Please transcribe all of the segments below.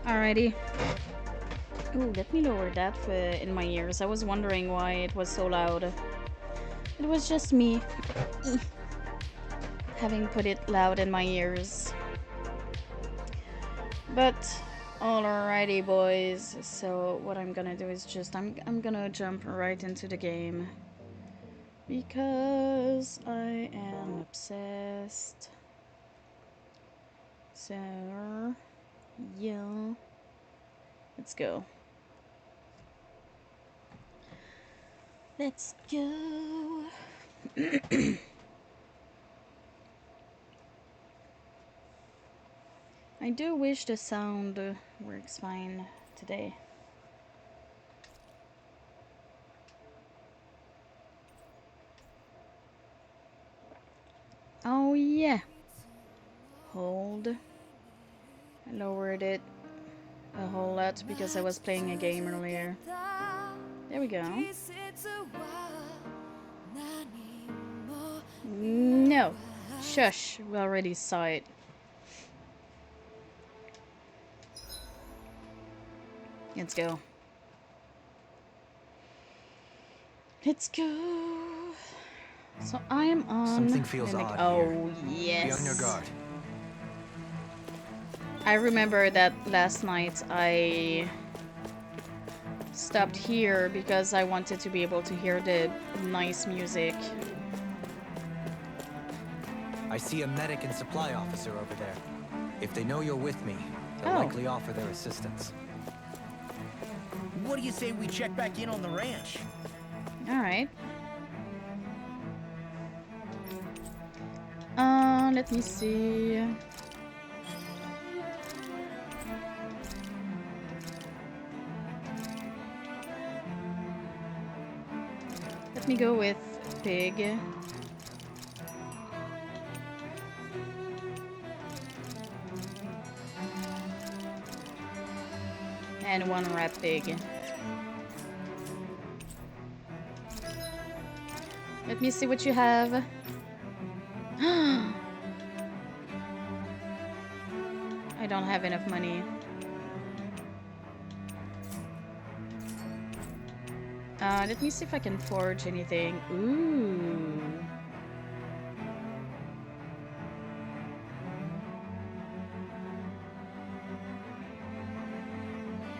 Alrighty. Ooh, let me lower that in my ears. I was wondering why it was so loud. It was just me having put it loud in my ears. But alrighty, boys. So what I'm gonna do is just I'm gonna jump right into the game because I am obsessed. So yeah, let's go. Let's go. I do wish the sound works fine today. Oh yeah. Hold. I lowered it a whole lot because I was playing a game earlier. There we go. No. Shush. We already saw it. Let's go. Let's go. So I'm on. Something feels odd oh here. yes. Be on your guard. I remember that last night I stopped here because I wanted to be able to hear the nice music. I see a medic and supply officer over there. If they know you're with me, they'll Oh. likely offer their assistance. What do you say we check back in on the ranch? Alright. Let me see. Let me go with pig. And one rat pig. Let me see what you have. I don't have enough money. Let me see if I can forge anything. Ooh.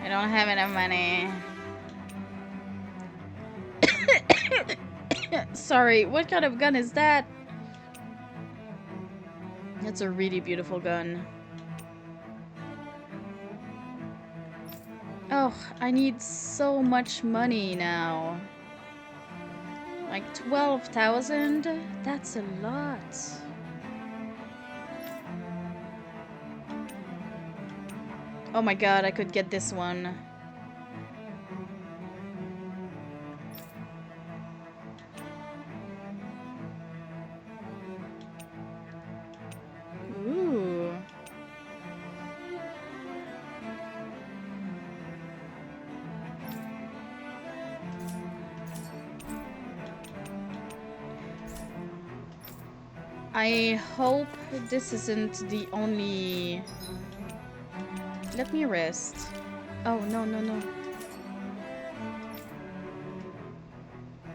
I don't have enough money. Sorry, what kind of gun is that? That's a really beautiful gun. Oh, I need so much money now. Like 12,000? That's a lot. Oh my god, I could get this one. Ooh. I hope this isn't the only... Let me rest. Oh, no, no, no.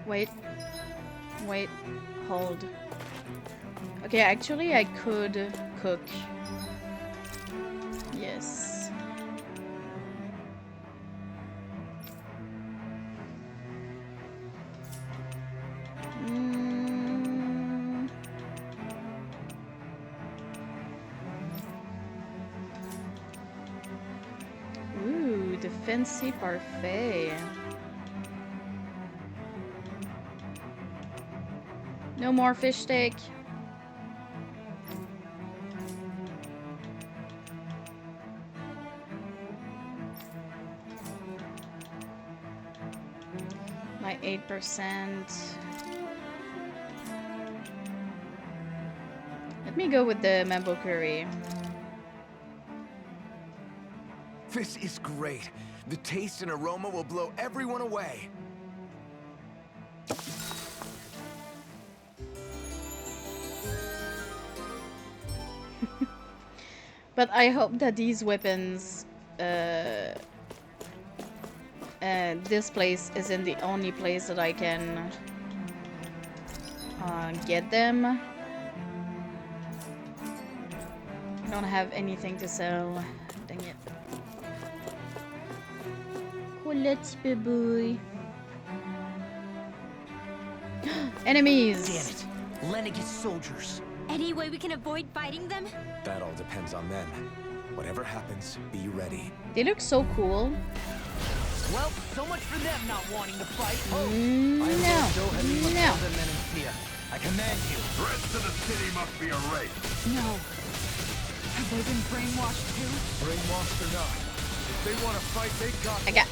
Wait. Wait. Hold. Okay, actually I could cook. Yes. Ooh, the fancy parfait. No more fish steak. My 8%. Let me go with the mambo curry. This is great. The taste and aroma will blow everyone away. But I hope that these weapons this place isn't the only place that I can get them. I don't have anything to sell. Dang it. Well, let's be boy. Enemies! Damn it. Lenegis soldiers. Any way we can avoid fighting them? That all depends on them. Whatever happens, be ready. They look so cool. Well, so much for them not wanting to fight. I am No. Lord Dohalim of No. Elden Menenfia. I command you. Threats to the city must be erased. No. Have they been brainwashed too? Brainwashed or not, if they want to fight, they got I got.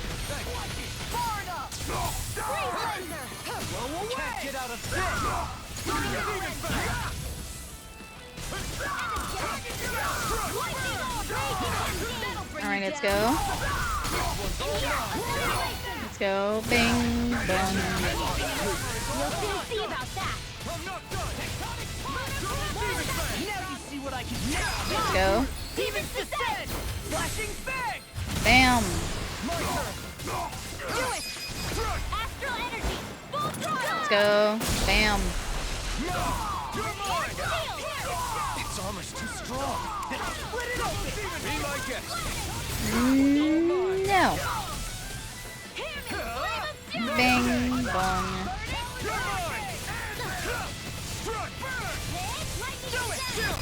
Can't get out of this. Alright, let's go. Let's go. Bing, bong. We'll soon see about that. Now you see what I can do. Let's go. Demons descend! Flashing fang! Bam. Do it! Astral energy! Full throttle! Let's go. Bam. Its armor's too strong. Split it open! Be my guest. No. Bing, bong.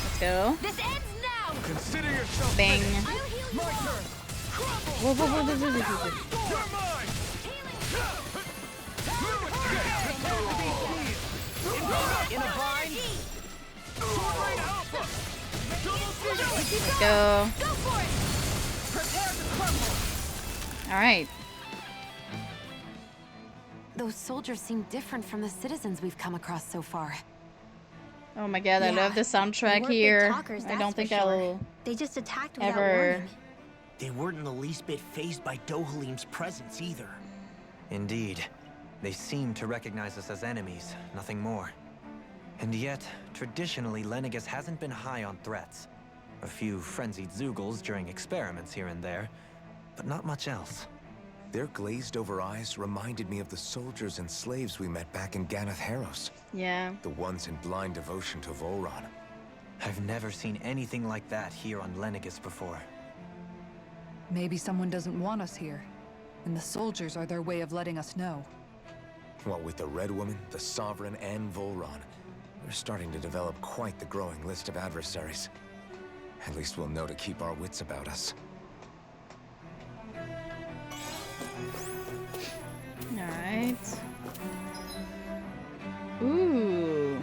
Let's go. This ends now! Consider yourself Bing. I'll heal you all. Whoa, whoa, whoa, whoa, whoa, whoa, whoa. In a bind! Let's go. Go for it! Prepare to crumble! Alright. Those soldiers seem different from the citizens we've come across so far. Oh my god, I Yeah, love the They soundtrack weren't big here. talkers, I that's don't for think sure. I'll They just attacked without ever. warning. They weren't in the least bit fazed by Dohalim's presence either. Indeed. They seem to recognize us as enemies, nothing more. And yet, traditionally, Lenegis hasn't been high on threats. A few frenzied Zeugles during experiments here and there, but not much else. Their glazed-over eyes reminded me of the soldiers and slaves we met back in Ganath Haros. Yeah. The ones in blind devotion to Volron. I've never seen anything like that here on Lenegis before. Maybe someone doesn't want us here, and the soldiers are their way of letting us know. What with the Red Woman, the Sovereign, and Volron, we're starting to develop quite the growing list of adversaries. At least we'll know to keep our wits about us. Alright. Ooh.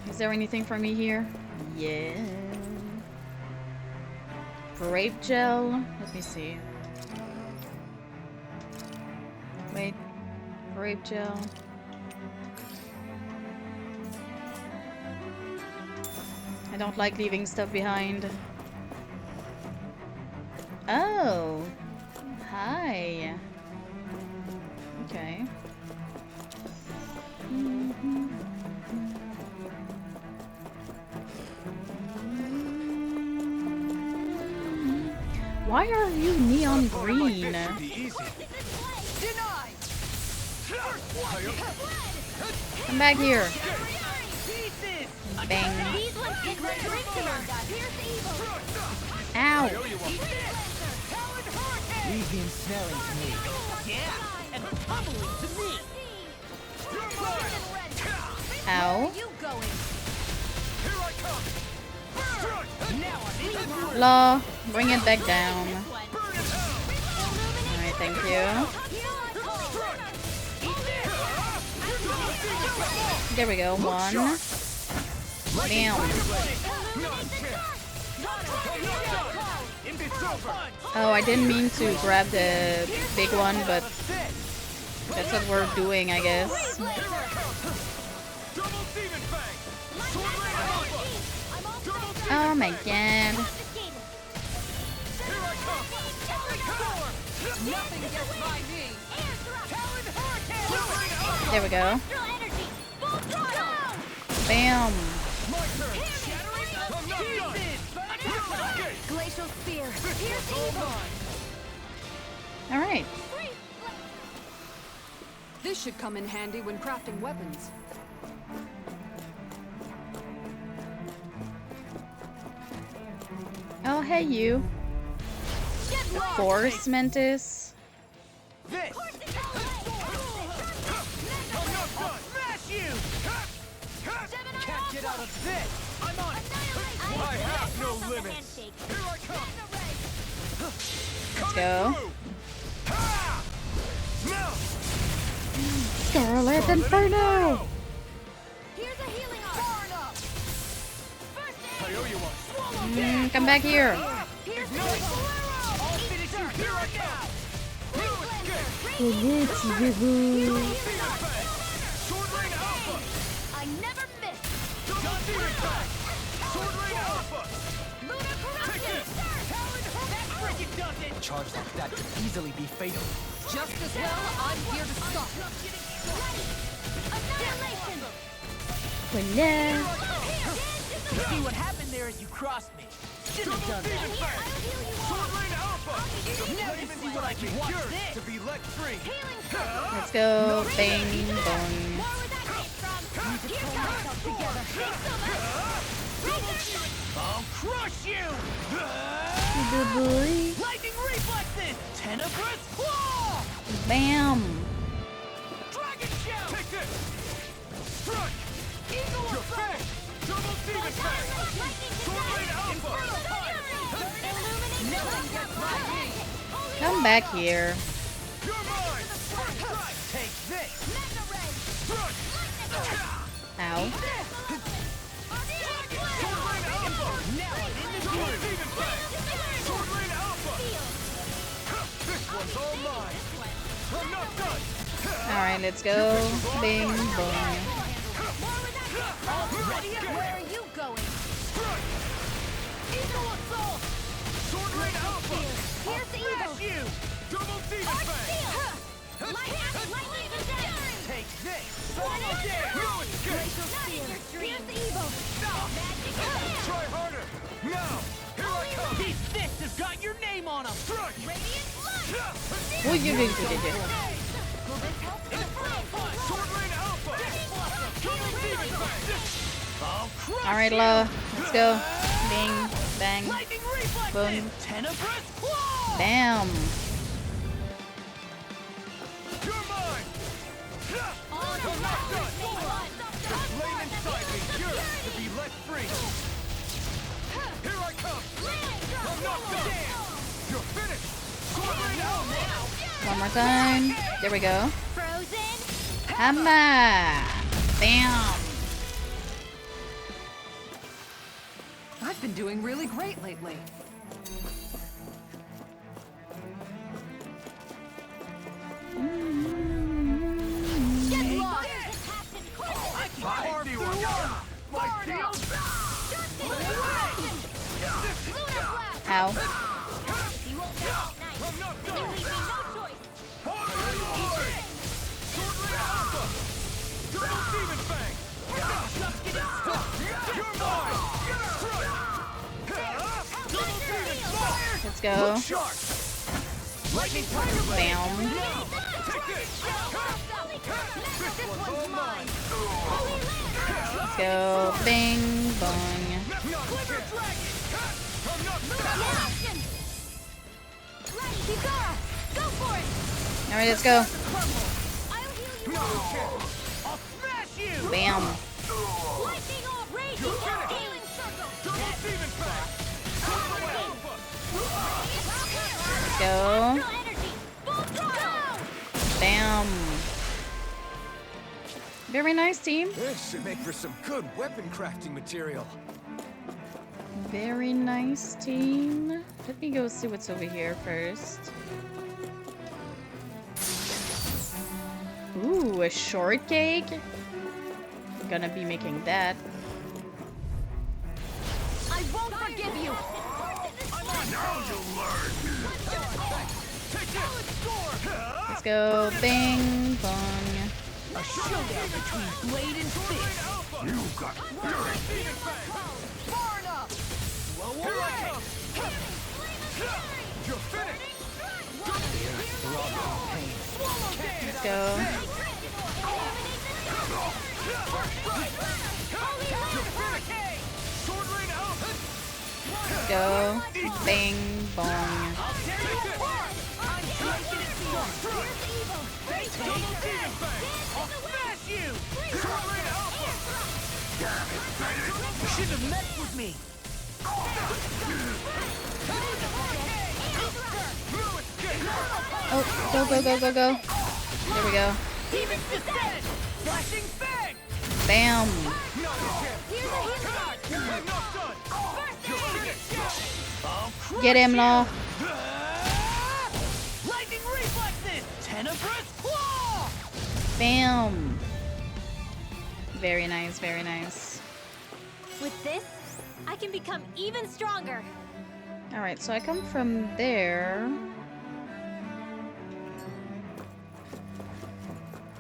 Is there anything for me here? Yeah. Grape gel. Let me see. Wait. Grape gel. I don't like leaving stuff behind. Oh. Hi. Okay. Why are you neon green? Be easy. Denied! Come back here. Pieces! Bang. These ones get like Gryffindor. Here's the evil. Ow. Talon Hurricane! Leave the ensnaring to me. Yeah, and tumbling to me! Ow. You going? Here I come! Now I'm in the groove! Law. Bring it back down. One. Alright, thank you. There we go. One. Bam. Oh, I didn't mean to grab the big one, but that's what we're doing, I guess. Oh my god. There we go. Bam. Glacial Spear. Here's evil. All right. This should come in handy when crafting weapons. Oh, hey, you. Get lost. Force Mantis. This! Smash you! Can't get out of this! I'm on it! I have no limits! Here I come! Let's go. Now! Scarlet Inferno. Here's a healing arm. First I owe you one. Come back here. Here's the Ignite! Bolero. I'll finish you here I come! No escape! Sword Rain Alpha! I never miss. Double Demon Fang! Sword Rain Alpha! Lunar Take corruption. this! Talon That frigate does it! A charge like that could easily be fatal. Just as well, I'm here to stop. Annihilation. Winner. See what happened there as you crossed me. Shouldn't have done that. Sword Rain Alpha! Now you see what I can cure to be let free. Healing circle. Let's go. Bang, bong. Where would that hit from? Here comes together. I'll crush you! Good boy. Lightning reflexes! Tenebrous claw! Bam. Dragon shell! Take this! Strike! Eagle You're finished! Double demon fang! Sword Rain Alpha! Come back here. You're mine! First strike! Take this! Strike! Ow. Sword Rain Alpha! Now I'm in the Double demon fang! Sword Rain Alpha! This one's all mine! I'm not done! Alright, let's go. Bing bong. Where are you going? Strike! Eagle assault! Sword Rain Alpha! Here's the Smash evil. you! Double demon fang! Lightning attack. Take this! Follow there! No escape! Here's the evil. Magic attack. Try harder! Now! Here I come! These fists have got your name on them! Strike! Radiant light. Oh, you did. Will this help? Sword Rain Alpha! Double demon fang! I'll crush Alright, you! La. Let's go. Bing, bang, Lightning reflexes! boom. Tenebrous claw! Bam. You're mine! I'm not done! The flame inside me yearns to be let free! Here I come! I'm not done! You're finished! Sword Rain Alpha! One more time. There we go. Frozen. Hammer. Bam. I've been doing really great lately. Get lost. I can carve through armor! My shield! Lunar blast. Ow. You won't die tonight. I'm not You done! leave me no choice. Sword Rain Alpha! Double demon fang! Just getting stuck! You're mine! Double demon fire! Let's go. Shark! Lightning tiger blade! Bam. Take this! This one's all mine! Let's go. Bing bong. Quiver dragon! I'm not done! Kizara, go for it. Alright, let's go. I'll heal you. No chance! I'll smash you! Bam. Lightning off. Raging You're finished. healing circle. Double demon fang! Sword Rain Alpha! Let's go. Astral energy. Full throttle. Bam. Very nice, team. This should make for some good weapon crafting material. Very nice, team. Let me go see what's over here first. Ooh, a shortcake. Gonna be making that. I won't forgive you. Now you'll learn. Take this! Let's go. Bing bong. A showdown between blade and fist! You got fury. Far enough! Here I come! You're finished! Let's go. Sword Rain Alpha! Let's go. Bang, bong. Should have messed with me! Oh, go, go, go, go, go. There we go. Demon's Descent! Flashing Fang! Bam. I'm not done! You're finished! Get him, Law. Lightning Reflexes! Tenebrous Claw! Bam. Very nice, very nice. With this, I can become even stronger. Alright, so I come from there.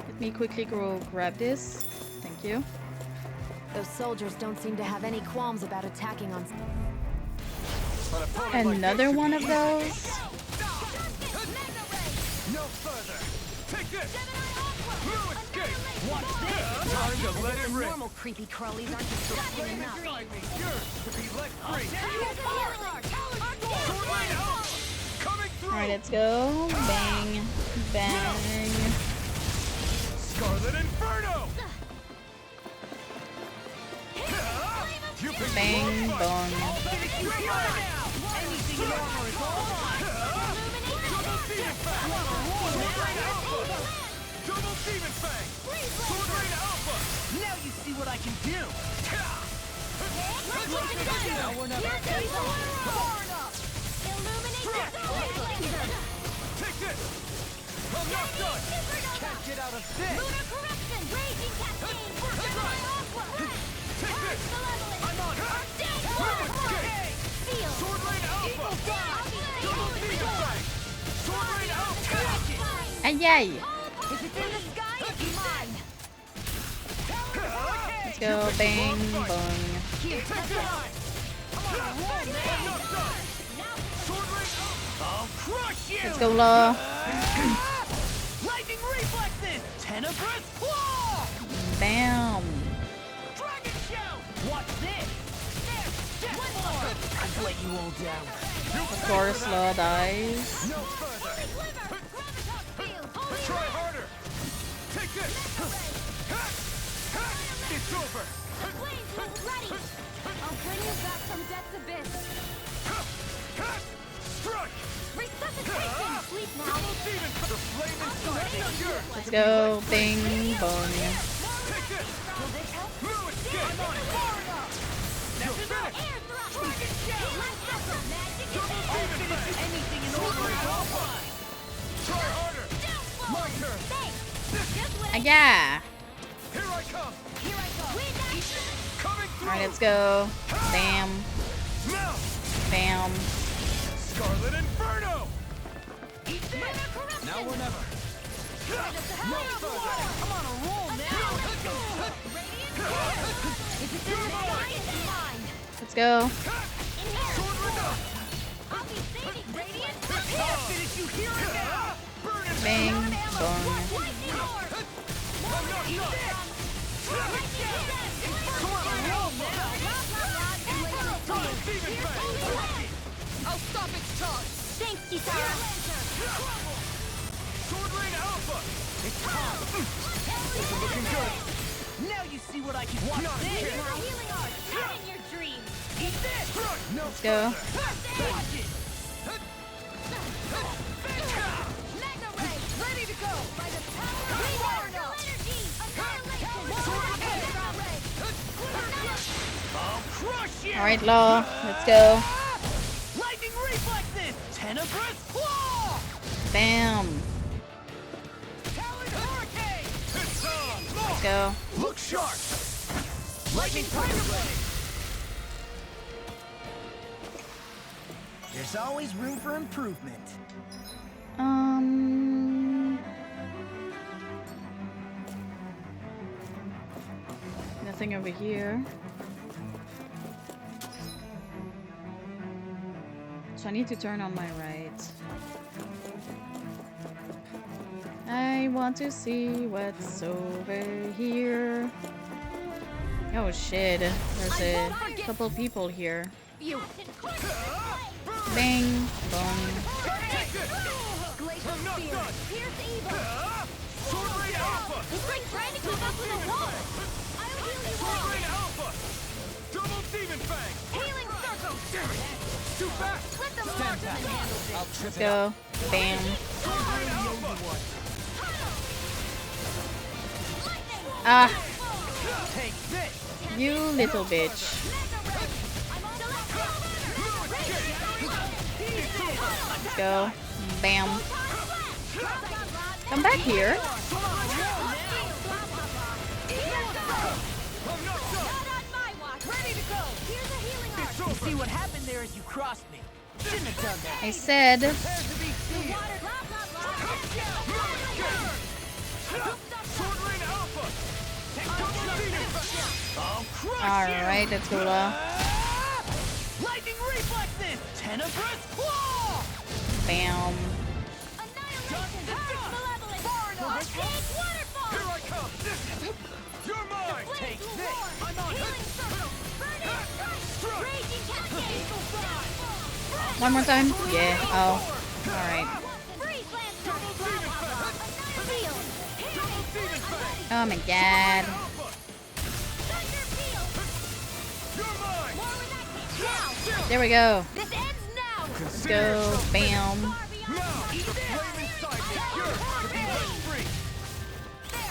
Let me quickly go grab this. Thank you. Those soldiers don't seem to have any qualms about attacking on... Another one of those? No further! Take this! Blue escape! Watch this! Time to let it rip! Normal creepy crawlies aren't distracting enough. Inside me! Yours to be let free! Sword Rain Alpha! Coming through! Alright, let's go. Bang. Bang. Scarlet Inferno! You picked Bang, the wrong bong. fight. Anything in armor is all mine! Double Demon Fang! Sword Rain Alpha! Double Demon Fang! Sword Rain Alpha! Now you see what I can do! Now we're not far enough! Take this! I'm not done! Can't get out of this! Lunar corruption! Raging cascade! Gemini Aqua! Take this! I'm on it! Blue escape! Seal! Sword Rain Alpha! Double Demon Fang! Sword Rain Alpha! Ay, ay. If it's in the sky, it's mine! Let's go. Bang, bong. Take this! I'm not done! Sword Rain Alpha! I'll crush you! Let's go, Law. Lightning Reflexes! Tenebrous Claw! Bam. Dragon Shout! Watch this! There! One more! I've let you all down. Of course, Law dies. No further! Try harder! Take this! It's over! I'll bring you back from death's abyss. Strike! Resuscitation! Sleep now. Double Demon! The flame inside me! Yours! Let's go. Bing, bong. Take this! Blue escape! I'm on it! Far enough! Now finish! Air thrust! Dragon Shout! Magic Double Demon Fang! anything in Sword Rain Alpha! Try harder! My turn! Ah, yeah. Here I come! Here I go. Coming through! Alright, let's go. Bam. Now! Bam. Scarlet Inferno! Eat this! Now or never! No further! I'm on a roll now! If it's in the sky, it's mine! Let's go. Sword Rain Alpha! I'll be saving Radiant! I'll finish you here and now! Burn it! Bang, bong. Lightning orb! I'm not done! Double Demon Fang! I'll stop its charge! Thanks, Kisara! Sword Rain Alpha! It's time! This is looking good! Now you see what I can watch this! Your healing art! Not in your dreams! Eat this! No Let's go. Watch it! Magna Ray! Ready to go! By the power of Inferno! Energy! I'll crush you! Alright, Law. Let's go. Lightning Reflexes! Tenebrous Claw! Bam. Talon Hurricane! It's on! Let's go. Look sharp! Lightning Tiger Blade! There's always room for improvement. Nothing over here. So I need to turn on my right. I want to see what's over here. Oh shit, there's a couple people here. Bang, bong. Glacial Spear. Pierce evil. Sword Rain Alpha! It's like trying to keep up with a wall. I'll heal you Sword all. Rain Alpha! Double Demon Fang! Healing circle. Too fast! Let them learn to handle this. Let's go. Bam. Sword Rain Alpha! Ah, Take this! you little bitch. Let's go. Bam. Come back here. See what happened there is you crossed me. Shouldn't have done that. I said. Sword Rain Alpha! Double Demon Fang! I'll crush Alright, that's cool. Lightning reflexes! Tenebrous claw! Bam. Here I come! You're mine! Take this! I'm on One more time. Yeah. Oh. Alright. Oh my god. You're mine! There we go. This ends now. Let's go. Bam. Now! The flame inside me yearns to be let free!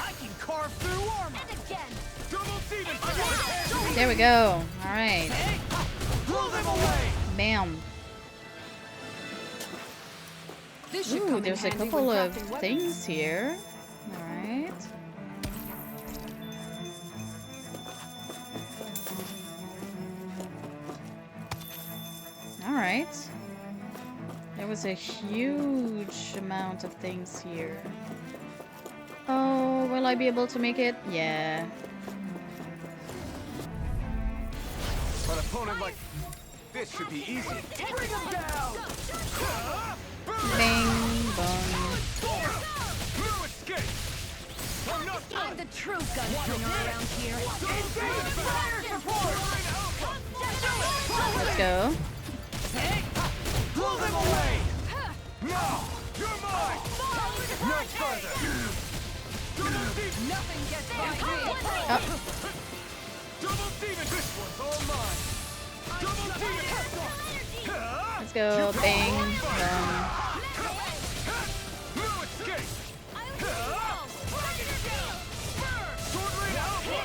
I can carve through armor! And again. Double Demon Fang! There we go. Alright. Blow them away! Bam. Ooh, there's a couple of things here. Alright. Alright. There was a huge amount of things here. Oh, will I be able to make it? Yeah. An opponent like this should be easy. Bring him down! Bang, bong. No escape! I'm not I'm done! the true gunslinger around here. Let's go. Blow them away! Now! You're mine! No further! Double Demon! Nothing gets by me. Oh, Double Demon! This one's all mine! Double Demon! let's go. Bang, bong. No escape! Sword Rain Alpha!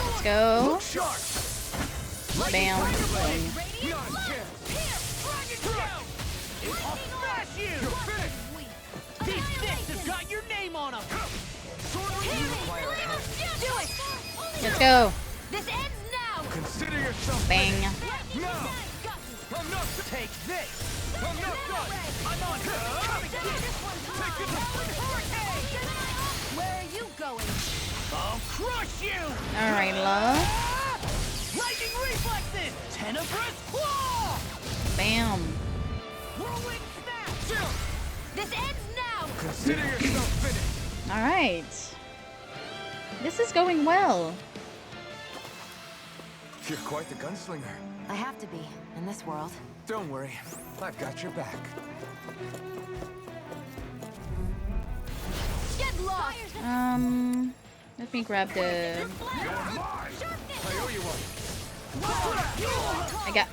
Let's go. Sharp! Bam, bong. Not a chance! I'll smash you! You're finished! These sticks have got your name on them! Sword Rain! Do it. Let's go. This ends now. Consider yourself Bang. finished. Now! I'm not take this! I'm not done! I'm on her! Take it! Where are you going? I'll crush you! Alright, love. Lightning reflexes! Tenebrous claw! Bam. Whirlwind snap! This ends now. Consider yourself finished! Alright. This is going well. You're quite the gunslinger. I have to be, in this world. Don't worry, I've got your back. Get lost. Let me grab the. I owe you one! I got.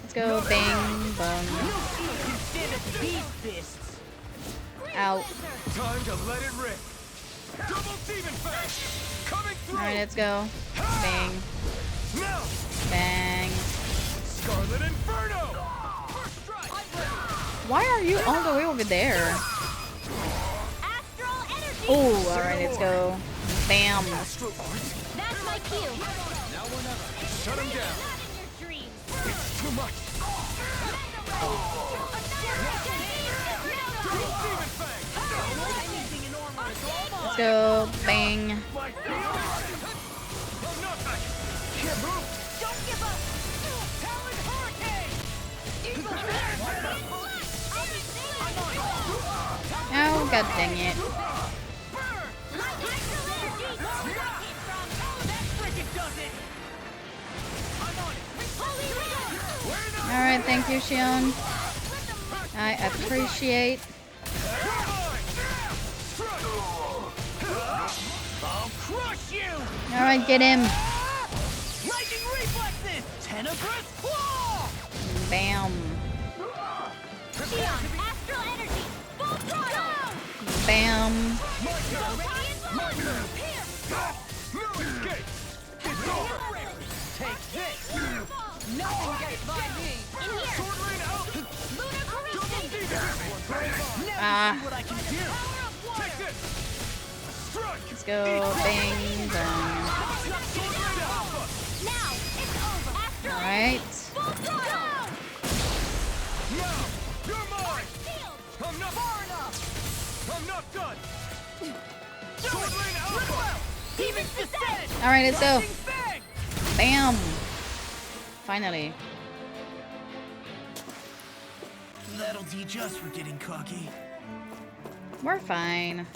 Let's go. Bang, bong. You stand at these fists! Out. Time to let it rip! Double Demon Fang! Coming through! Alright, let's go. Bang, Now! bang. Scarlet Inferno! First strike! Why are you all the way over there? Astral energy. Oh, alright, let's go. Bam. That's my cue. Shut him down! Not in your dreams. It's too much! Double Demon Fang! Let's go. Bang. I'm not... I can't move! Don't give up. Talon Hurricane! Oh, god dang it. Alright, thank you, Shion. I appreciate. I'll crush you! Alright, get him. Lightning reflexes! Tenebrous claw! Bam. Shion, astral energy, full throttle! Bam. No escape! It's over! Take this! Nothing gets by me! In here! Sword Lane out! Lunar Double corruption! D-damage! Ah. See what I can do! Take this! Strike! Let's go. Bang, bang. Sword Lane Alpha! Now, it's over! Astral Alright. full throttle! Now! You're mine! Shield! I'm not far enough! I'm not done! Sword Lane Alpha! Demon's descent! Alright, let's go. Bang! Bam. Finally. That'll teach us for getting cocky. We're fine.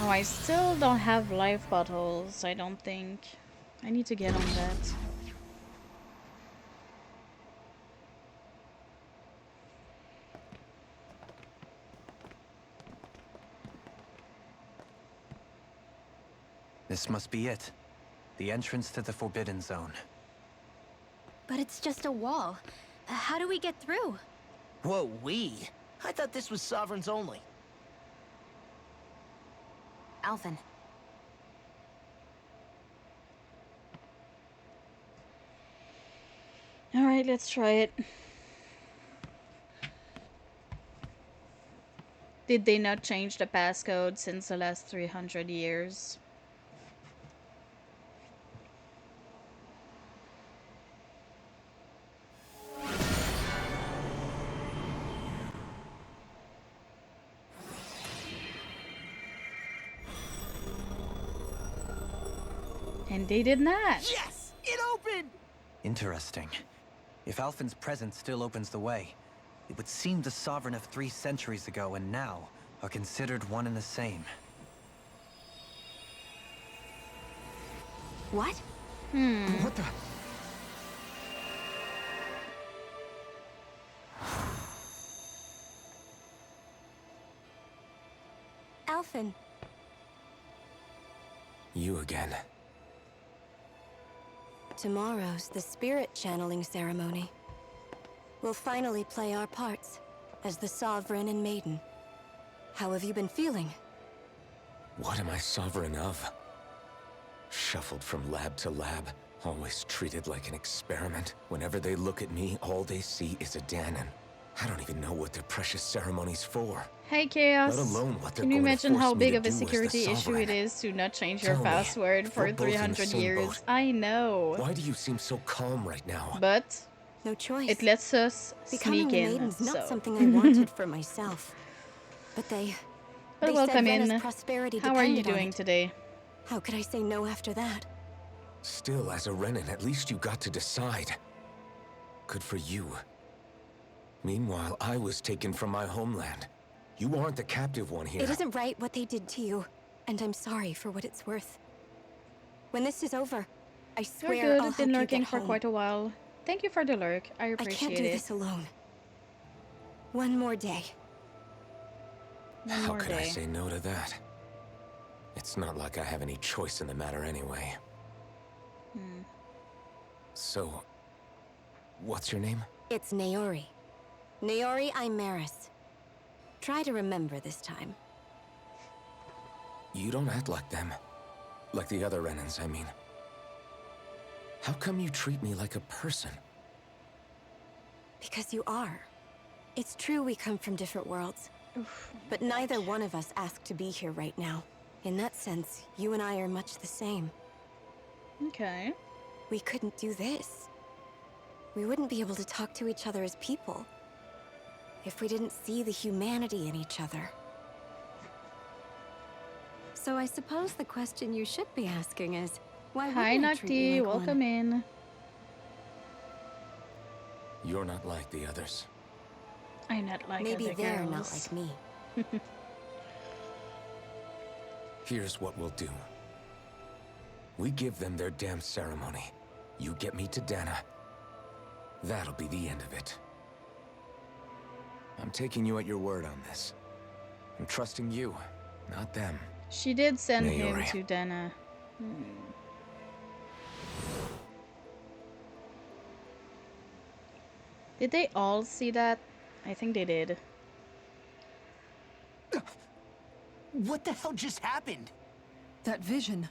Oh, I still don't have life bottles, I don't think. I need to get on that. This must be it. The entrance to the Forbidden Zone. But it's just a wall. How do we get through? Whoa, we? I thought this was Sovereigns only. Alphen. Alright, let's try it. Did they not change the passcode since the last 300 years? And they did not. Yes! It opened! Interesting. If Alphen's presence still opens the way, it would seem the Sovereign of 3 centuries ago and now are considered one and the same. What? What the? Alphen, You again. Tomorrow's the spirit channeling ceremony. We'll finally play our parts as the Sovereign and Maiden. How have you been feeling? What am I sovereign of? Shuffled from lab to lab, always treated like an experiment. Whenever they look at me, all they see is a Dahnan. I don't even know what their precious ceremony's for. Hey Chaos, Let alone what they're can you going to imagine force how me big to of a do as the security issue Sovereign. it is to not change your Tell me, password for we're both in the 300 same years? boat. I know, Why do you seem so calm right now? but No choice. it lets us Becoming sneak a in, maiden's not so. something I wanted for myself. But they But said welcome Rena's in. prosperity How are you depended on doing it. today? How could I say no after that? Still, as a Renan, at least you got to decide. Good for you. Meanwhile, I was taken from my homeland. You aren't the captive one here. It isn't right what they did to you, and I'm sorry for what it's worth. When this is over, I You're swear good. I'll It's help been you lurking get for home. quite a while. Thank you for the lurk. I I appreciate can't do it. this alone. One more day. One How more could I day. say no to that? It's not like I have any choice in the matter anyway. So, what's your name? It's Naori. Naori Imaris. Try to remember this time. You don't act like them. Like the other Renans, I mean. How come you treat me like a person? Because you are. It's true we come from different worlds. But neither one of us asked to be here right now. In that sense, you and I are much the same. Okay. We couldn't do this. We wouldn't be able to talk to each other as people. if we didn't see the humanity in each other? So I suppose the question you should be asking is, why Hi, wouldn't I treat you Nocti. like Welcome one? in. You're not like the others. I'm not like Maybe other they're not girls. like me. Here's what we'll do. We give them their damn ceremony. You get me to Dana. That'll be the end of it. I'm taking you at your word on this. I'm trusting you, not them. She did send him Naori. to Dana. Did they all see that? I think they did. What the hell just happened? That vision.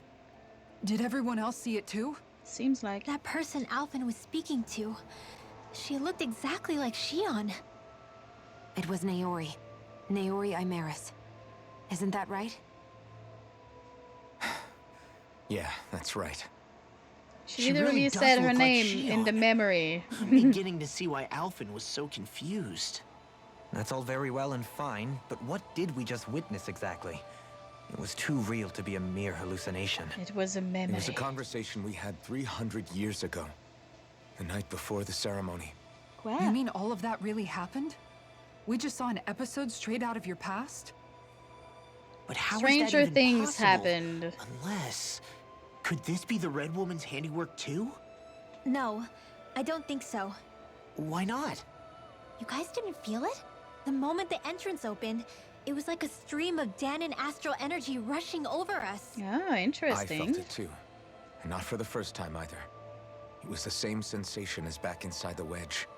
Did everyone else see it too? Seems like. That person Alphen was speaking to, she looked exactly like Shion. It was Naori. Naori Imeris. Isn't that right? Yeah, that's right. She She literally really does said her look like name in the Shion. memory. I'm beginning to see why Alphen was so confused. That's all very well and fine, but what did we just witness exactly? It was too real to be a mere hallucination. It was a It memory. was a conversation we had 300 years ago. The night before the ceremony. Wow. You mean all of that really happened? We just saw an episode straight out of your past? But how Stranger is that even things possible? happened. Unless... Could this be the Red Woman's handiwork too? No, I don't think so. Why not? You guys didn't feel it? The moment the entrance opened, it was like a stream of Danon astral energy rushing over us. Oh, I interesting. felt it too. And not for the first time either. It was the same sensation as back inside the wedge.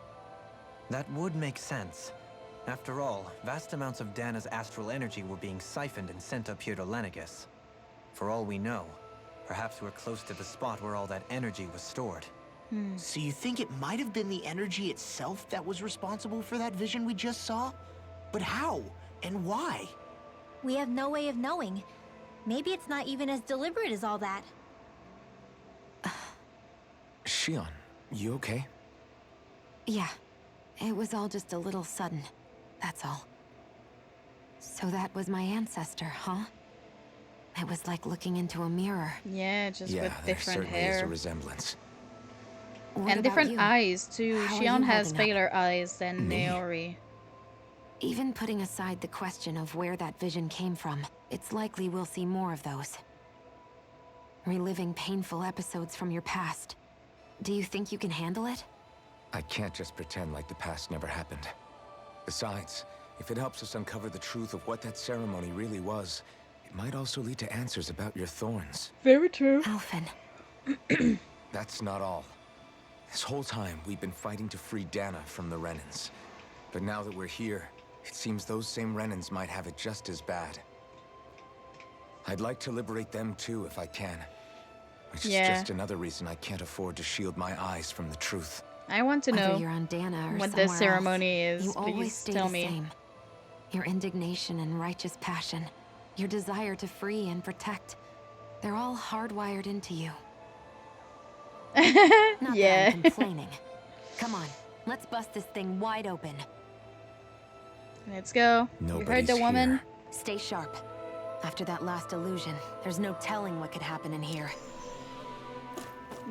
That would make sense. After all, vast amounts of Dana's astral energy were being siphoned and sent up here to Lenegus. For all we know, perhaps we're close to the spot where all that energy was stored. So you think it might have been the energy itself that was responsible for that vision we just saw? But how? And why? We have no way of knowing. Maybe it's not even as deliberate as all that. Shion, you okay? Yeah. It was all just a little sudden. That's all. So that was my ancestor, huh? It was like looking into a mirror. Yeah, just Yeah, with there different certainly is a hair. resemblance. What And about different you? eyes, too. How are Shion you has holding up? paler eyes than Me? Naori. Even putting aside the question of where that vision came from, it's likely we'll see more of those. Reliving painful episodes from your past. Do you think you can handle it? I can't just pretend like the past never happened. Besides, if it helps us uncover the truth of what that ceremony really was, it might also lead to answers about your thorns. Very true. Alphen. That's not all. This whole time, we've been fighting to free Dana from the Renans. But now that we're here, it seems those same Renans might have it just as bad. I'd like to liberate them too, if I can. Which is just another reason I can't afford to shield my eyes from the truth. I want to Whether know you're on Dana or what somewhere this ceremony else, is. you always Please stay tell the me. same. Your indignation and righteous passion, your desire to free and protect, they're all hardwired into you. Not Yeah. that I'm complaining. Come on, let's bust this thing wide open. Let's go. You heard the Nobody's woman. here. Stay sharp. After that last illusion, there's no telling what could happen in here.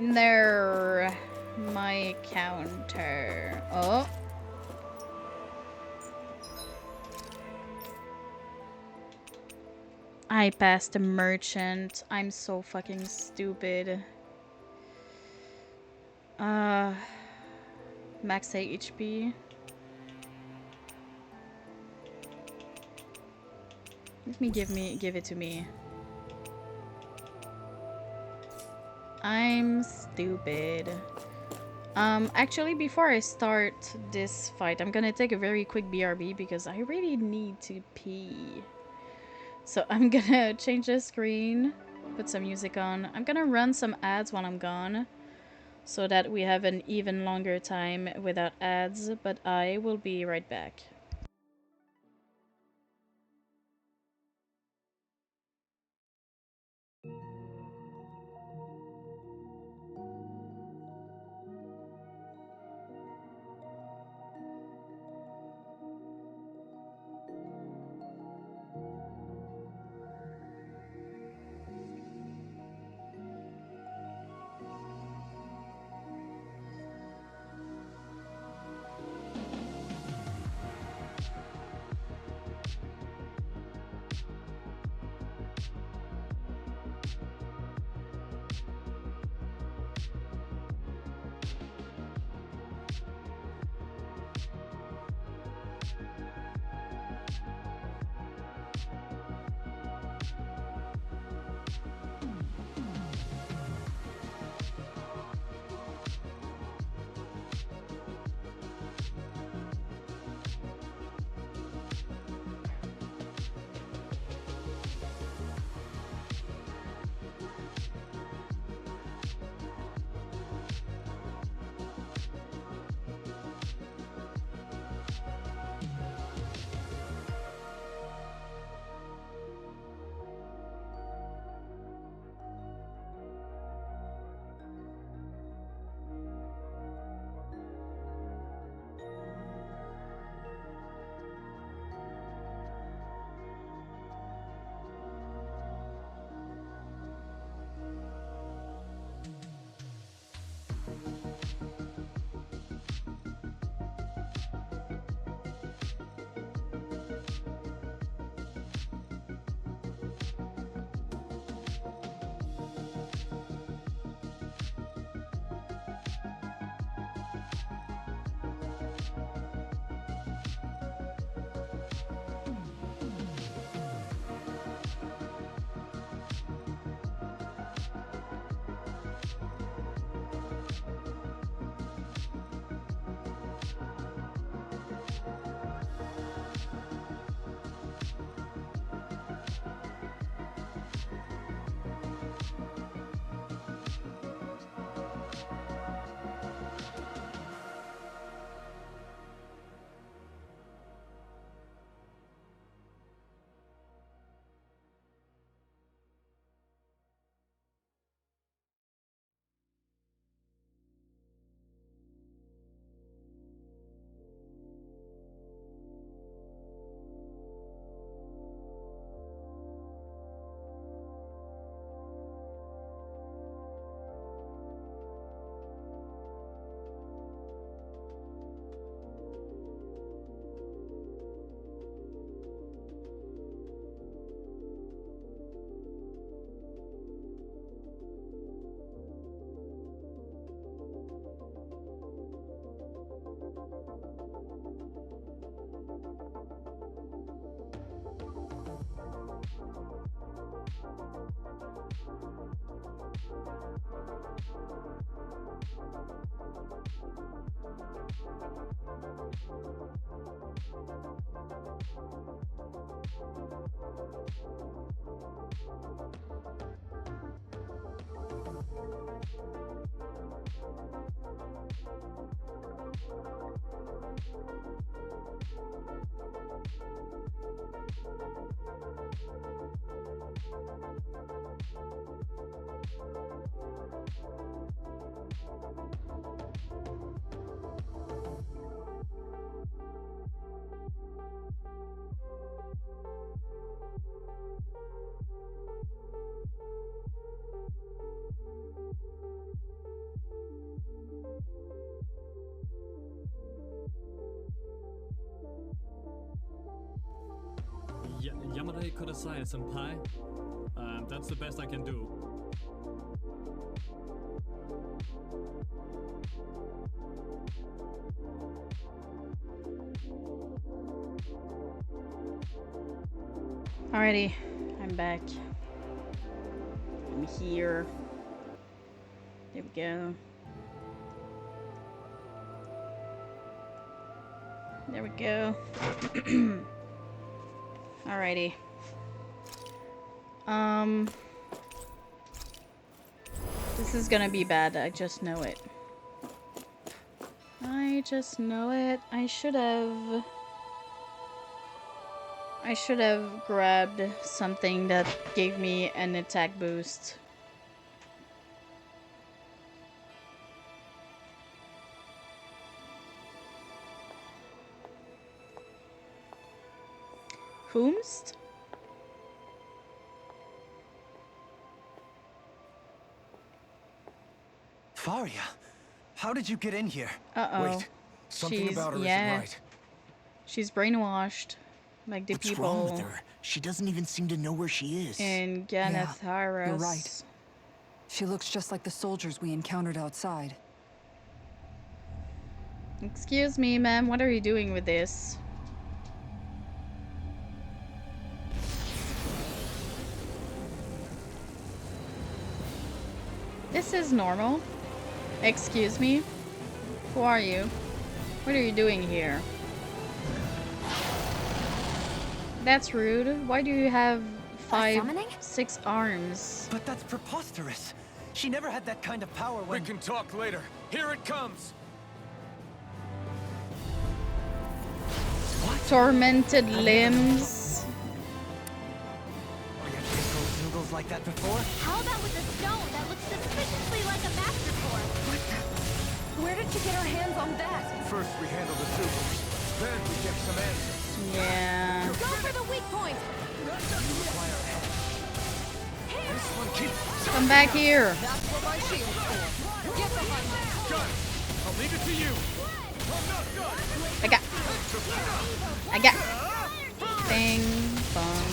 There. My counter. Oh. I passed the merchant. I'm so fucking stupid. Max HP. Give it to me. I'm stupid. Actually, before I start this fight, I'm gonna take a very quick BRB because I really need to pee. So I'm gonna change the screen, put some music on. I'm gonna run some ads while I'm gone so that we have an even longer time without ads, but I will be right back. Yamada Kudasai, senpai. That's the best I can do. Alrighty, I'm back. I'm here. There we go. There we go. Alrighty. This is gonna be bad, I just know it. I just know it. I should have grabbed something that gave me an attack boost. Whomst? Faria, how did you get in here? Uh-oh. Wait, something She's, about her yeah. isn't right. She's brainwashed. Like the What's people wrong with her? She doesn't even seem to know where she is. in Yeah, Ganatharis. you're right. She looks just like the soldiers we encountered outside. Excuse me, ma'am, what are you doing with this? This is normal. Excuse me? Who are you? What are you doing here? That's rude. Why do you have summoning? 6 arms? But that's preposterous. She never had that kind of power We when... can talk later. Here it comes. Tormented limbs. Oh, you had noodles like that before? How about with a stone that looks suspiciously like a master sword? Where did you get her hands on that? First we handle the Zugals, then we get some answers. Yeah. Go for the weak point! This one keeps... Come back here. That's what my shield's for. Get behind me. Got it. I'll leave it to you. I'm not done. I got. Bing, bong.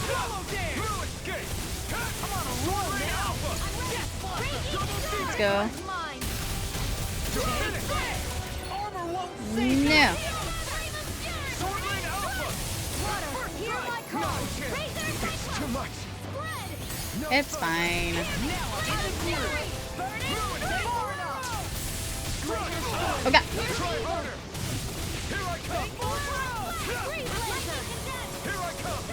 Double dare. Through escape. I'm on a roll now. Let's go. Armor won't save you. No. Swordling Alpha. Hear my call! It's too much. It's fine. Oh god. Try harder. Here I come. Here I come.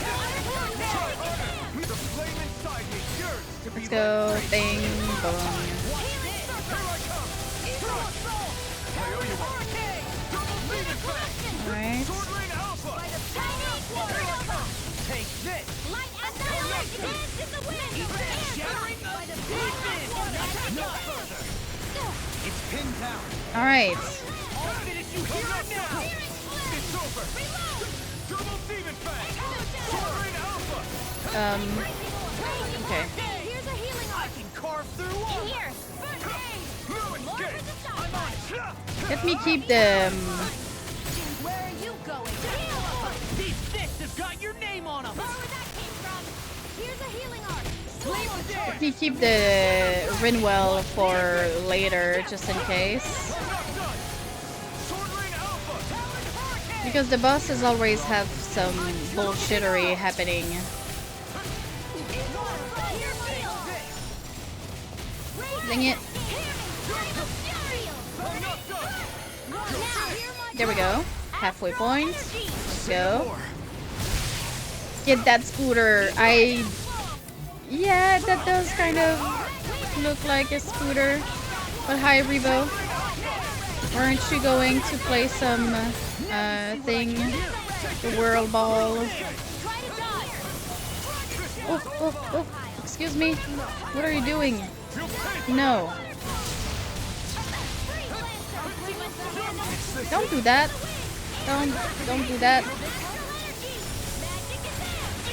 Try harder. The flame inside me yearns to be Let's go. Bing, bong. Here I come. I owe you one. Double demon fang. Alright. Swordling Alpha. Here I come. Take this. No further. It's pinned down. Alright. I'll finish you here and now. It's over. Double demon fang. Swordling Alpha. Okay. Here's a healing I can carve through all. Here! No escape. I'm on. Let me keep the. Where are you going? These fists have got your name on them. Where that came from? Here's a healing arc. Let me keep the Rinwell for later, just in case. Because the bosses always have some bullshittery happening. Dang it. There we go. halfway point. Let's go. Get that scooter. Yeah, that does kind of look like a scooter. But hi, Revo. Weren't you going to play some thing? The World Ball. Oh, excuse me. What are you doing? No. Don't do that. Don't do that.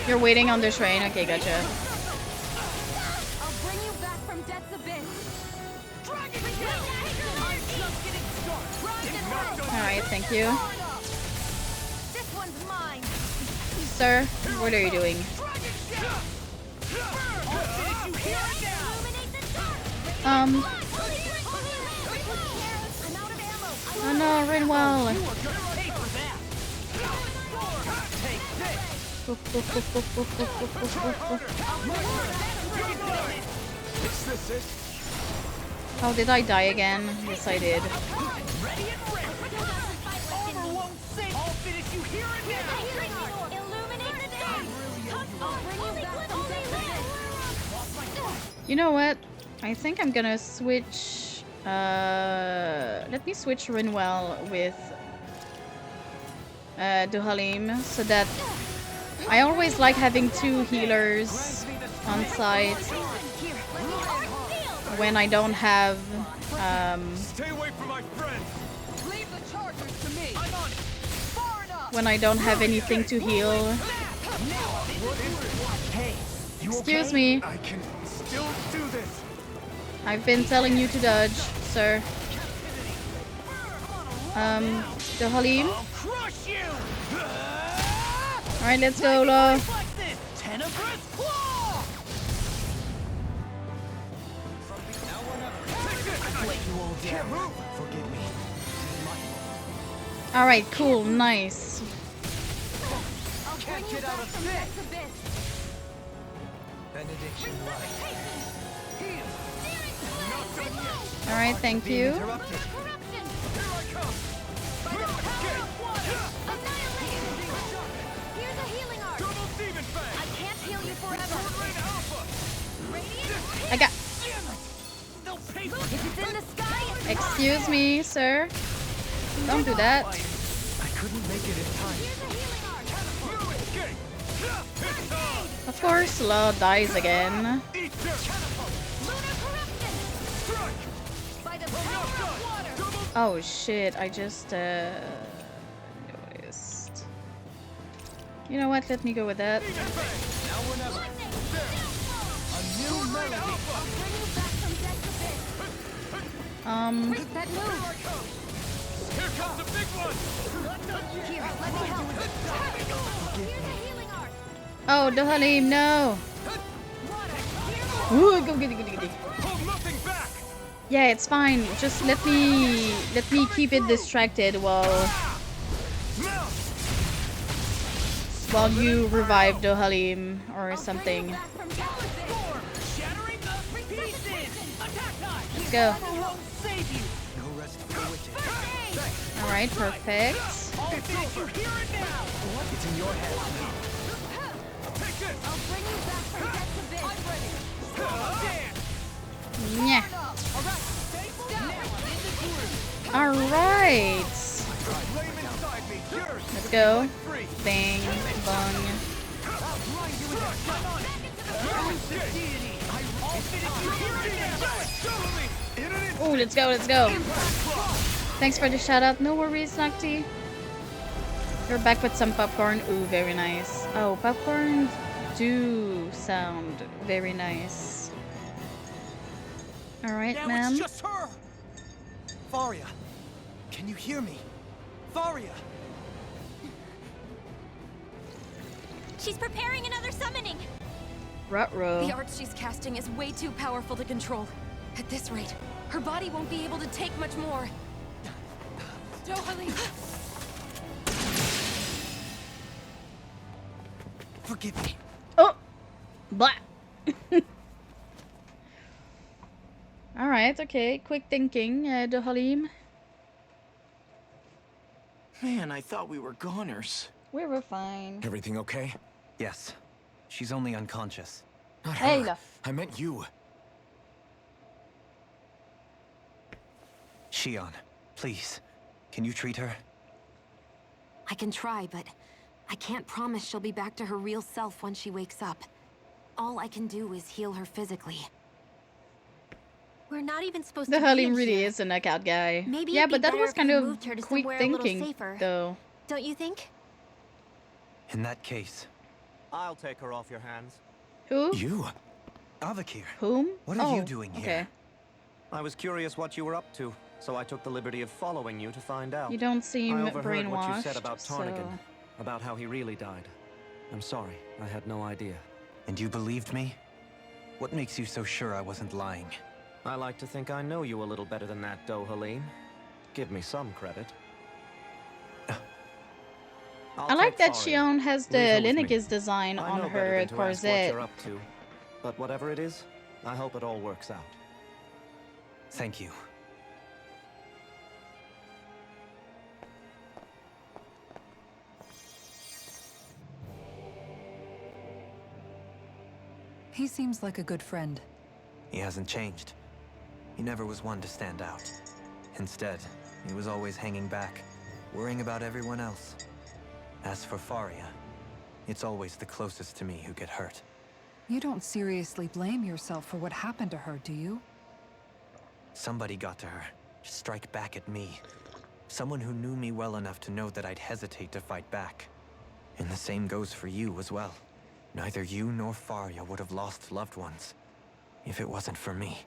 You're waiting on the train. Okay, gotcha. I'll bring you back from death's abyss. Alright, thank you. This one's mine. Sir, what are you doing? Oh no, Rinwell. Oh, did I die again? Yes, I did. You know what? I think I'm gonna switch. Let me switch Rinwell with Duhalim so that I always like having two healers on site when I don't have Stay away from my friend. Leave the chargers to me. I'm on it. Far enough. when I don't have anything to heal. Hey, you Excuse okay? me. I can still do this. I've been telling you to dodge, sir. Duhalim. I'll crush you. Alright, let's go, Lo. Tenebrous claw. Can't move. Forgive me. Alright, cool, nice. Can't get out of this. Benediction light. Alright, thank you. I got. Excuse me, sir. Don't do that. I couldn't make it in time. Of course, Lo dies again. Oh shit, I just noticed. You know what, let me go with that. Here comes the big one. Oh, Duhalim, no! Ooh, go get it. Hold nothing back. Yeah, it's fine. Just let me keep it distracted while you revive Duhalim or something. Let's go. Alright, perfect. It's in your hands now. Yeah. Alright. Let's go. Bang. Bong. Oh, let's go, let's go. Thanks for the shout out. No worries, Nocti. You're back with some popcorn. Ooh, very nice. Oh, popcorn do sound very nice. Alright, ma'am. It's just her. Faria, can you hear me? Faria. She's preparing another summoning. Ruh-roh. The art she's casting is way too powerful to control. At this rate, her body won't be able to take much more. Dohalim! Forgive me. Oh! Blah! Alright, okay. Quick thinking, Duhalim. Man, I thought we were goners. We were fine. Everything okay? Yes. She's only unconscious. Not Hey, her. là. I meant you. Shion, please. Can you treat her? I can try, but I can't promise she'll be back to her real self when she wakes up. All I can do is heal her physically. We're not even supposed The to be Halim in really here. is a knockout guy. Maybe Yeah, it'd be but that better was if kind we of moved her to quick somewhere a little thinking, safer. though. Don't you think? In that case, I'll take her off your hands. Who? You? Avakir, Whom? what are you Oh, doing here? okay. I was curious what you were up to, so I took the liberty of following you to find out. You don't seem I overheard brainwashed. what you said about Tarnigan, so... about how he really died. I'm sorry, I had no idea. And you believed me? What makes you so sure I wasn't lying? I like to think I know you a little better than that, Halim. Give me some credit. I like that Faria. Shion has the Leave her with me. Lineage design I on know better her than to ask what corset. you're up to, but whatever it is, I hope it all works out. Thank you. He seems like a good friend. He hasn't changed. He never was one to stand out. Instead, he was always hanging back, worrying about everyone else. As for Faria, it's always the closest to me who get hurt. You don't seriously blame yourself for what happened to her, do you? Somebody got to her, to strike back at me. Someone who knew me well enough to know that I'd hesitate to fight back. And the same goes for you as well. Neither you nor Faria would have lost loved ones if it wasn't for me.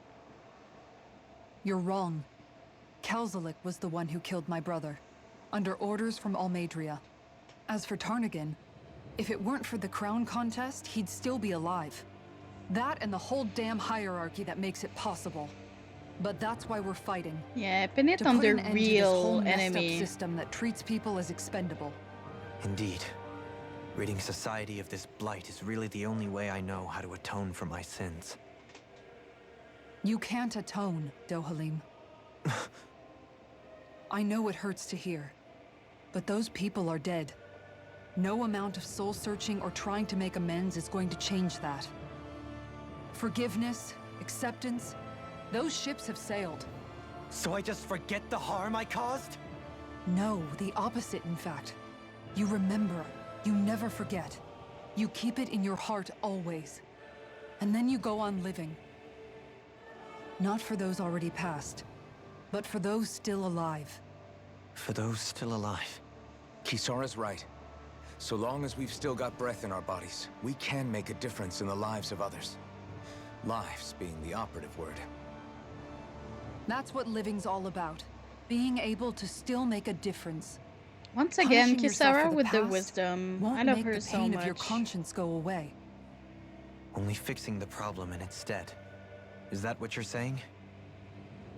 You're wrong. Kelzelik was the one who killed my brother, under orders from Almeidria. As for Tarnigan, if it weren't for the crown contest, he'd still be alive. That and the whole damn hierarchy that makes it possible. But that's why we're fighting. Yeah, pin it To on put the an end to this whole real messed up enemy. system that treats people as expendable. Indeed. Ridding society of this blight is really the only way I know how to atone for my sins. You can't atone, Dohalim. I know it hurts to hear, but those people are dead. No amount of soul-searching or trying to make amends is going to change that. Forgiveness, acceptance, those ships have sailed. So I just forget the harm I caused? No, the opposite, in fact. You remember, you never forget. You keep it in your heart always. And then you go on living. Not for those already past, but for those still alive. For those still alive. Kisara's right. So long as we've still got breath in our bodies, we can make a difference in the lives of others. Lives being the operative word. That's what living's all about. Being able to still make a difference. Once again, Punishing yourself Kisara for with the past wisdom. won't I love make her the so pain much. of your conscience go away. Only fixing the problem in its stead. Is that what you're saying?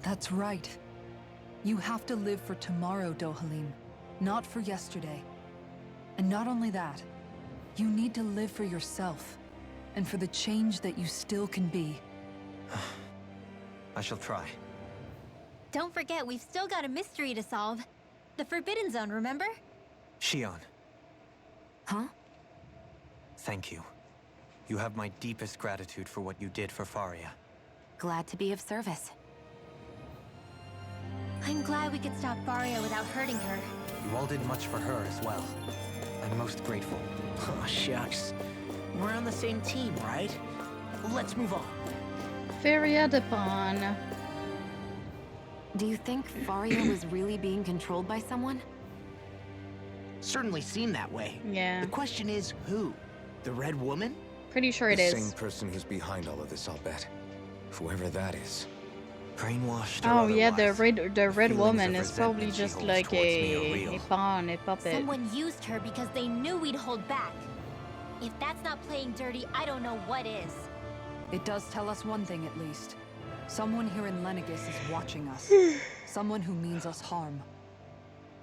That's right. You have to live for tomorrow, Dohalim, not for yesterday. And not only that, you need to live for yourself, and for the change that you still can be. I shall try. Don't forget, we've still got a mystery to solve. The Forbidden Zone, remember? Shion, Huh? thank you. You have my deepest gratitude for what you did for Faria. Glad to be of service. I'm glad we could stop Faria without hurting her. You all did much for her as well. I'm most grateful. Oh, shucks. We're on the same team, right? Let's move on. Feria de Pawn. Do you think Faria was really being controlled by someone? Certainly seemed that way. Yeah, The question is, who? The Red Woman? pretty sure it The is. same person who's behind all of this, I'll bet. Whoever that is. Brainwashed or Oh yeah, the otherwise, red feelings woman of is probably resentment she just holds like towards me are a real. pawn, a puppet. Someone used her because they knew we'd hold back. If that's not playing dirty, I don't know what is. It does tell us one thing at least. Someone here in Lenegis is watching us. Someone who means us harm.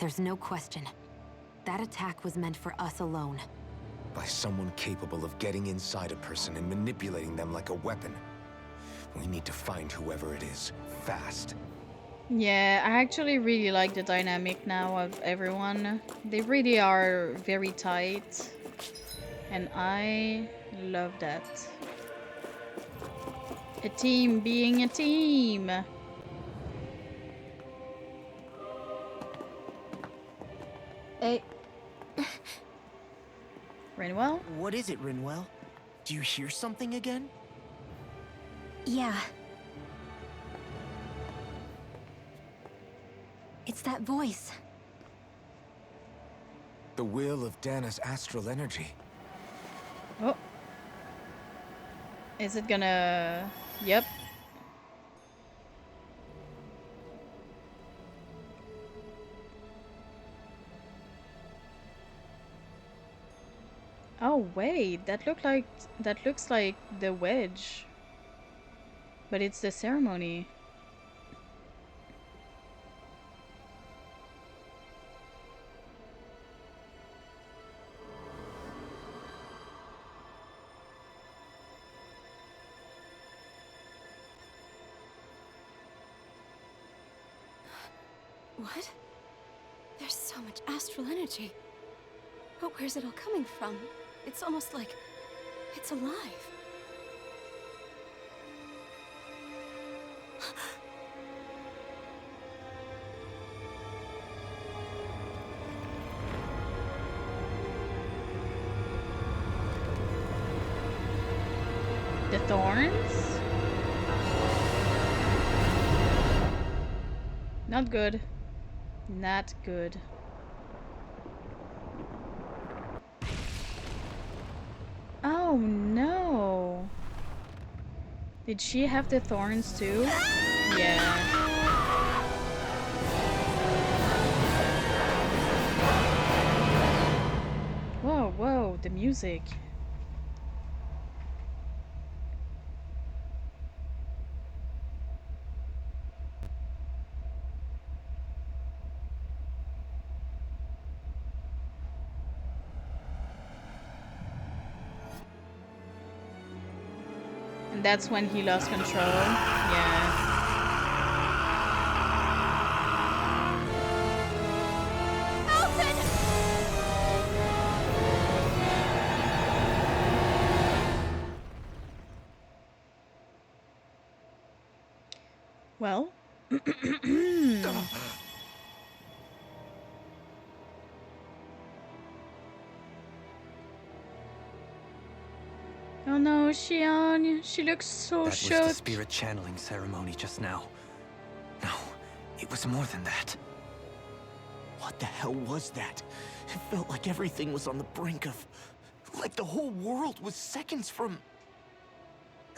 There's no question. That attack was meant for us alone. By someone capable of getting inside a person and manipulating them like a weapon. We need to find whoever it is, fast. Yeah, I actually really like the dynamic now of everyone. They really are very tight. And I love that. A team being a team. Hey. Rinwell? What is it, Rinwell? Do you hear something again? Yeah. It's that voice. The will of Dana's astral energy. Oh. Is it gonna... Yep. Oh wait, that looks like the wedge. But it's the ceremony. What? There's so much astral energy. But where's it all coming from? It's almost like it's alive. The thorns? Not good. Not good. Oh no. Did she have the thorns too? Yeah. Whoa, whoa, the music. And that's when he lost control. Yeah. Well. Oh no, Xion. She looks so That shook. was the spirit channeling ceremony just now. No, it was more than that. What the hell was that? It felt like everything was on the brink of... like the whole world was seconds from...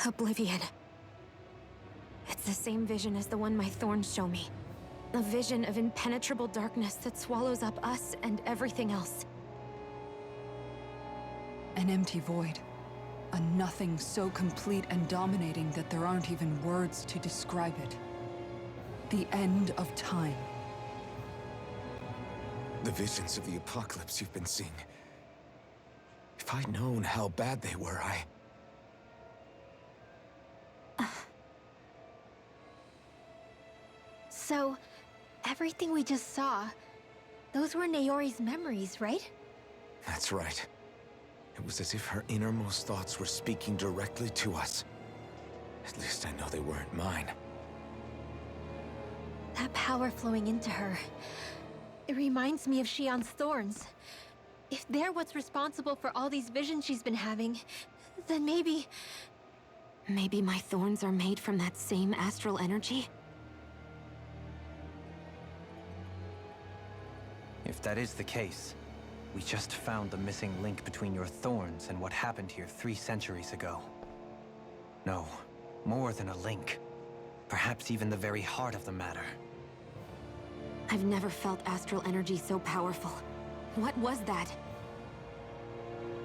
Oblivion. It's the same vision as the one my thorns show me. A vision of impenetrable darkness that swallows up us and everything else. An empty void. A nothing so complete and dominating that there aren't even words to describe it. The end of time. The visions of the apocalypse you've been seeing. If I'd known how bad they were, So, everything we just saw, those were Naori's memories, right? That's right. It was as if her innermost thoughts were speaking directly to us. At least I know they weren't mine. That power flowing into her. It reminds me of Xion's thorns. If they're what's responsible for all these visions she's been having, then maybe... Maybe my thorns are made from that same astral energy? If that is the case, we just found the missing link between your thorns and what happened here 3 centuries ago. No, more than a link. Perhaps even the very heart of the matter. I've never felt astral energy so powerful. What was that?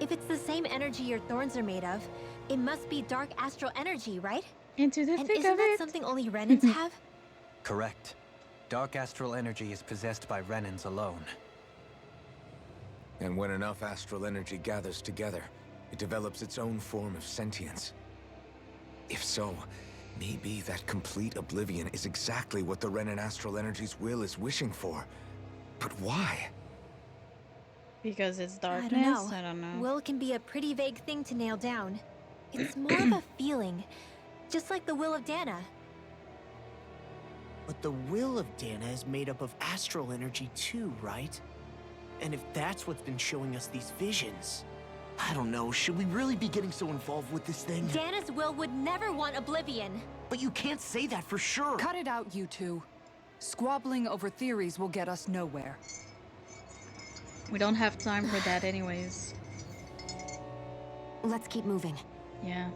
If it's the same energy your thorns are made of, it must be dark astral energy, right? Into the And thick isn't of that it. something only Renans have? Correct. Dark astral energy is possessed by Renans alone. And when enough astral energy gathers together, it develops its own form of sentience. If so, Maybe that complete oblivion is exactly what the Ren and Astral Energy's will is wishing for. But why? Because it's I darkness? don't know. I don't know. Will can be a pretty vague thing to nail down. It's more of a feeling, just like the will of Dana. But the will of Dana is made up of astral energy too, right? And if that's what's been showing us these visions... I don't know, should we really be getting so involved with this thing? Dana's will would never want oblivion. But you can't say that for sure. Cut it out, you two. Squabbling over theories will get us nowhere. We don't have time for that anyways. Let's keep moving. Yeah.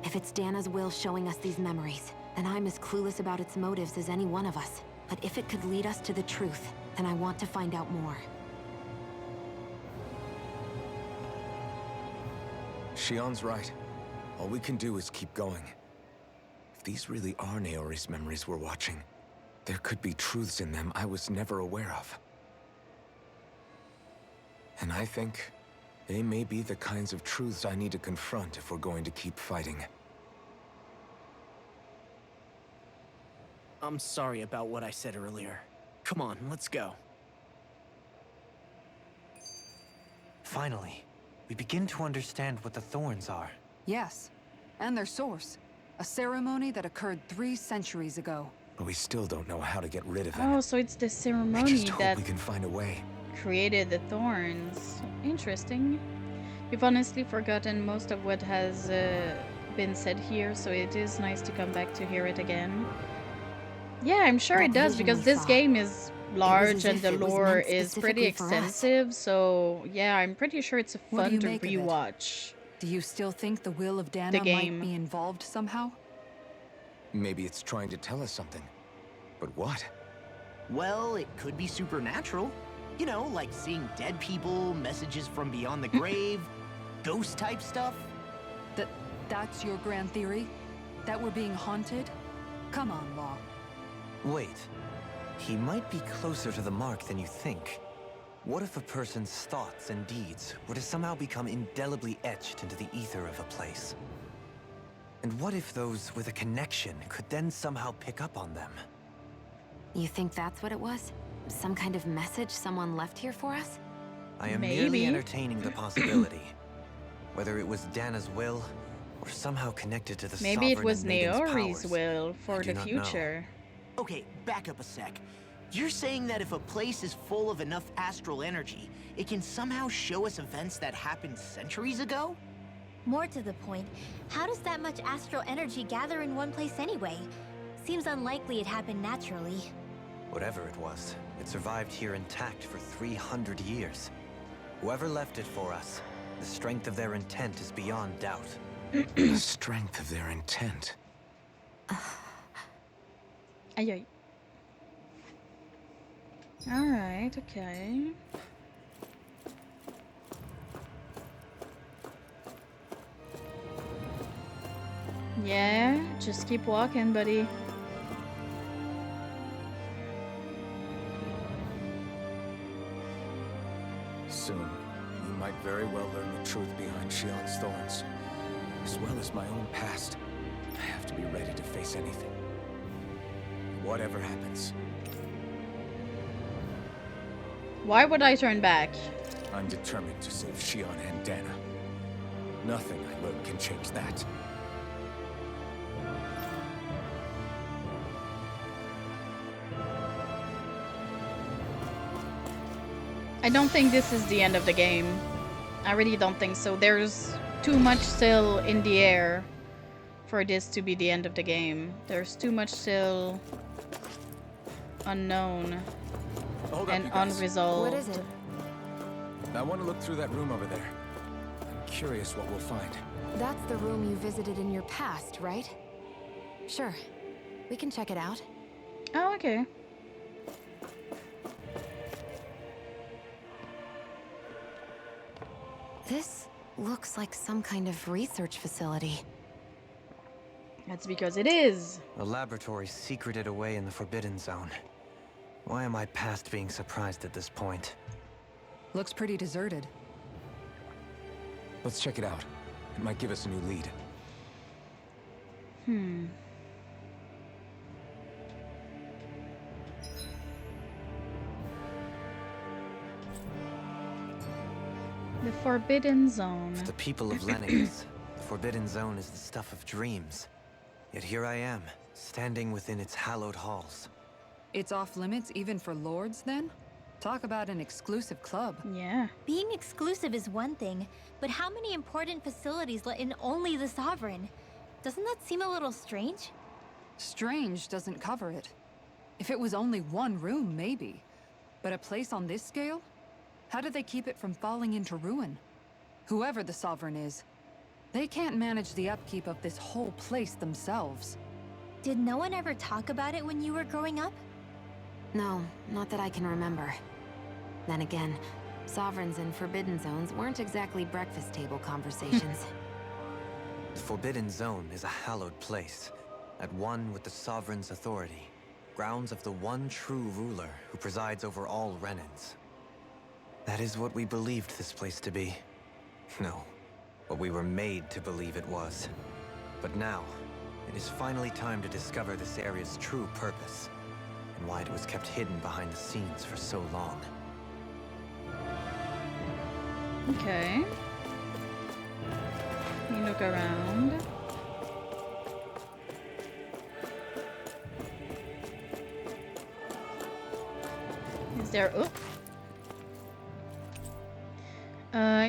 If it's Dana's will showing us these memories, then I'm as clueless about its motives as any one of us. But if it could lead us to the truth, then I want to find out more. Shion's right. All we can do is keep going. If these really are Naori's memories we're watching, there could be truths in them I was never aware of. And I think they may be the kinds of truths I need to confront if we're going to keep fighting. I'm sorry about what I said earlier. Come on, let's go. Finally, we begin to understand what the thorns are. Yes, and their source. A ceremony that occurred 3 centuries ago. But we still don't know how to get rid of them. Oh, so it's the I ceremony just hope that we can find a way. created the thorns. Interesting. We've honestly forgotten most of what has been said here, so it is nice to come back to hear it again. Yeah, I'm sure That it does, vision because we this saw. game is large as and if the it was lore meant is pretty specifically for us. extensive, so yeah, I'm pretty sure it's What do fun you to make of it? rewatch. Do you still think the will of Dana game. might be involved somehow? Maybe it's trying to tell us something. But what? Well, it could be supernatural. You know, like seeing dead people, messages from beyond the grave, ghost-type stuff. That's your grand theory? That we're being haunted? Come on, Law. Wait. He might be closer to the mark than you think. What if a person's thoughts and deeds were to somehow become indelibly etched into the ether of a place? And what if those with a connection could then somehow pick up on them? You think that's what it was? Some kind of message someone left here for us? I am Maybe. merely entertaining the possibility. Whether it was Dana's will, or somehow connected to the Maybe it Sovereign was and Maiden's Naori's powers. will for I do the not know. future. Okay, back up a sec. You're saying that if a place is full of enough astral energy, it can somehow show us events that happened centuries ago? More to the point, how does that much astral energy gather in one place anyway? Seems unlikely it happened naturally. Whatever it was, it survived here intact for 300 years. Whoever left it for us, the strength of their intent is beyond doubt. The strength of their intent. Ay, ay. Alright, okay. Yeah, just keep walking, buddy. Soon, you might very well learn the truth behind Shion's thorns. As well as my own past. I have to be ready to face anything. Whatever happens. Why would I turn back? I'm determined to save Shion and Dana. Nothing I learn can change that. I don't think this is the end of the game. I really don't think so. There's too much still in the air for this to be the end of the game. There's too much still unknown Hold up, and you guys. unresolved. What is it? I want to look through that room over there. I'm curious what we'll find. That's the room you visited in your past, right? Sure. We can check it out. Oh, okay. This looks like some kind of research facility. That's because it is. A laboratory secreted away in the Forbidden Zone. Why am I past being surprised at this point? Looks pretty deserted. Let's check it out. It might give us a new lead. Hmm. The Forbidden Zone. For the people of Lennox, the Forbidden Zone is the stuff of dreams. Yet here I am, standing within its hallowed halls. It's off limits even for lords, then? Talk about an exclusive club. Yeah. Being exclusive is one thing, but how many important facilities let in only the Sovereign? Doesn't that seem a little strange? Strange doesn't cover it. If it was only one room, maybe. But a place on this scale? How do they keep it from falling into ruin? Whoever the Sovereign is, they can't manage the upkeep of this whole place themselves. Did no one ever talk about it when you were growing up? No, not that I can remember. Then again, sovereigns and forbidden zones weren't exactly breakfast table conversations. The Forbidden Zone is a hallowed place, at one with the Sovereign's authority, grounds of the one true ruler who presides over all Renans. That is what we believed this place to be. No, what we were made to believe it was. But now, it is finally time to discover this area's true purpose, and why it was kept hidden behind the scenes for so long. Okay. You look around. Is there... Oh!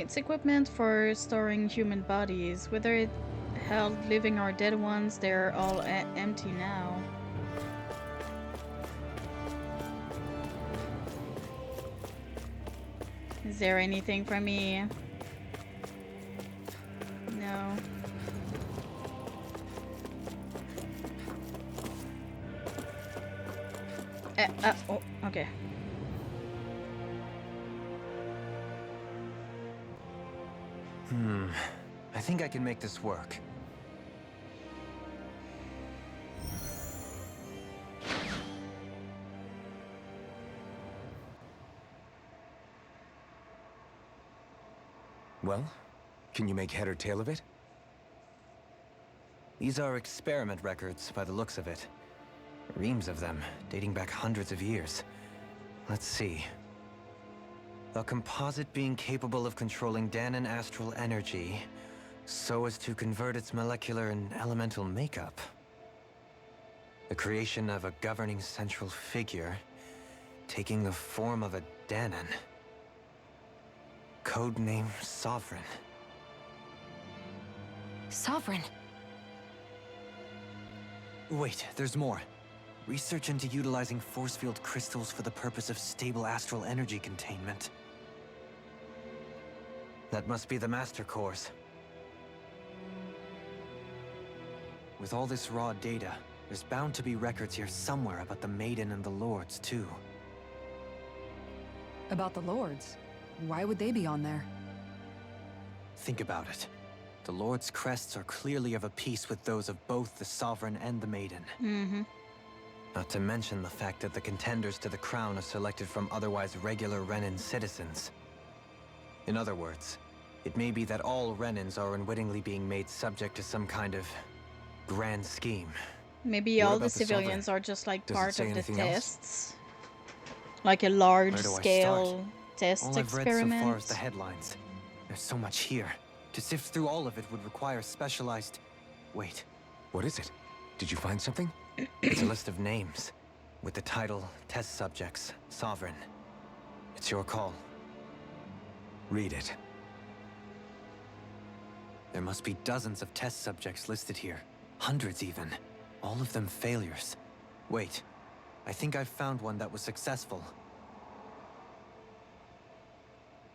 It's equipment for storing human bodies. Whether it held living or dead ones, they're all empty now. Is there anything for me? No. Oh, okay. I think I can make this work. Well, can you make head or tail of it? These are experiment records, by the looks of it. Reams of them, dating back hundreds of years. Let's see. A composite being capable of controlling Dahnan astral energy, so as to convert its molecular and elemental makeup. The creation of a governing central figure, taking the form of a Dahnan. Codename Sovereign. Sovereign? Wait, there's more. Research into utilizing force field crystals for the purpose of stable astral energy containment. That must be the Master Cores. With all this raw data, there's bound to be records here somewhere about the Maiden and the Lords, too. About the lords? Why would they be on there? Think about it. The Lord's crests are clearly of a piece with those of both the Sovereign and the Maiden. Mm-hmm. Not to mention the fact that the contenders to the crown are selected from otherwise regular Renan citizens. In other words, it may be that all Renans are unwittingly being made subject to some kind of grand scheme. Maybe What all about the the civilians are just like Does it part say of the anything else? tests. Like a large Where do I scale test All I've read experiment. so far is the headlines. There's so much here. To sift through all of it would require specialized... Wait, What is it? Did you find something? it's a list of names. With the title, Test Subjects, Sovereign. It's your call. Read it. There must be dozens of test subjects listed here. Hundreds even. All of them failures. Wait, I think I've found one that was successful.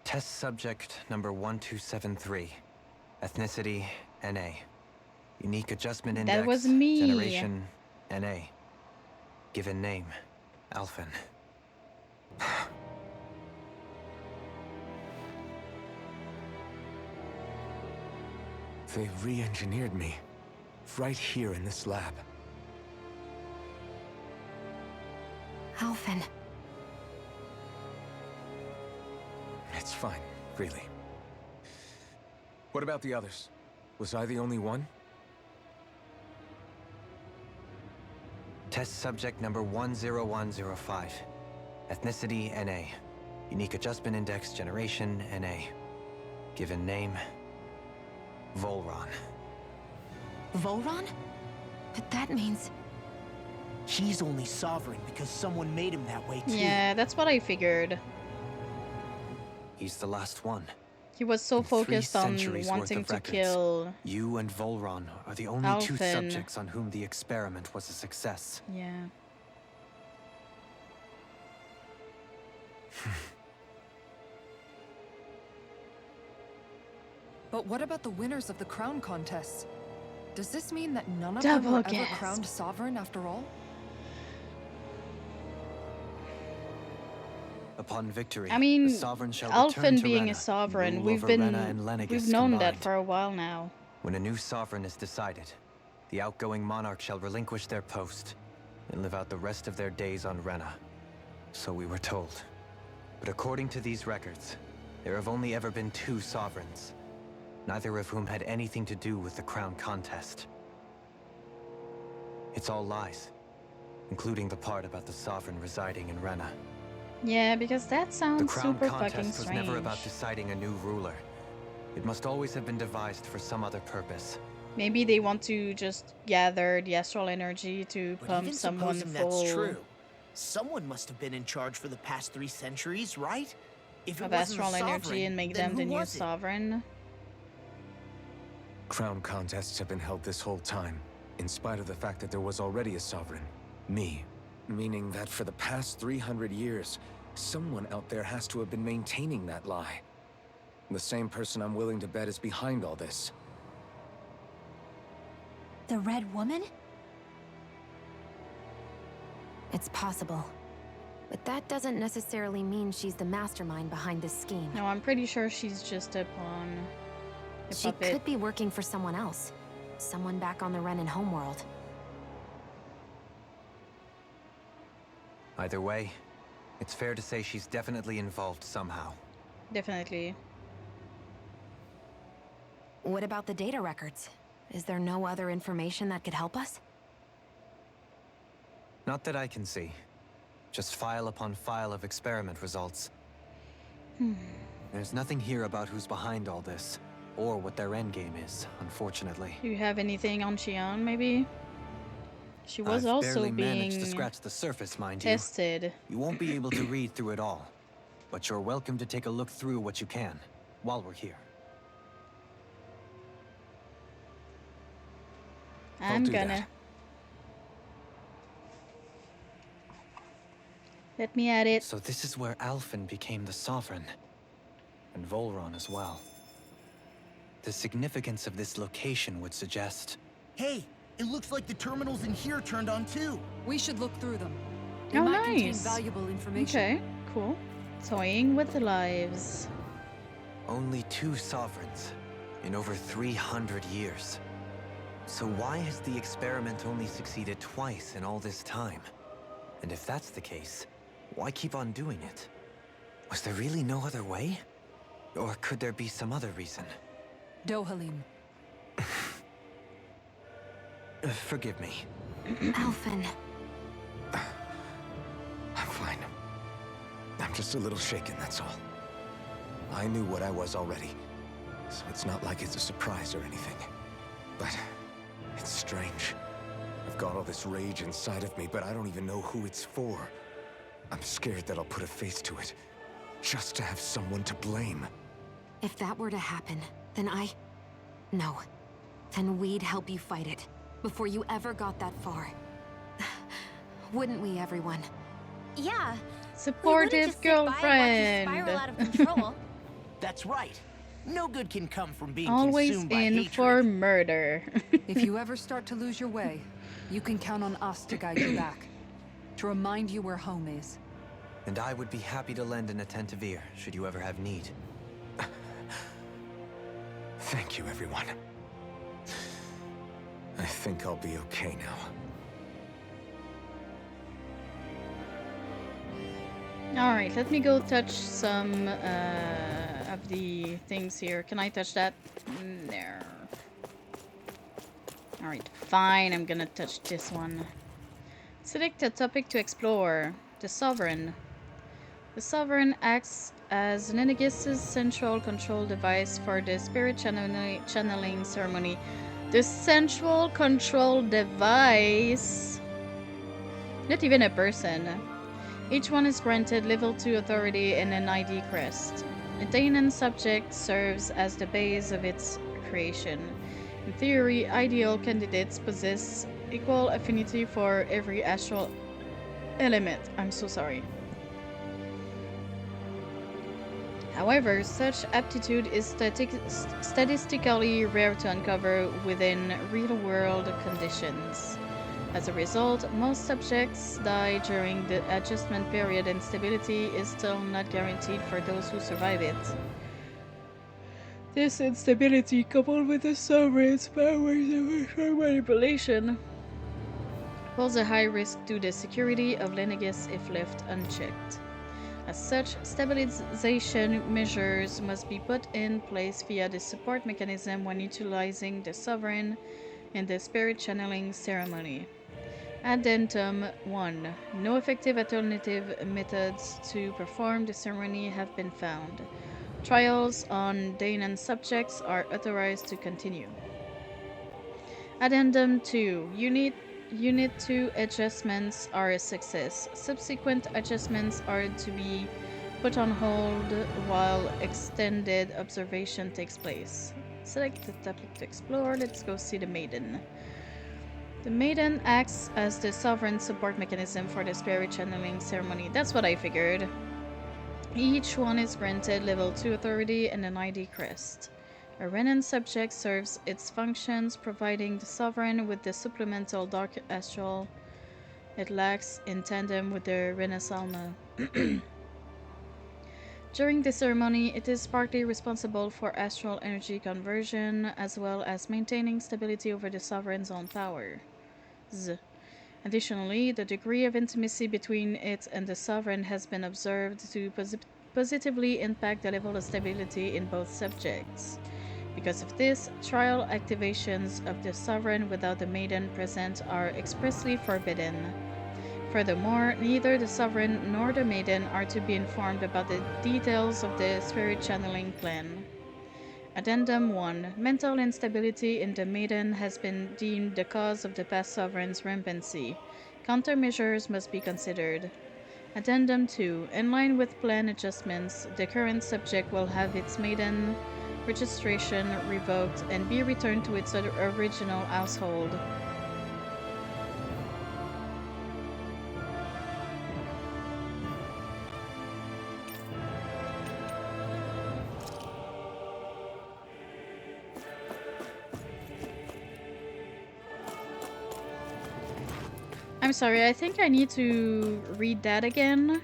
Test subject number 1273. Ethnicity, NA. Unique adjustment index. That was me. Generation, NA. Given name, Alphen. They re-engineered me. Right here in this lab. Alphen. It's fine, really. What about the others? Was I the only one? Test subject number 10105. Ethnicity, NA. Unique Adjustment Index, Generation, NA. Given name, Volron. Volron? But that means... He's only sovereign because someone made him that way too. Yeah, that's what I figured. He's the last one. He was so In 3 focused on centuries worth wanting of to records, kill. You and Volron are the only 2 Alphen. subjects on whom the experiment was a success. Yeah. But what about the winners of the crown contests? Does this mean that none of Double them were ever gasp. crowned sovereign after all? Upon victory, I mean, the sovereign shall return Alphen to being Rena, a sovereign, rule we've over Rena been and Lenegis we've known that combined. for a while now. When a new sovereign is decided, the outgoing monarch shall relinquish their post and live out the rest of their days on Rena. So we were told. But according to these records, there have only ever been 2 sovereigns, neither of whom had anything to do with the crown contest. It's all lies, including the part about the sovereign residing in Rena. Yeah, because that The sounds crown super fucking contest was strange. never about deciding a new ruler. It must always have been devised for some other purpose. Maybe they want to just gather the astral energy to But pump even someone supposing full that's true, someone must have been in charge for the past 3 centuries, right? If it of wasn't the astral energy sovereign, and make then them the who new was it? sovereign. Crown contests have been held this whole time, in spite of the fact that there was already a sovereign. Me. Meaning that for the past 300 years, someone out there has to have been maintaining that lie. The same person I'm willing to bet is behind all this. The Red Woman? It's possible. But that doesn't necessarily mean she's the mastermind behind this scheme. No, I'm pretty sure she's just a pawn. A She puppet. could be working for someone else. Someone back on the Renan homeworld. Either way, it's fair to say she's definitely involved somehow. Definitely. What about the data records? Is there no other information that could help us? Not that I can see. Just file upon file of experiment results. There's nothing here about who's behind all this, or what their endgame is, unfortunately. Do you have anything on Xion, maybe? She was I've also barely managed to being scratch the surface, mind tested. you. You won't be able to read through it all, but you're welcome to take a look through what you can, while we're here. I'm do gonna. that. Let me at it. So this is where Alphen became the Sovereign. And Volron as well. The significance of this location would suggest... Hey, it looks like the terminals in here turned on too. We should look through them. They Oh, might contain nice. valuable information. Okay, cool. Toying with the lives. Only 2 sovereigns in over 300 years. So why has the experiment only succeeded twice in all this time? And if that's the case, why keep on doing it? Was there really no other way? Or could there be some other reason? Dohalim. Forgive me. Alphen. I'm fine. I'm just a little shaken, that's all. I knew what I was already, so it's not like it's a surprise or anything. But it's strange. I've got all this rage inside of me, but I don't even know who it's for. I'm scared that I'll put a face to it, just to have someone to blame. If that were to happen, then No. Then we'd help you fight it, before you ever got that far. Wouldn't we, everyone? Yeah. We wouldn't Supportive just sit by and watch you girlfriend. spiral out of control. That's right. No good can come from being Always consumed by in hatred. for murder. If you ever start to lose your way, you can count on us to guide you back. To remind you where home is. And I would be happy to lend an attentive ear, should you ever have need. Thank you, everyone. I think I'll be okay now. Alright, let me go touch some of the things here. Can I touch that? No. Alright, fine. I'm gonna touch this one. Select a topic to explore. The Sovereign. The Sovereign acts as Lenegis' central control device for the spirit channeling ceremony. The central control device. Not even a person. Each one is granted level 2 authority and an ID crest. A Daenan subject serves as the base of its creation. In theory, ideal candidates possess equal affinity for every astral element. I'm so sorry. However, such aptitude is statistically rare to uncover within real-world conditions. As a result, most subjects die during the adjustment period, and stability is still not guaranteed for those who survive it. This instability, coupled with the Sovereign's powers of manipulation, pose a high risk to the security of Lenegis if left unchecked. As such, stabilization measures must be put in place via the support mechanism when utilizing the Sovereign in the spirit channeling ceremony. Addendum 1. No effective alternative methods to perform the ceremony have been found. Trials on Daenan subjects are authorized to continue. Addendum 2. Unit 2 adjustments are a success. Subsequent adjustments are to be put on hold while extended observation takes place. Select the topic to explore. Let's go see the Maiden. The Maiden acts as the sovereign support mechanism for the spirit channeling ceremony. That's what I figured. Each one is granted level 2 authority and an ID crest. A Renan subject serves its functions, providing the Sovereign with the supplemental Dark Astral it lacks in tandem with the Renasalma. During the ceremony, it is partly responsible for astral energy conversion, as well as maintaining stability over the Sovereign's own power. Additionally, the degree of intimacy between it and the Sovereign has been observed to positively impact the level of stability in both subjects. Because of this, trial activations of the Sovereign without the Maiden present are expressly forbidden. Furthermore, neither the Sovereign nor the Maiden are to be informed about the details of the spirit channeling plan. Addendum 1. Mental instability in the Maiden has been deemed the cause of the past Sovereign's rampancy. Countermeasures must be considered. Addendum 2. In line with plan adjustments, the current subject will have its Maiden registration revoked and be returned to its original household. I'm sorry, I think I need to read that again.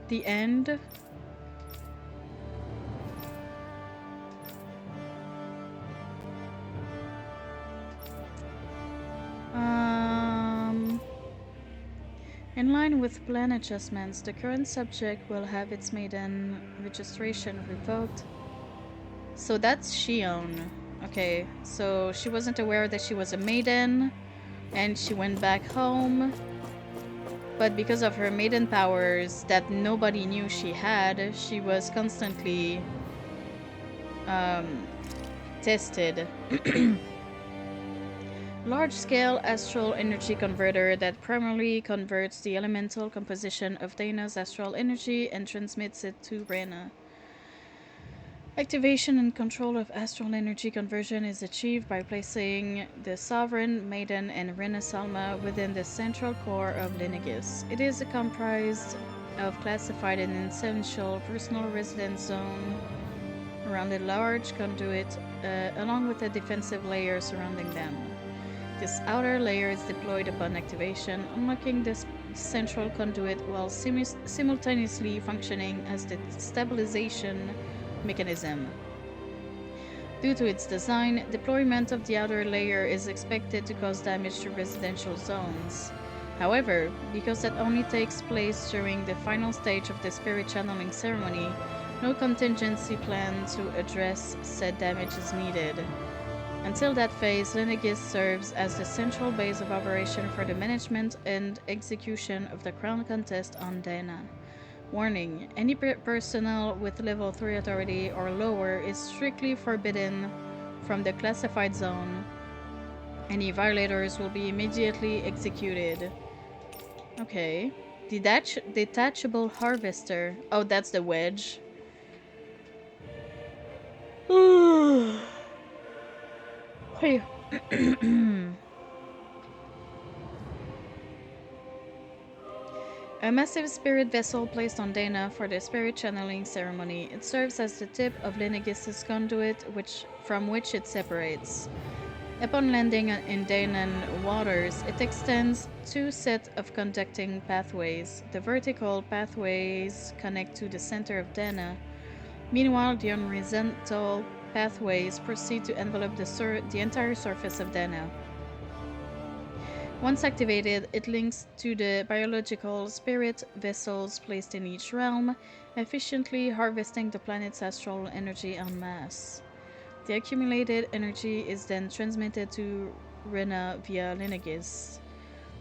The end. In line with plan adjustments, the current subject will have its Maiden registration revoked. So that's Shion. Okay, so she wasn't aware that she was a Maiden, and she went back home. But because of her Maiden powers that nobody knew she had, she was constantly tested. Large-scale astral energy converter that primarily converts the elemental composition of Daena's astral energy and transmits it to Rena. Activation and control of astral energy conversion is achieved by placing the Sovereign, Maiden, and Renasalma within the central core of Lenegis. It is comprised of classified and essential personal residence zone around a large conduit, along with a defensive layer surrounding them. This outer layer is deployed upon activation, unlocking the central conduit while simultaneously functioning as the stabilization mechanism. Due to its design, deployment of the outer layer is expected to cause damage to residential zones. However, because that only takes place during the final stage of the spirit channeling ceremony, no contingency plan to address said damage is needed. Until that phase, Lenegis serves as the central base of operation for the management and execution of the crown contest on Dana. Warning: any personnel with level 3 authority or lower is strictly forbidden from the classified zone. Any violators will be immediately executed. Okay. Detachable harvester. Oh, that's the wedge. Hey. A massive spirit vessel placed on Dana for the spirit channeling ceremony. It serves as the tip of Lenegis' conduit, from which it separates. Upon landing in Danan waters, it extends two sets of conducting pathways. The vertical pathways connect to the center of Dana. Meanwhile, the horizontal pathways proceed to envelop the entire surface of Dana. Once activated, it links to the biological spirit vessels placed in each realm, efficiently harvesting the planet's astral energy en masse. The accumulated energy is then transmitted to Rena via Lenegis.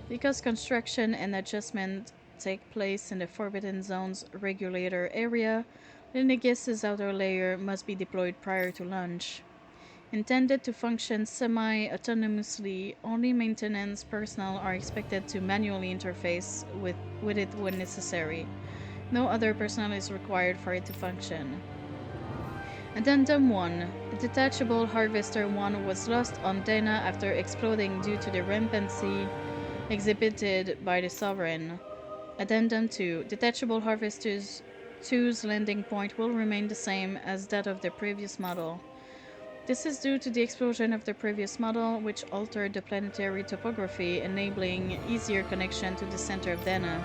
Because construction and adjustment take place in the Forbidden Zone's regulator area, Lenegis' outer layer must be deployed prior to launch. Intended to function semi-autonomously, only maintenance personnel are expected to manually interface with it when necessary. No other personnel is required for it to function. Addendum 1. Detachable Harvester 1 was lost on Dana after exploding due to the rampancy exhibited by the Sovereign. Addendum 2. Detachable Harvester 2's landing point will remain the same as that of the previous model. This is due to the explosion of the previous model, which altered the planetary topography, enabling easier connection to the center of Dana.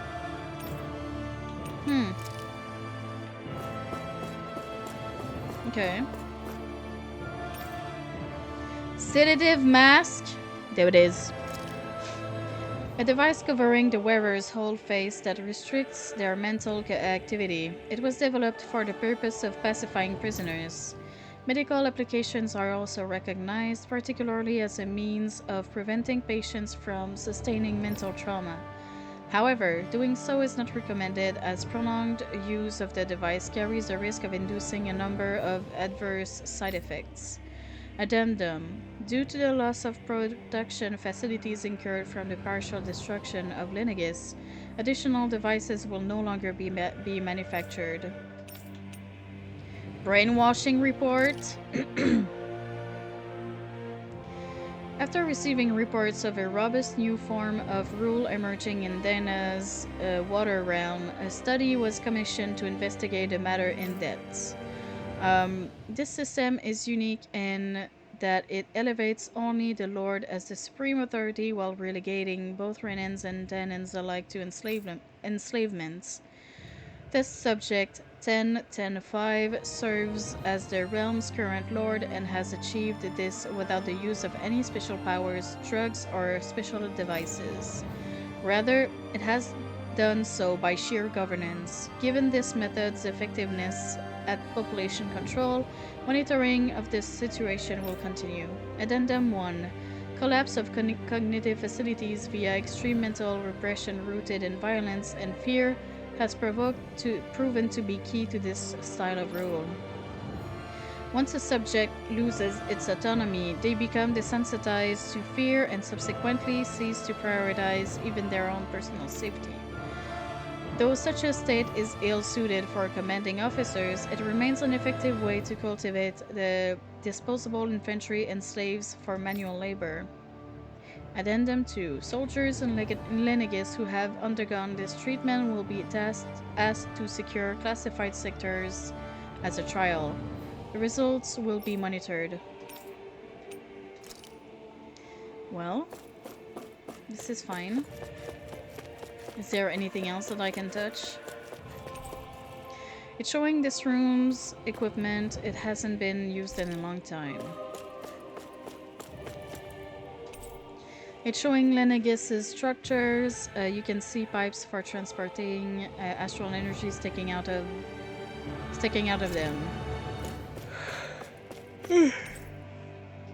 Okay. Sedative mask. There it is. A device covering the wearer's whole face that restricts their mental activity. It was developed for the purpose of pacifying prisoners. Medical applications are also recognized, particularly as a means of preventing patients from sustaining mental trauma. However, doing so is not recommended, as prolonged use of the device carries the risk of inducing a number of adverse side effects. Addendum. Due to the loss of production facilities incurred from the partial destruction of Lenegis, additional devices will no longer be manufactured. Brainwashing report. After receiving reports of a robust new form of rule emerging in Dana's water realm, a study was commissioned to investigate the matter in depth. This system is unique in that it elevates only the Lord as the supreme authority while relegating both Renans and Danans alike to enslavement. This subject, 10-10-5, serves as the realm's current lord and has achieved this without the use of any special powers, drugs, or special devices. Rather, it has done so by sheer governance. Given this method's effectiveness at population control, monitoring of this situation will continue. Addendum 1. Collapse of cognitive facilities via extreme mental repression rooted in violence and fear has proven to be key to this style of rule. Once a subject loses its autonomy, they become desensitized to fear and subsequently cease to prioritize even their own personal safety. Though such a state is ill-suited for commanding officers, it remains an effective way to cultivate the disposable infantry and slaves for manual labor. Addendum 2. Soldiers in Lenegis who have undergone this treatment will be asked to secure classified sectors as a trial. The results will be monitored. Well, this is fine. Is there anything else that I can touch? It's showing this room's equipment. It hasn't been used in a long time. It's showing Lenegis' structures. You can see pipes for transporting astral energy sticking out of them.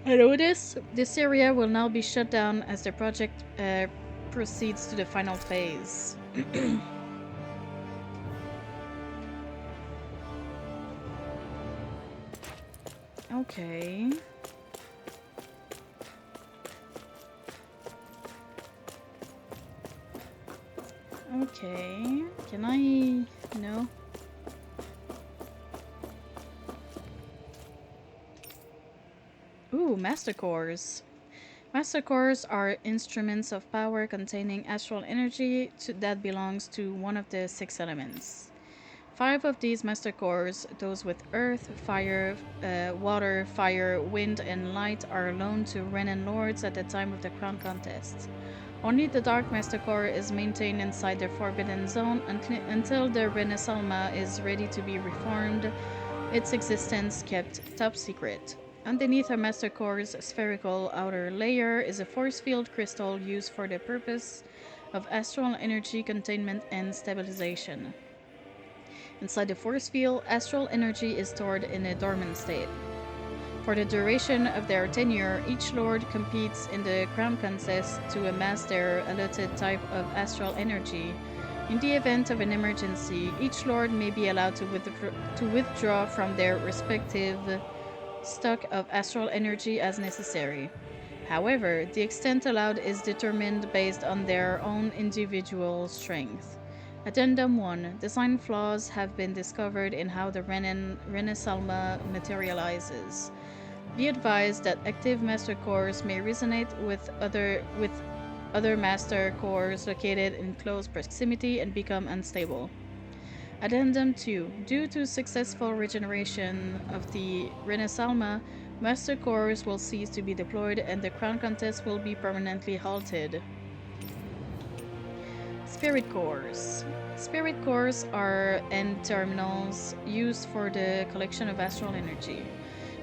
I notice this area will now be shut down as the project proceeds to the final phase. Okay. Okay. Can I... No. Ooh, Master Cores. Master Cores are instruments of power containing astral energy that belongs to one of the 6 elements. 5 of these Master Cores, those with earth, fire, water, fire, wind, and light, are loaned to Renan Lords at the time of the Crown Contest. Only the Dark Master Core is maintained inside the Forbidden Zone until the Renesalma is ready to be reformed, its existence kept top secret. Underneath a Master Core's spherical outer layer is a force field crystal used for the purpose of astral energy containment and stabilization. Inside the force field, astral energy is stored in a dormant state. For the duration of their tenure, each lord competes in the crown contest to amass their allotted type of astral energy. In the event of an emergency, each lord may be allowed to withdraw from their respective stock of astral energy as necessary. However, the extent allowed is determined based on their own individual strength. Addendum 1. Design flaws have been discovered in how the Renesalma materializes. Be advised that active Master Cores may resonate with other Master Cores located in close proximity and become unstable. Addendum 2. Due to successful regeneration of the Renesalma, Master Cores will cease to be deployed and the Crown Contest will be permanently halted. Spirit Cores. Spirit Cores are end terminals used for the collection of astral energy.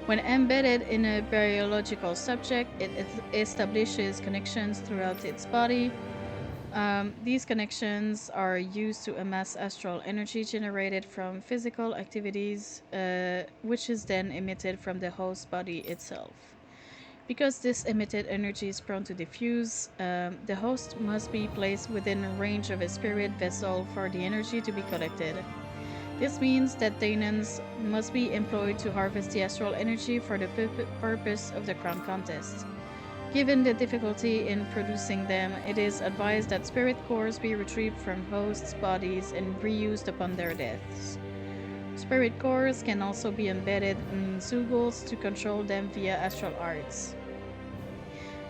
When embedded in a biological subject, it establishes connections throughout its body. These connections are used to amass astral energy generated from physical activities, which is then emitted from the host body itself. Because this emitted energy is prone to diffuse, the host must be placed within range of a spirit vessel for the energy to be collected. This means that Daemons must be employed to harvest the astral energy for the purpose of the Crown Contest. Given the difficulty in producing them, it is advised that spirit cores be retrieved from hosts' bodies and reused upon their deaths. Spirit cores can also be embedded in Zeugles to control them via astral arts.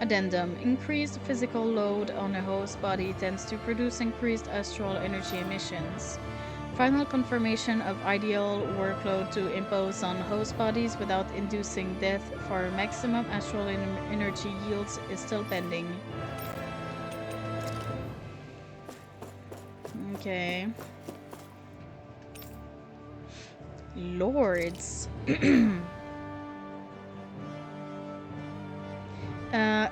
Addendum. Increased physical load on a host body tends to produce increased astral energy emissions. Final confirmation of ideal workload to impose on host bodies without inducing death for maximum astral energy yields is still pending. Okay. Lords.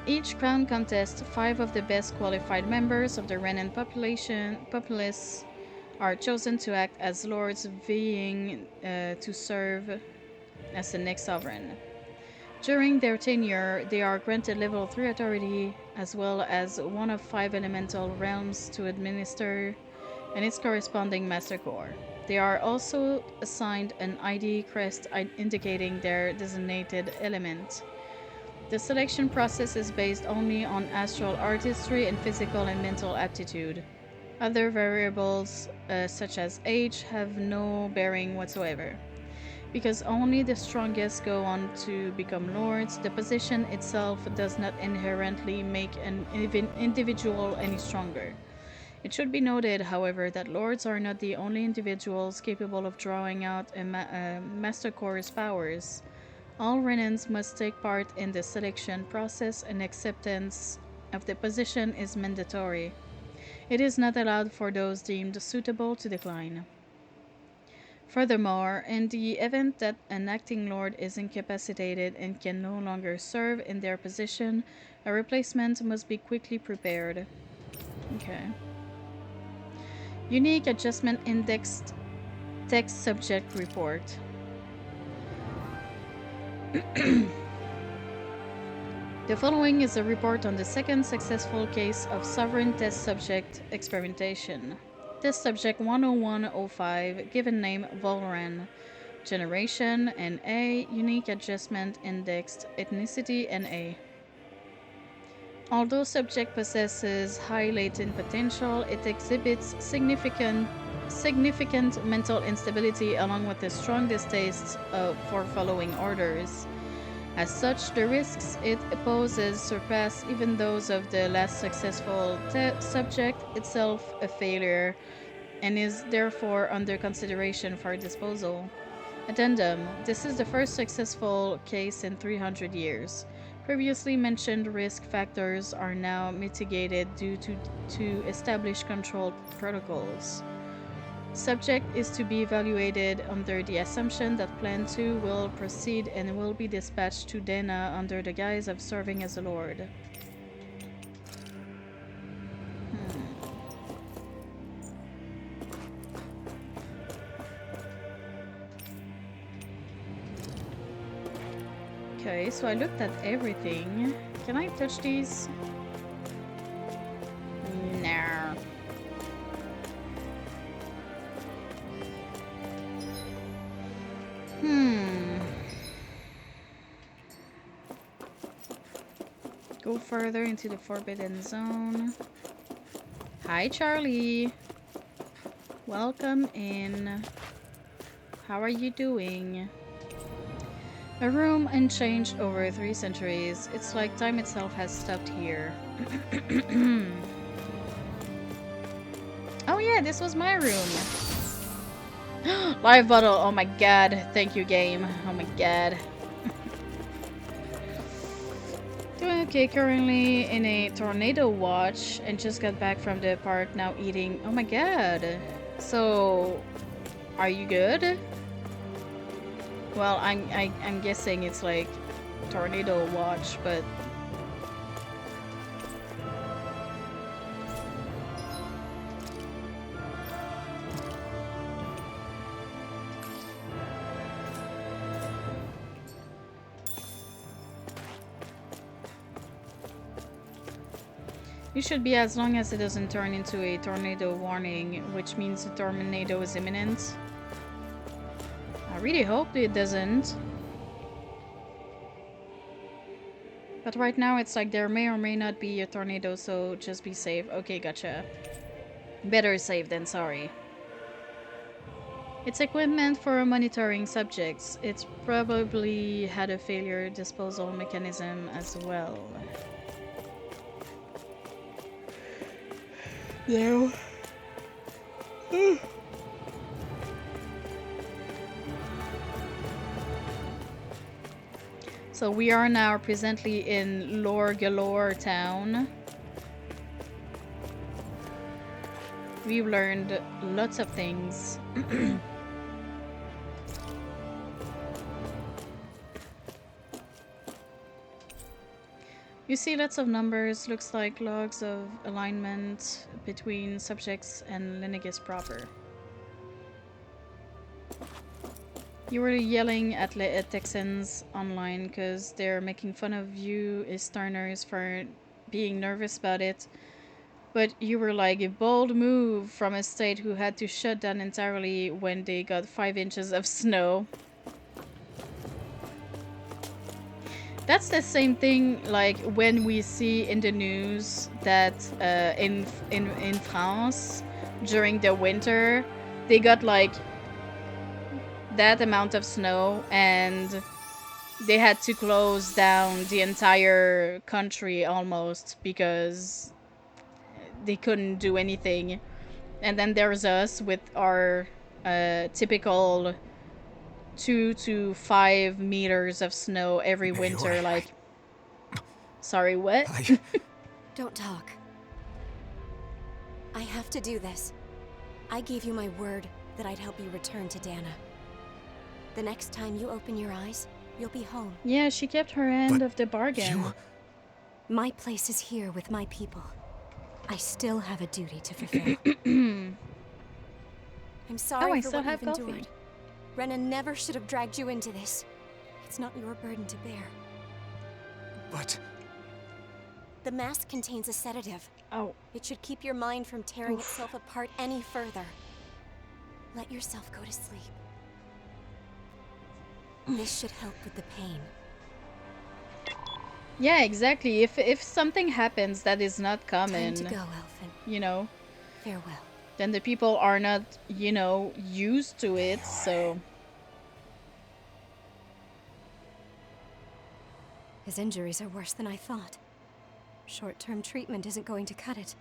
Each crown contest, 5 of the best qualified members of the Renan populace are chosen to act as lords, vying to serve as the next sovereign. During their tenure, they are granted level 3 authority, as well as one of 5 elemental realms to administer and its corresponding Master Core. They are also assigned an ID crest indicating their designated element. The selection process is based only on astral artistry and physical and mental aptitude. Other variables, such as age, have no bearing whatsoever. Because only the strongest go on to become lords, the position itself does not inherently make an individual any stronger. It should be noted, however, that lords are not the only individuals capable of drawing out a Master Core's powers. All Renans must take part in the selection process, and acceptance of the position is mandatory. It is not allowed for those deemed suitable to decline. Furthermore, in the event that an acting lord is incapacitated and can no longer serve in their position, a replacement must be quickly prepared. Okay. Unique Adjustment Indexed Text Subject Report. The following is a report on the second successful case of sovereign test subject experimentation. Test subject 10105, given name Volran. Generation NA, unique adjustment indexed, ethnicity NA. Although subject possesses high latent potential, it exhibits significant mental instability along with a strong distaste for following orders. As such, the risks it poses surpass even those of the last successful subject, itself a failure, and is therefore under consideration for disposal. Addendum: this is the first successful case in 300 years. Previously mentioned risk factors are now mitigated due to established control protocols. Subject is to be evaluated under the assumption that Plan 2 will proceed and will be dispatched to Dana under the guise of serving as a lord. Okay, so I looked at everything. Can I touch these? No. Go further into the Forbidden Zone. Hi, Charlie. Welcome in. How are you doing? A room unchanged over 3 centuries. It's like time itself has stopped here. Oh yeah, this was my room. Live bottle. Oh my god. Thank you, game. Oh my god. Okay, currently in a tornado watch and just got back from the park, now eating. Oh my god. So, are you good? Well, I'm guessing it's like tornado watch, but you should be, as long as it doesn't turn into a tornado warning, which means the tornado is imminent. I really hope it doesn't. But right now it's like there may or may not be a tornado, so just be safe. Okay, gotcha. Better safe than sorry. It's equipment for monitoring subjects. It's probably had a failure disposal mechanism as well. No. So we are now presently in Lore Galore town. We've learned lots of things. You see lots of numbers, looks like logs of alignment between subjects and Lenegis proper. You were yelling at Texans online because they're making fun of you Easterners for being nervous about it. But you were like a bold move from a state who had to shut down entirely when they got 5 inches of snow. That's the same thing like when we see in the news that in France during the winter they got like that amount of snow and they had to close down the entire country almost because they couldn't do anything. And then there's us with our typical 2 to 5 meters of snow every winter. Like, sorry, what? Don't talk. I have to do this. I gave you my word that I'd help you return to Dana. The next time you open your eyes, you'll be home. Yeah, she kept her end of the bargain. My place is here with my people. I still have a duty to fulfill. I'm sorry for what you've endured. Rena never should have dragged you into this. It's not your burden to bear. But... The mask contains a sedative. Oh. It should keep your mind from tearing Oof. itself apart any further. Let yourself go to sleep. This should help with the pain. Yeah, exactly. If something happens that is not common, Time to go, Elfin. you know, Farewell. then the people are not, you know, used to it, so... His injuries are worse than I thought. Short-term treatment isn't going to cut it.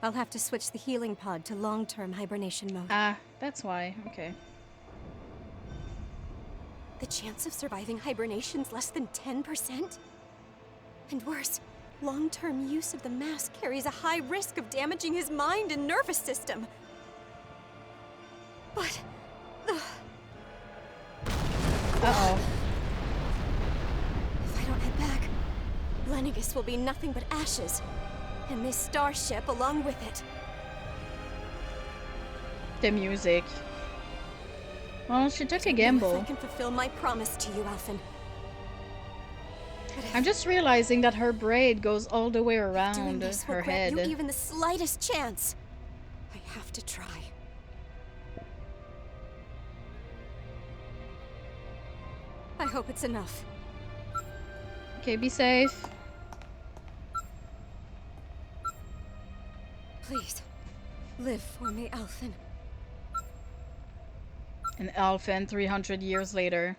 I'll have to switch the healing pod to long-term hibernation mode. Ah, that's why. Okay. The chance of surviving hibernation's less than 10%? And worse, long-term use of the mask carries a high risk of damaging his mind and nervous system. But... Uh-oh. If I don't head back, Lenegis will be nothing but ashes. And this starship along with it. The music. Well, she took a If gamble. I can fulfill my promise to you, Alphen. But I'm just realizing that her braid goes all the way doing around this will her grant head. you even the slightest chance. I have to try. I hope it's enough. Okay, be safe. Please, live for me, Alphen. An Alphen 300 years later.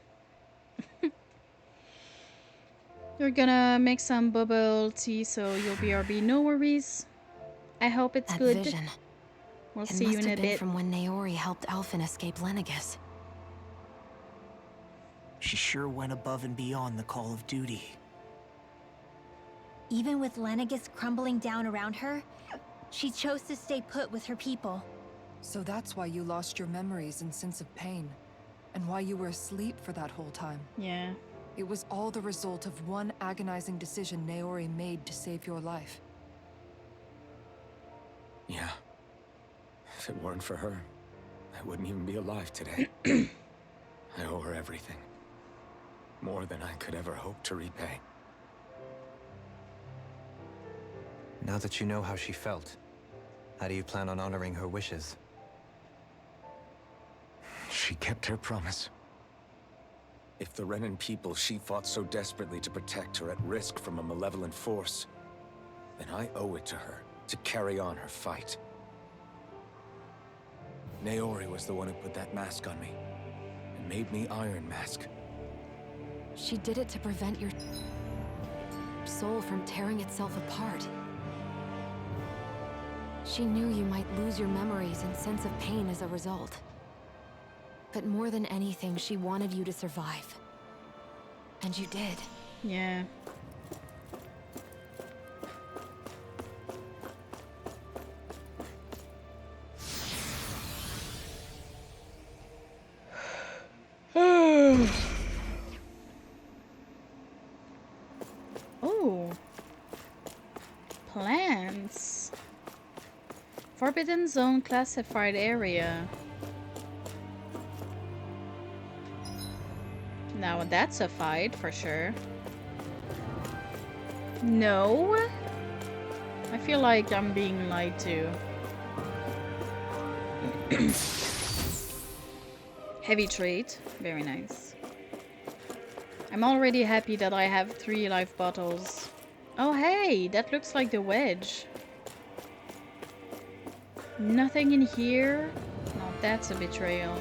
You're gonna make some bubble tea so you'll BRB. No worries. I hope it's That good. vision. We'll It see you must in a have been bit. from when Naori helped Alphen escape Lenegis. She sure went above and beyond the call of duty. Even with Lenegis crumbling down around her, she chose to stay put with her people. So that's why you lost your memories and sense of pain, and why you were asleep for that whole time. Yeah. It was all the result of one agonizing decision Naori made to save your life. Yeah. If it weren't for her, I wouldn't even be alive today. I owe her everything. More than I could ever hope to repay. Now that you know how she felt, how do you plan on honoring her wishes? She kept her promise. If the Renan people she fought so desperately to protect are at risk from a malevolent force, then I owe it to her to carry on her fight. Naori was the one who put that mask on me, and made me Iron Mask. She did it to prevent your soul from tearing itself apart. She knew you might lose your memories and sense of pain as a result. But more than anything, she wanted you to survive. And you did. Yeah. Oh. Plants. Forbidden Zone classified area. Now that's a fight for sure. No? I feel like I'm being lied to. Heavy trait. Very nice. I'm already happy that I have 3 life bottles. Oh hey, that looks like the wedge. Nothing in here? No, that's a betrayal.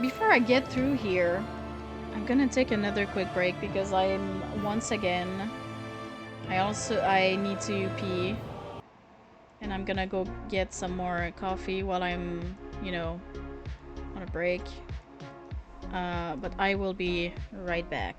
Before I get through here, I'm gonna take another quick break because I'm once again I need to pee. And I'm gonna go get some more coffee while I'm, you know, on a break. But I will be right back.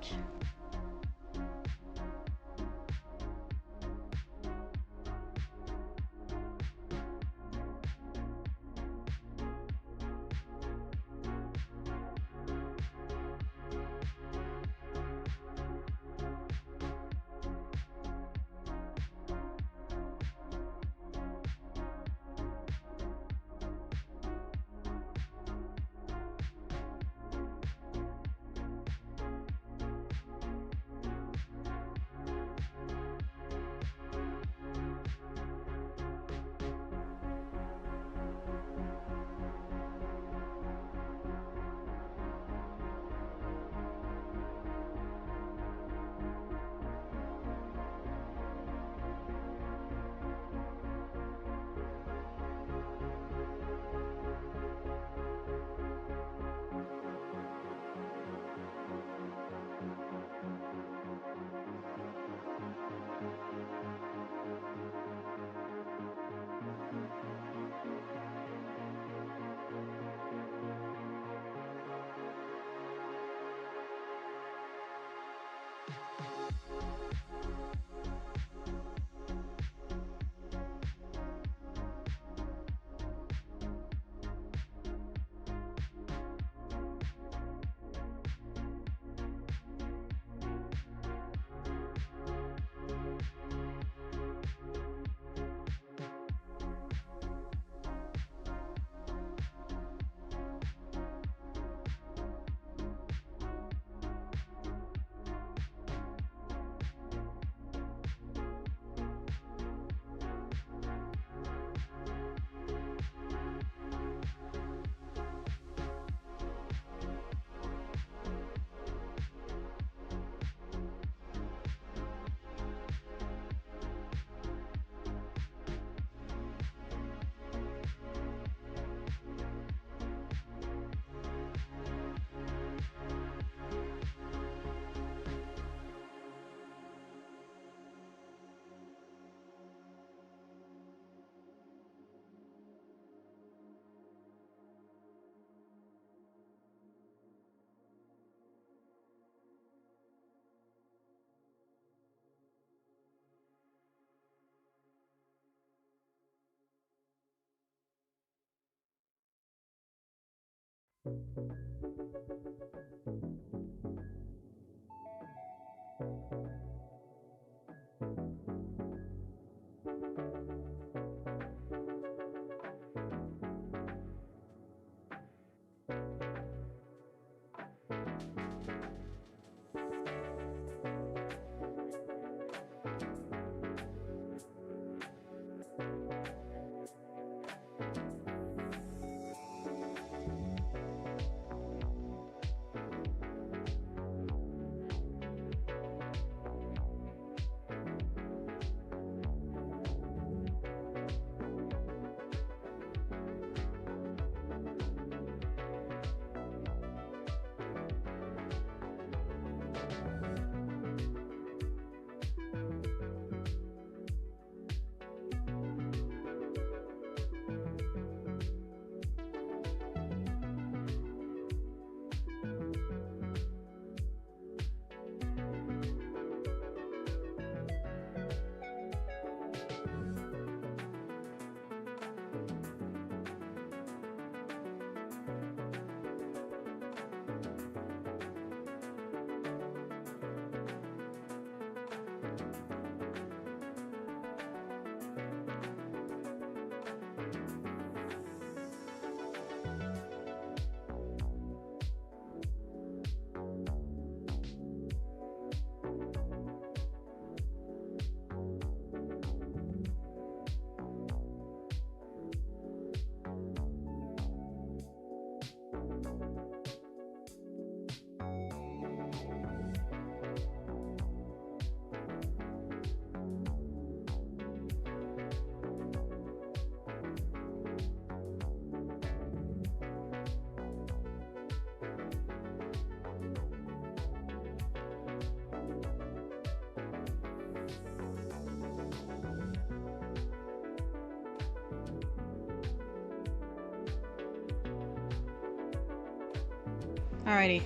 Alrighty.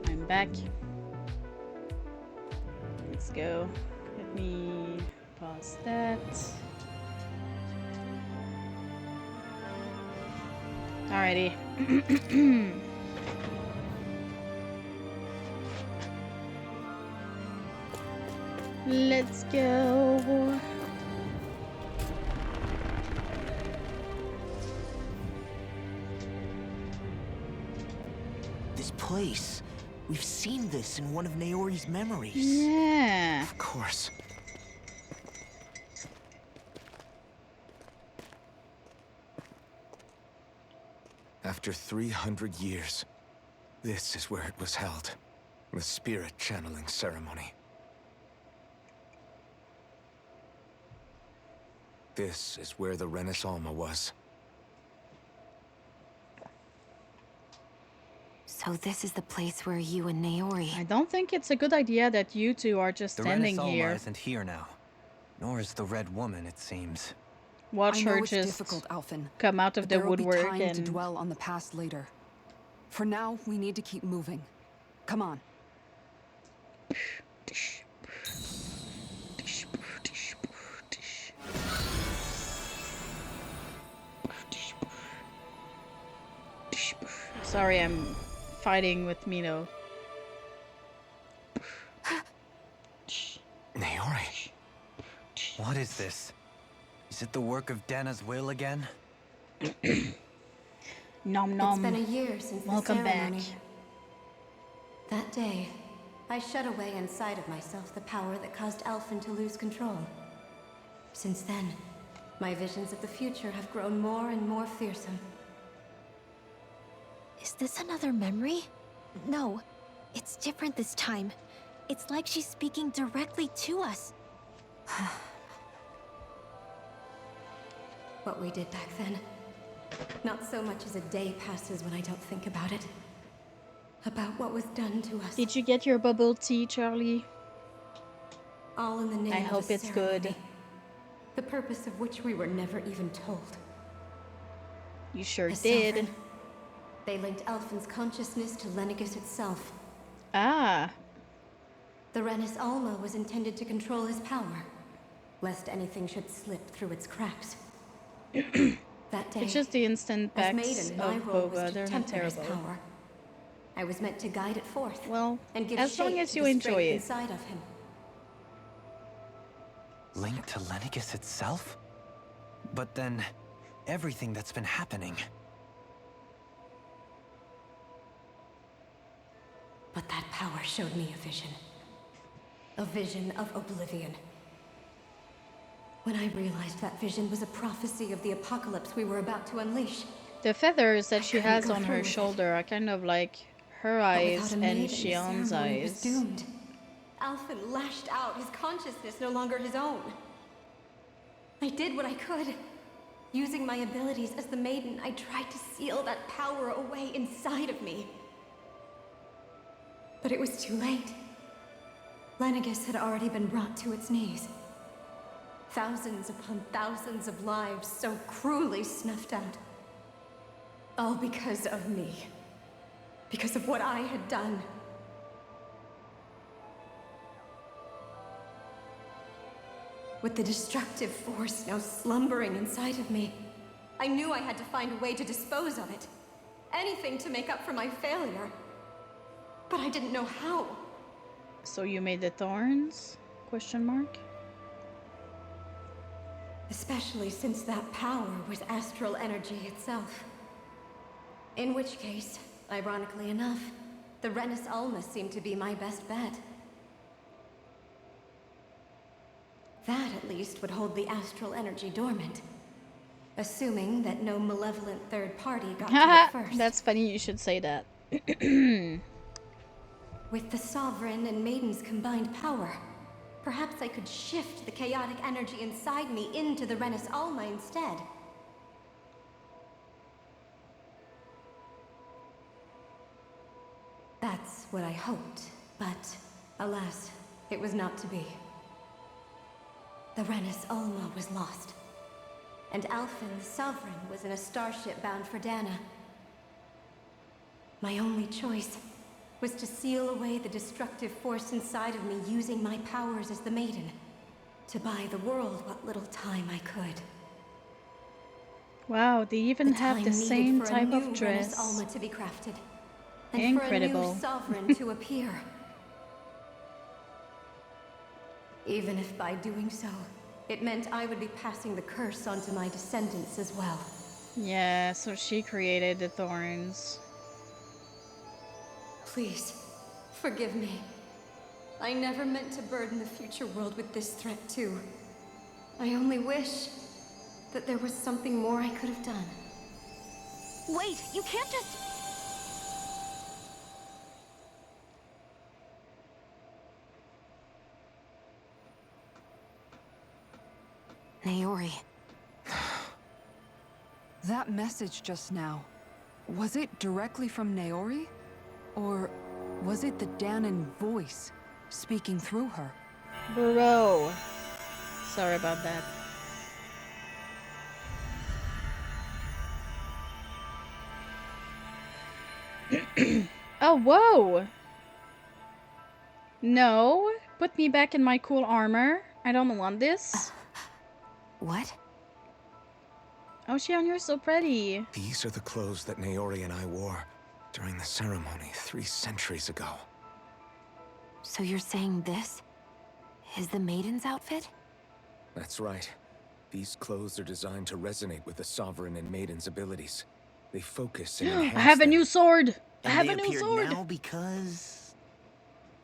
I'm back. Let's go. Let me pause that. Alrighty. Let's go. This place. We've seen this in one of Naori's memories. Yeah. Of course. After 300 years, this is where it was held. The spirit channeling ceremony. This is where the Renis Alma was. So this is the place where you and Naori... I don't think it's a good idea that you two are just The standing Renis Alma here. isn't here now. Nor is the Red Woman, it seems. Watch I know her it's just difficult, Alphen, come out of but the there will be woodwork time and to dwell on the past later. For now, we need to keep moving. Come on. Sorry, I'm fighting with Mino. Naori. What is this? Is it the work of Dana's will again? Nom nom. It's been a year since Welcome the ceremony. back. That day, I shut away inside of myself the power that caused Alphen to lose control. Since then, my visions of the future have grown more and more fearsome. Is this another memory? No, it's different this time. It's like she's speaking directly to us. What we did back then. Not so much as a day passes when I don't think about it. About what was done to us. Did you get your bubble tea, Charlie? All in the name I of hope a it's ceremony, good. The purpose of which we were never even told. You sure As did. sovereign, they linked Alphen's consciousness to Lenegis itself. Ah. The Renis Alma was intended to control his power, lest anything should slip through its cracks. That day, It's just the instant as packs maiden, of my role was boba. to They're not temper his terrible. power. I was meant to guide it forth. Well, and give as long shape as to you the enjoy strength it. inside of him. Linked to Lenegis itself? But then, everything that's been happening. But that power showed me a vision. A vision of oblivion. When I realized that vision was a prophecy of the apocalypse we were about to unleash. The feathers that she couldn't has go on through her with it. shoulder are kind of like her But eyes without a and maiden, the Shion's ceremony was eyes. doomed. Alphen lashed out, his consciousness no longer his own. I did what I could. Using my abilities as the maiden, I tried to seal that power away inside of me. But it was too late. Lenegis had already been brought to its knees. Thousands upon thousands of lives so cruelly snuffed out. All because of me. Because of what I had done. With the destructive force now slumbering inside of me, I knew I had to find a way to dispose of it. Anything to make up for my failure. But I didn't know how. So you made the thorns? Question mark. Especially since that power was astral energy itself. In which case, ironically enough, the Renis Alma seemed to be my best bet. That, at least, would hold the astral energy dormant. Assuming that no malevolent third party got to it first. That's funny you should say that. With the Sovereign and Maiden's combined power, perhaps I could shift the chaotic energy inside me into the Renis Alma instead. That's what I hoped, but alas, it was not to be. The Renis Alma was lost, and Alphen, the Sovereign, was in a starship bound for Dana. My only choice was to seal away the destructive force inside of me using my powers as the Maiden, to buy the world what little time I could. Wow, they even have the time needed same for a type new of dress. Renis Alma to be crafted, and Incredible. for a new Sovereign to appear. Even if by doing so, it meant I would be passing the curse onto my descendants as well. Yeah, so she created the thorns. Please, forgive me. I never meant to burden the future world with this threat too. I only wish that there was something more I could have done. Wait, you can't just... Naori. That message just now, was it directly from Naori? Or was it the Danan voice speaking through her? Bro. Sorry about that. Oh, whoa! No, put me back in my cool armor. I don't want this. What? Oh, Xion, you're so pretty. These are the clothes that Naori and I wore during the ceremony 3 centuries ago. So you're saying this is the Maiden's outfit? That's right. These clothes are designed to resonate with the Sovereign and Maiden's abilities. They focus and enhance I have a them. new sword! I And have they a new appeared sword! now because...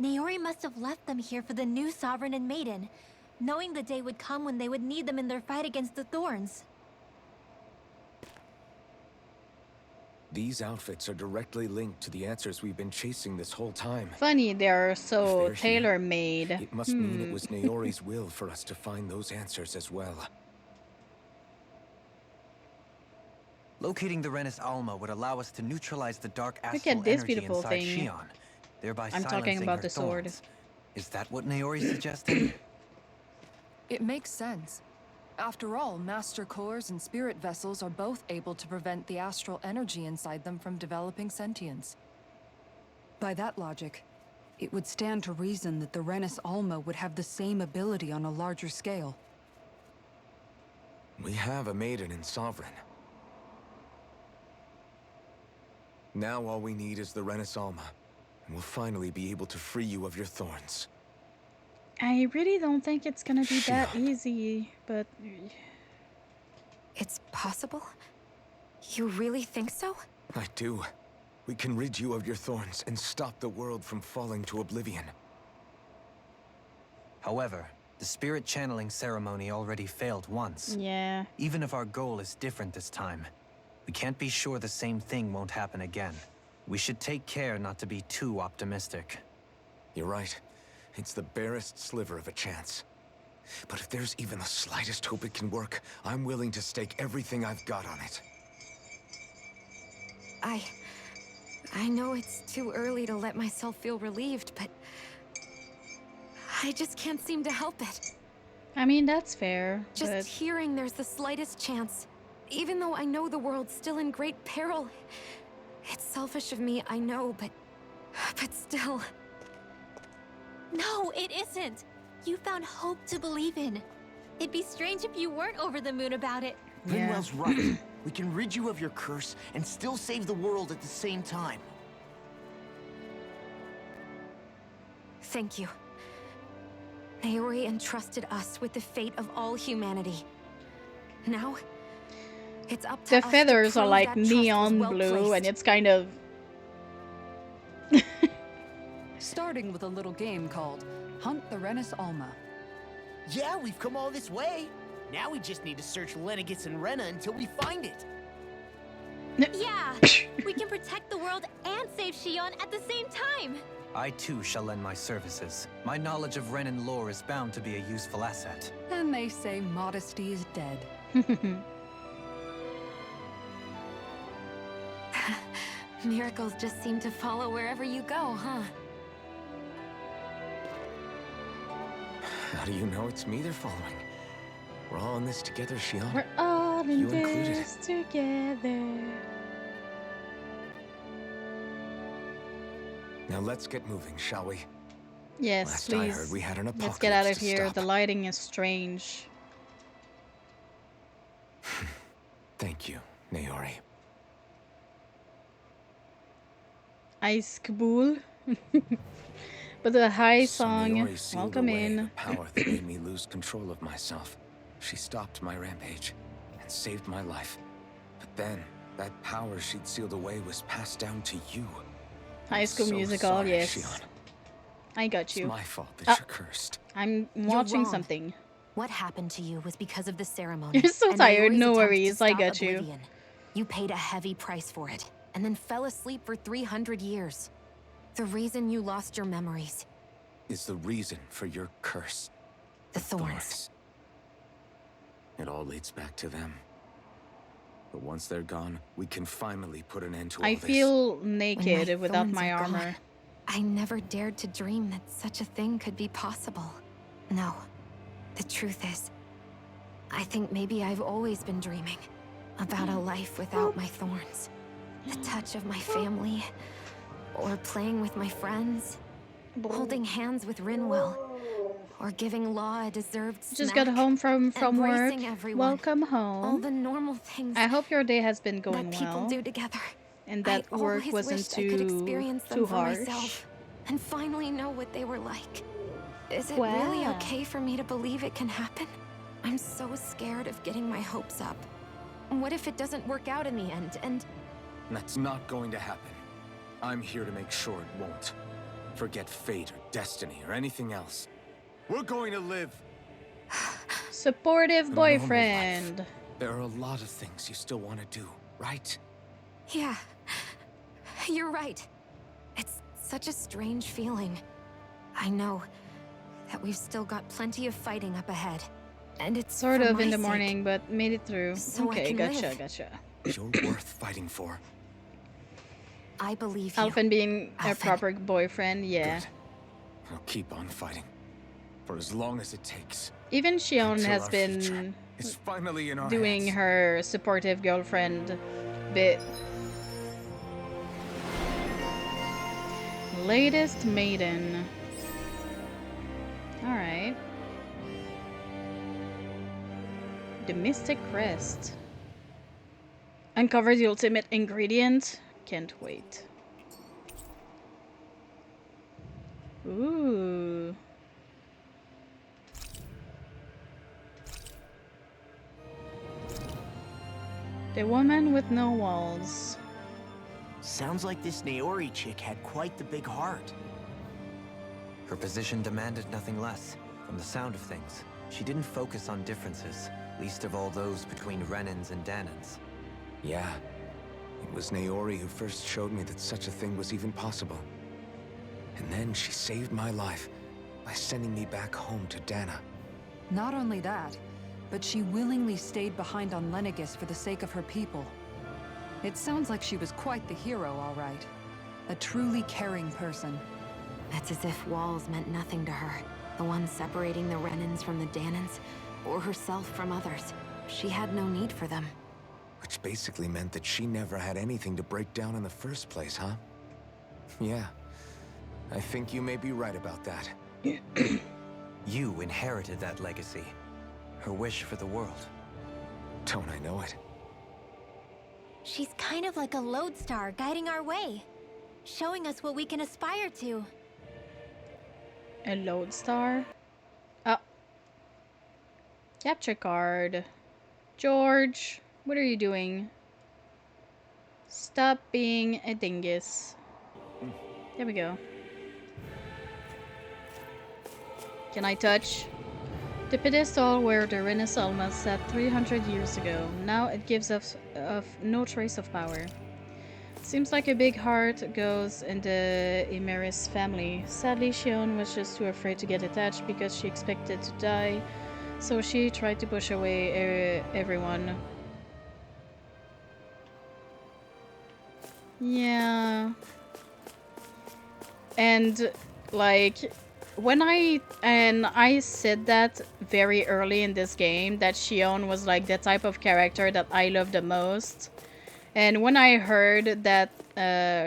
Naori must have left them here for the new Sovereign and Maiden, knowing the day would come when they would need them in their fight against the Thorns. These outfits are directly linked to the answers we've been chasing this whole time. Funny, they're so If they're here, tailor-made. It must mean it was Naori's will for us to find those answers as well. Locating the Renis Alma would allow us to neutralize the dark Look astral at this energy beautiful inside thing. Xion, thereby I'm talking silencing about her the sword. thorns. Is that what Naori's suggesting? It makes sense. After all, Master Cores and Spirit Vessels are both able to prevent the astral energy inside them from developing sentience. By that logic, it would stand to reason that the Renis Alma would have the same ability on a larger scale. We have a Maiden and Sovereign. Now all we need is the Renis Alma, and we'll finally be able to free you of your thorns. I really don't think it's gonna be that easy, but... It's possible? You really think so? I do. We can rid you of your thorns and stop the world from falling to oblivion. However, the spirit channeling ceremony already failed once. Yeah. Even if our goal is different this time, we can't be sure the same thing won't happen again. We should take care not to be too optimistic. You're right. It's the barest sliver of a chance. But if there's even the slightest hope it can work, I'm willing to stake everything I've got on it. I know it's too early to let myself feel relieved, but I just can't seem to help it. I mean, that's fair, Just but... hearing there's the slightest chance, even though I know the world's still in great peril. It's selfish of me, I know, but still. No, it isn't. You found hope to believe in. It'd be strange if you weren't over the moon about it. Rinwell's right. We can rid you of your curse and still save the world at the same time. Thank you. Naori entrusted us with the fate of all humanity. Now, it's up to The us to feathers are prove like that trust was neon well blue, placed. and it's kind of... Starting with a little game called Hunt the Renis Alma. Yeah, we've come all this way. Now we just need to search Lenegis and Rena until we find it. Yeah, we can protect the world and save Shion at the same time. I too shall lend my services. My knowledge of Renan lore is bound to be a useful asset. And they say modesty is dead. Miracles just seem to follow wherever you go, huh? How do you know it's me they're following? We're all in this together, Shion. We're all in You included. this together. Now let's get moving, shall we? Yes, Last please. I heard, we had an Let's get out of apocalypse to here. stop. The lighting is strange. Thank you, Naori. Ice Kabul. But the high So song. Naori sealed Welcome away in. the power that made me lose control of myself. She stopped my rampage and saved my life. But then, that power she'd sealed away was passed down to you. High School So Musical, sorry, yes. Shion. I got you. It's my fault that Ah. you're cursed. I'm You're watching wrong. something. What happened to you was because of the ceremony. You're so and tired, Naori's no attempt to worries, I stop got you. Oblivion. You paid a heavy price for it, and then fell asleep for 300 years. The reason you lost your memories. Is the reason for your curse. The thorns. It all leads back to them. But once they're gone, we can finally put an end to all I this. feel When naked without thorns my are gone, armor. I never dared to dream that such a thing could be possible. No. The truth is, I think maybe I've always been dreaming about a life without my thorns. The touch of my family, or playing with my friends, holding hands with Rinwell, or giving Law a deserved Just smack, got home from work. embracing everyone. Welcome All home. the normal things I hope your day has been going that people well. do together. And that I work always wasn't wished I could experience them too for harsh. myself and finally know what they were like. Is it really Wow. okay for me to believe it can happen? I'm so scared of getting my hopes up. What if it doesn't work out in the end, and... That's not going to happen. I'm here to make sure it won't. Forget fate or destiny or anything else. We're going to live. Supportive a normal boyfriend. life. There are a lot of things you still want to do, right? Yeah, you're right. It's such a strange feeling. I know that we've still got plenty of fighting up ahead. And it's Sort for of in my the sake. morning, but made it through. So I Okay, can gotcha, live. gotcha. You're worth fighting for. I believe you. Alphen being a Alphen. proper boyfriend, yeah. Good. I'll keep on fighting. For as long as it takes. Even Shion Until has our been future is finally in our doing hands. her supportive girlfriend bit. Latest maiden. Alright. The Mystic Crest. Uncover the ultimate ingredient. can't wait. Ooh. The woman with no walls. Sounds like this Naori chick had quite the big heart. Her position demanded nothing less. From the sound of things, she didn't focus on differences, least of all those between Renans and Danans. Yeah. It was Naori who first showed me that such a thing was even possible. And then she saved my life by sending me back home to Dana. Not only that, but she willingly stayed behind on Lenegis for the sake of her people. It sounds like she was quite the hero, all right. A truly caring person. It's as if walls meant nothing to her. The ones separating the Renans from the Danans, or herself from others. She had no need for them. Which basically meant that she never had anything to break down in the first place, huh? Yeah. I think you may be right about that. You inherited that legacy. Her wish for the world. Don't I know it? She's kind of like a lodestar guiding our way, showing us what we can aspire to. A lodestar? Oh. Capture card. George, what are you doing? Stop being a dingus. There we go. Can I touch? The pedestal where the Renaissance sat 300 years ago. Now it gives us no trace of power. Seems like a big heart goes in the Emeris family. Sadly, Shion was just too afraid to get attached because she expected to die, so she tried to push away everyone. Yeah. And, like, when I said that very early in this game, that Shion was like the type of character that I love the most. And when I heard that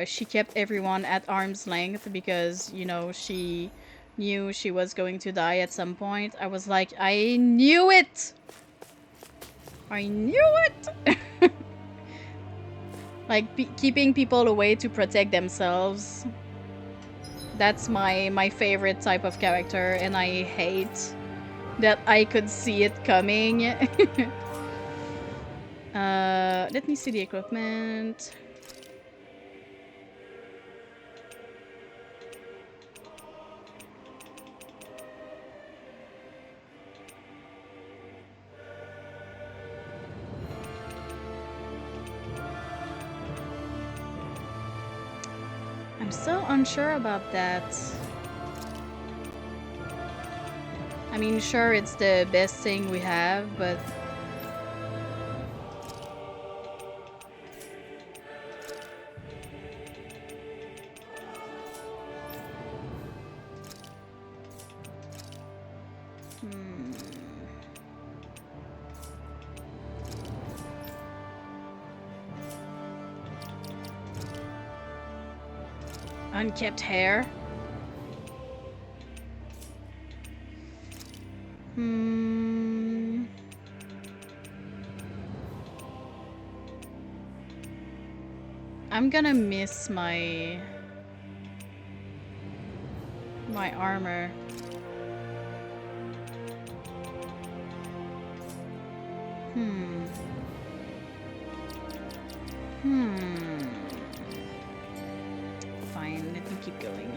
she kept everyone at arm's length because, you know, she knew she was going to die at some point, I was like, I knew it! I knew it! Like, keeping people away to protect themselves. That's my favorite type of character, and I hate that I could see it coming. Let me see the equipment. I'm so unsure about that. I mean, sure, it's the best thing we have, but... Unkept hair. I'm gonna miss my armor. Fine, let me keep going.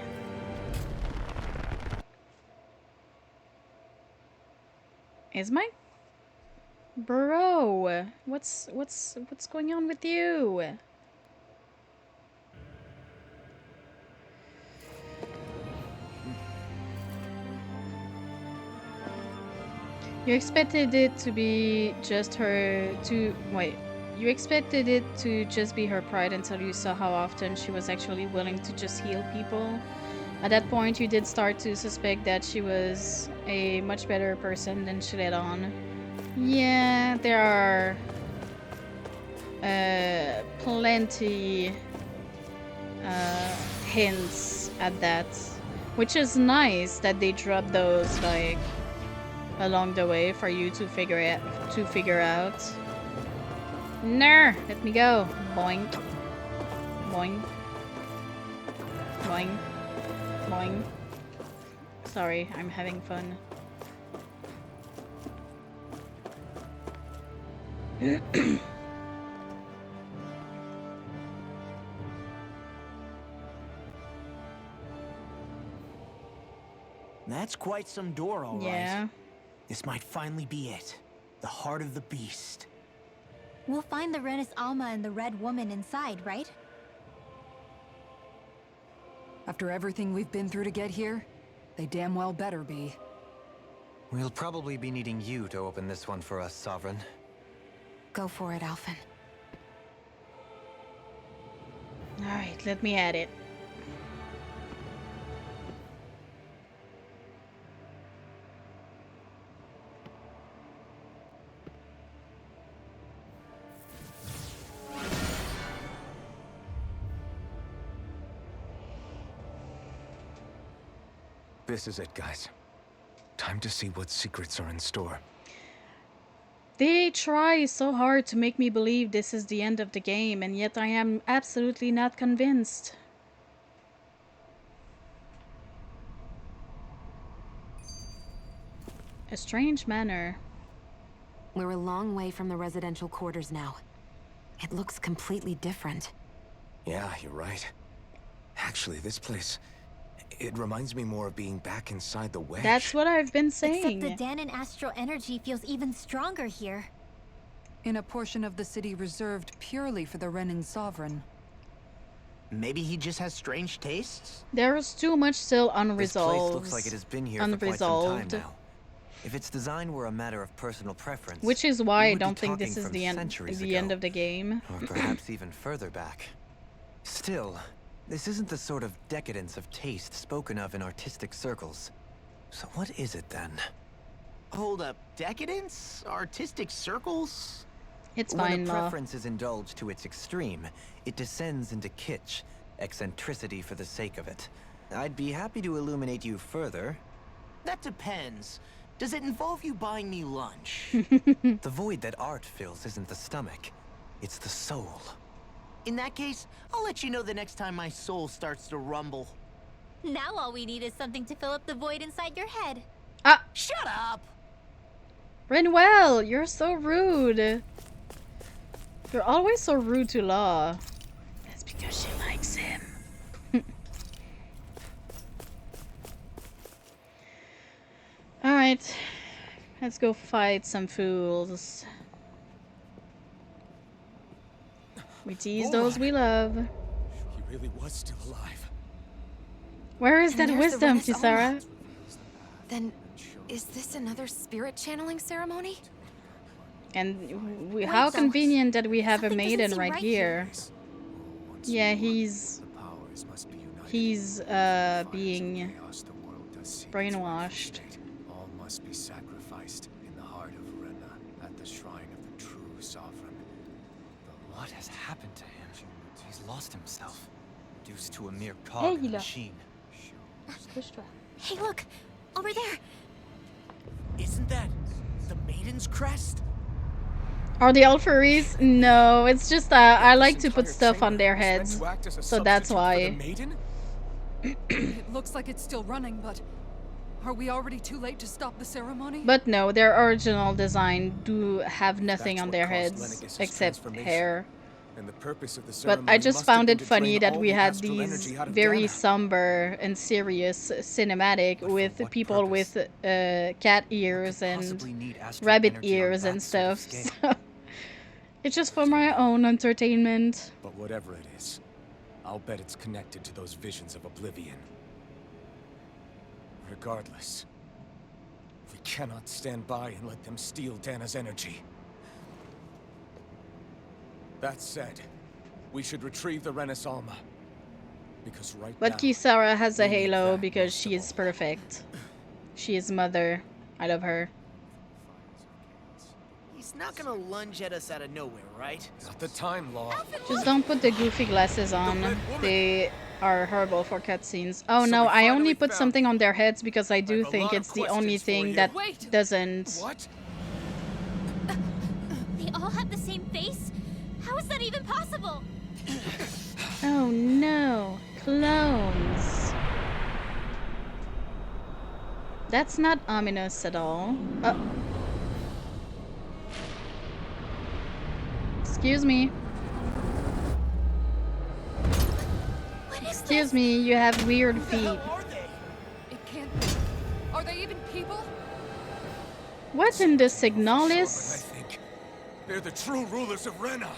Is my bro? What's going on with you? You expected it to be just her to wait. You expected it to just be her pride until you saw how often she was actually willing to just heal people. At that point, you did start to suspect that she was a much better person than she let on. Yeah, there are plenty hints at that, which is nice that they drop those like along the way for you to figure out. Ner, let me go. Boink. Boing. Boing. Boing. Sorry, I'm having fun. That's quite some door, all right. Yeah. This might finally be it. The heart of the beast. We'll find the Renis Alma and the Red Woman inside, right? After everything we've been through to get here, they damn well better be. We'll probably be needing you to open this one for us, Sovereign. Go for it, Alphen. Alright, let me add it. This is it, guys. Time to see what secrets are in store. They try so hard to make me believe this is the end of the game, and yet I am absolutely not convinced. A strange manner. We're a long way from the residential quarters now. It looks completely different. Yeah, you're right. Actually, this place... it reminds me more of being back inside the wedge. That's what I've been saying. Except the Danon astral energy feels even stronger here. In a portion of the city reserved purely for the Renin Sovereign. Maybe he just has strange tastes? There's too much still unresolved. This place looks like it has been here for quite some time now. If its design were a matter of personal preference, which is why I we would don't be think this talking is from the end centuries of the game. Or perhaps even further back. Still, this isn't the sort of decadence of taste spoken of in artistic circles. So what is it then? Hold up, decadence? Artistic circles? It's when fine, a Law. preference is indulged to its extreme, it descends into kitsch, eccentricity for the sake of it. I'd be happy to illuminate you further. That depends. Does it involve you buying me lunch? The void that art fills isn't the stomach, it's the soul. In that case, I'll let you know the next time my soul starts to rumble. Now all we need is something to fill up the void inside your head. Ah! Shut up! Rinwell, you're so rude. You're always so rude to Law. That's because she likes him. Alright. Let's go fight some fools. We tease those we love. He really was still alive. Where is And that there's the wisdom, Renis Kisara? Alma. Then, is this another spirit channeling ceremony? And how convenient that we have a Something doesn't maiden seem right right here. Yeah, he's being brainwashed. All must be sacrificed in the heart of Renna at the shrine of the true sovereign. What has happened to him? He's lost himself, reduced to a mere cog in the machine. Hey, look! Over there! Isn't that the maiden's crest? Are they all furries? No, it's just I like to put stuff on their heads, so that's why. It looks like it's still running, but are we already too late to stop the ceremony? But no, their original design do have nothing on their heads except hair. And the purpose of the But ceremony I just must found have it been to funny drain that all we the had astral these energy out of very Dana. somber and serious cinematic with people with cat ears and rabbit ears and stuff. So it's just for my own entertainment. But whatever it is, I'll bet it's connected to those visions of oblivion. Regardless, we cannot stand by and let them steal Dana's energy. That said, we should retrieve the Renis Alma. Because right But now, Kisara has a we need halo that because most she of is all. perfect. She is mother. I love her. He's not gonna lunge at us out of nowhere, right? Not the time, Law. Just don't put the goofy glasses on. They are horrible for cutscenes. Oh So no, we I only finally put found something it. on their heads because I do I have a think lot of it's the only questions for thing you. that Wait! doesn't. What? They all have the same face? How is that even possible? Oh no, clones. That's not ominous at all. Excuse me. Excuse me, you have weird feet. It can't be. Are they even people? What in the I Signalis? think they're the true rulers of Rena.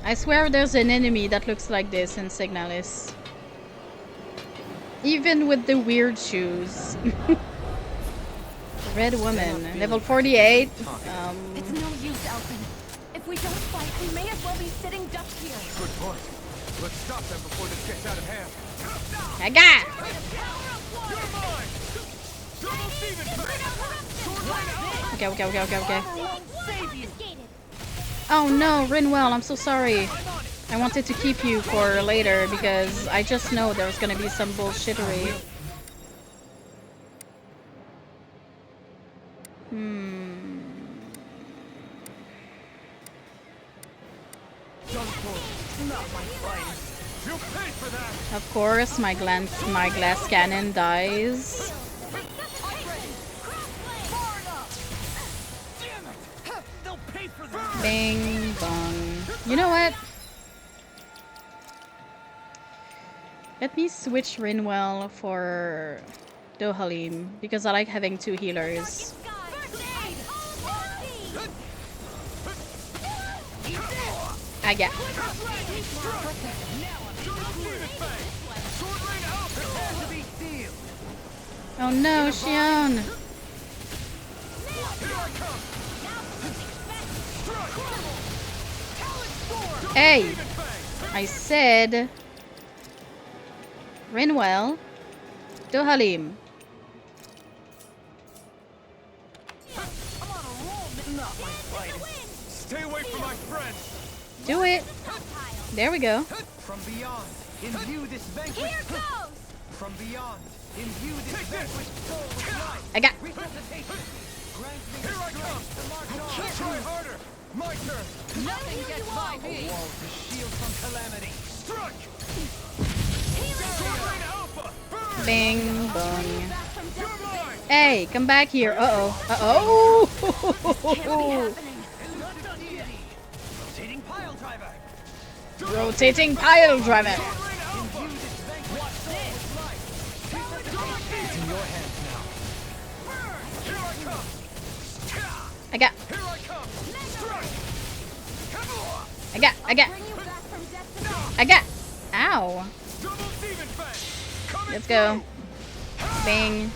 I swear there's an enemy that looks like this in Signalis. Even with the weird shoes. Red woman, level 48. It's no use, Alphen. If we don't fight, we may as well be sitting ducks here. Good point. Let's stop them before this gets out of hand. I got. You're mine! Double Steven Fang! Okay, okay, okay, okay, okay. Oh no, Rinwell, I'm so sorry. I wanted to keep you for later because I just know there's gonna be some bullshittery. You paid for that! Of course, my glass cannon dies. Bing bong. You know what? Let me switch Rinwell for Dohalim because I like having two healers. I get. Oh no, Xion! Hey! I said Rinwell, Dohalim. Stay away from my friends! Do it! There we go. From beyond, imbue this vanquished. From beyond, imbue this vanquished soul with life. I got. Resuscitation. Grant me Here I come! to march on. Try harder! My turn! Nothing gets by me. A wall to shield from calamity. Struck! Sword Rain Alpha! Burn! Bing bong. You're mine! Hey, come back here. Uh-oh. Uh-oh. Rotating pile driver. Rotating pile driver. Imbue this vanquished soul with life. It's in your hands now. Here I come! I got. Here I come! Struck! I got. Ow. Double Steven Fang! Coming Let's go. through! Bing.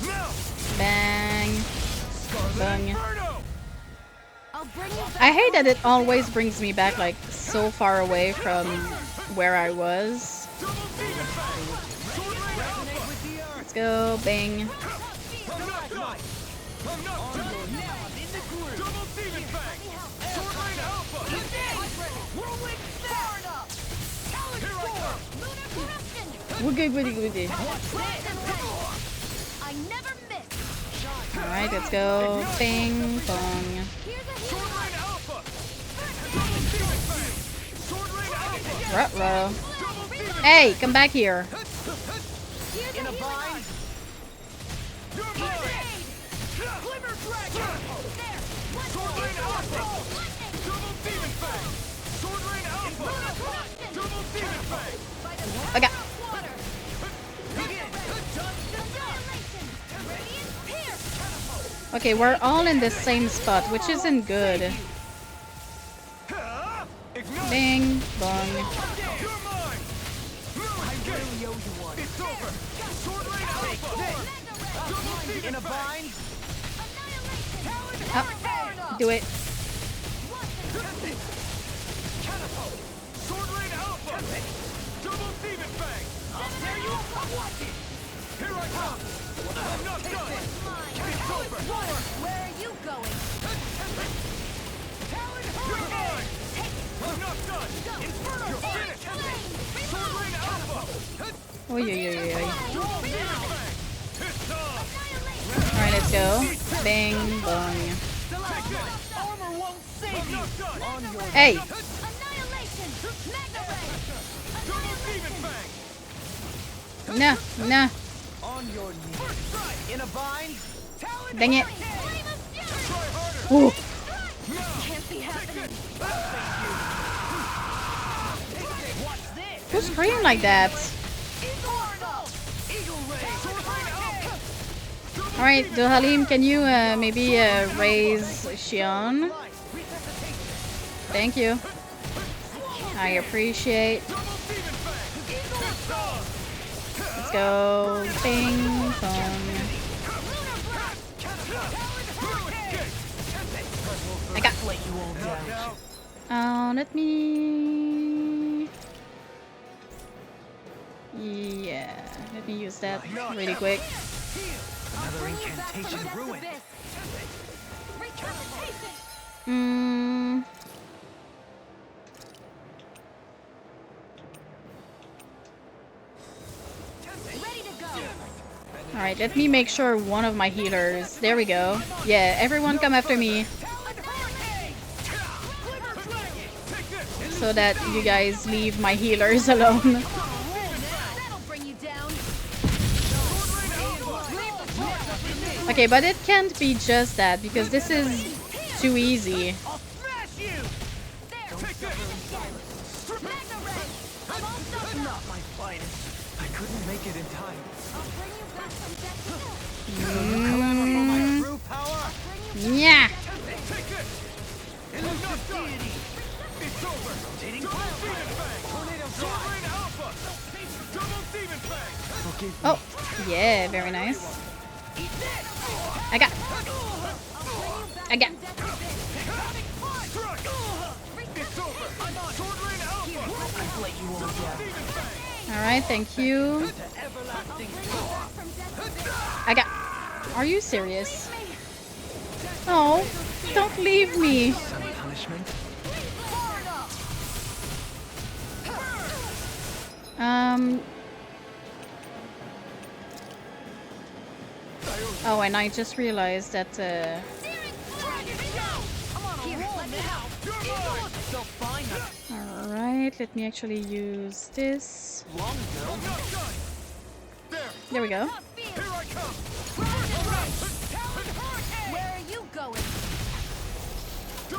Now! Bang. Bang. Inferno! I hate that it always brings me back like so far away from where I was. Double Steven Fang! Sword Rain Alpha! Let's go. Bing. I'm not done! I'm not done! Double Steven Fang! Sword Rain Alpha! Whirlwind Star! Here I come! Woogly woogly woogly. I never miss. Alright, let's go. Bing bong. Sword Rain Alpha! Double Steven Fang! Sword Rain Alpha! Ruh-roh. Double Steven Hey, come back here. In a bind. You're mine! Glimmer Dragon! Sword Rain Alpha! Double Steven Fang! Sword Rain Alpha! Double Steven Fang! I got. Okay, we're all in the same spot, which isn't good. Ignite! Bing bong. You're mine! It's over! Sword Rain Alpha! Double Steven In a Fang! bind. Oh, do it. Sword Rain Alpha! Double Steven Fang! Here I come! I'm not done! It's over! Where are you going? You're mine! I'm not done! You're finished! Sword Rain Alpha! Oi, oi, oi, oi, oi. Steven Fang! It's on! Alright, let's go. Bing bong. Take this! Armor won't save I'm you. not done! Hey, Double No, no. On your knees. In a bind. Dang it. Ooh. Can't be happening. Who screamed like that? Alright, Dohalim, can you maybe raise Xion? Thank you. I appreciate. Let's go. Ping pong. I got. Let me. Yeah, let me use that really quick. Another incantation ruined. Alright, let me make sure one of my healers. There we go. Yeah, everyone come after me. So that you guys leave my healers alone. Okay, but it can't be just that because this is too easy. I couldn't make it in time. Yeah. Oh, yeah, very nice. I got. Alright, thank you. I got. Are you serious? Oh, don't leave me. Oh, and I just realized that Alright, let me actually use this. There we go. Where are you going?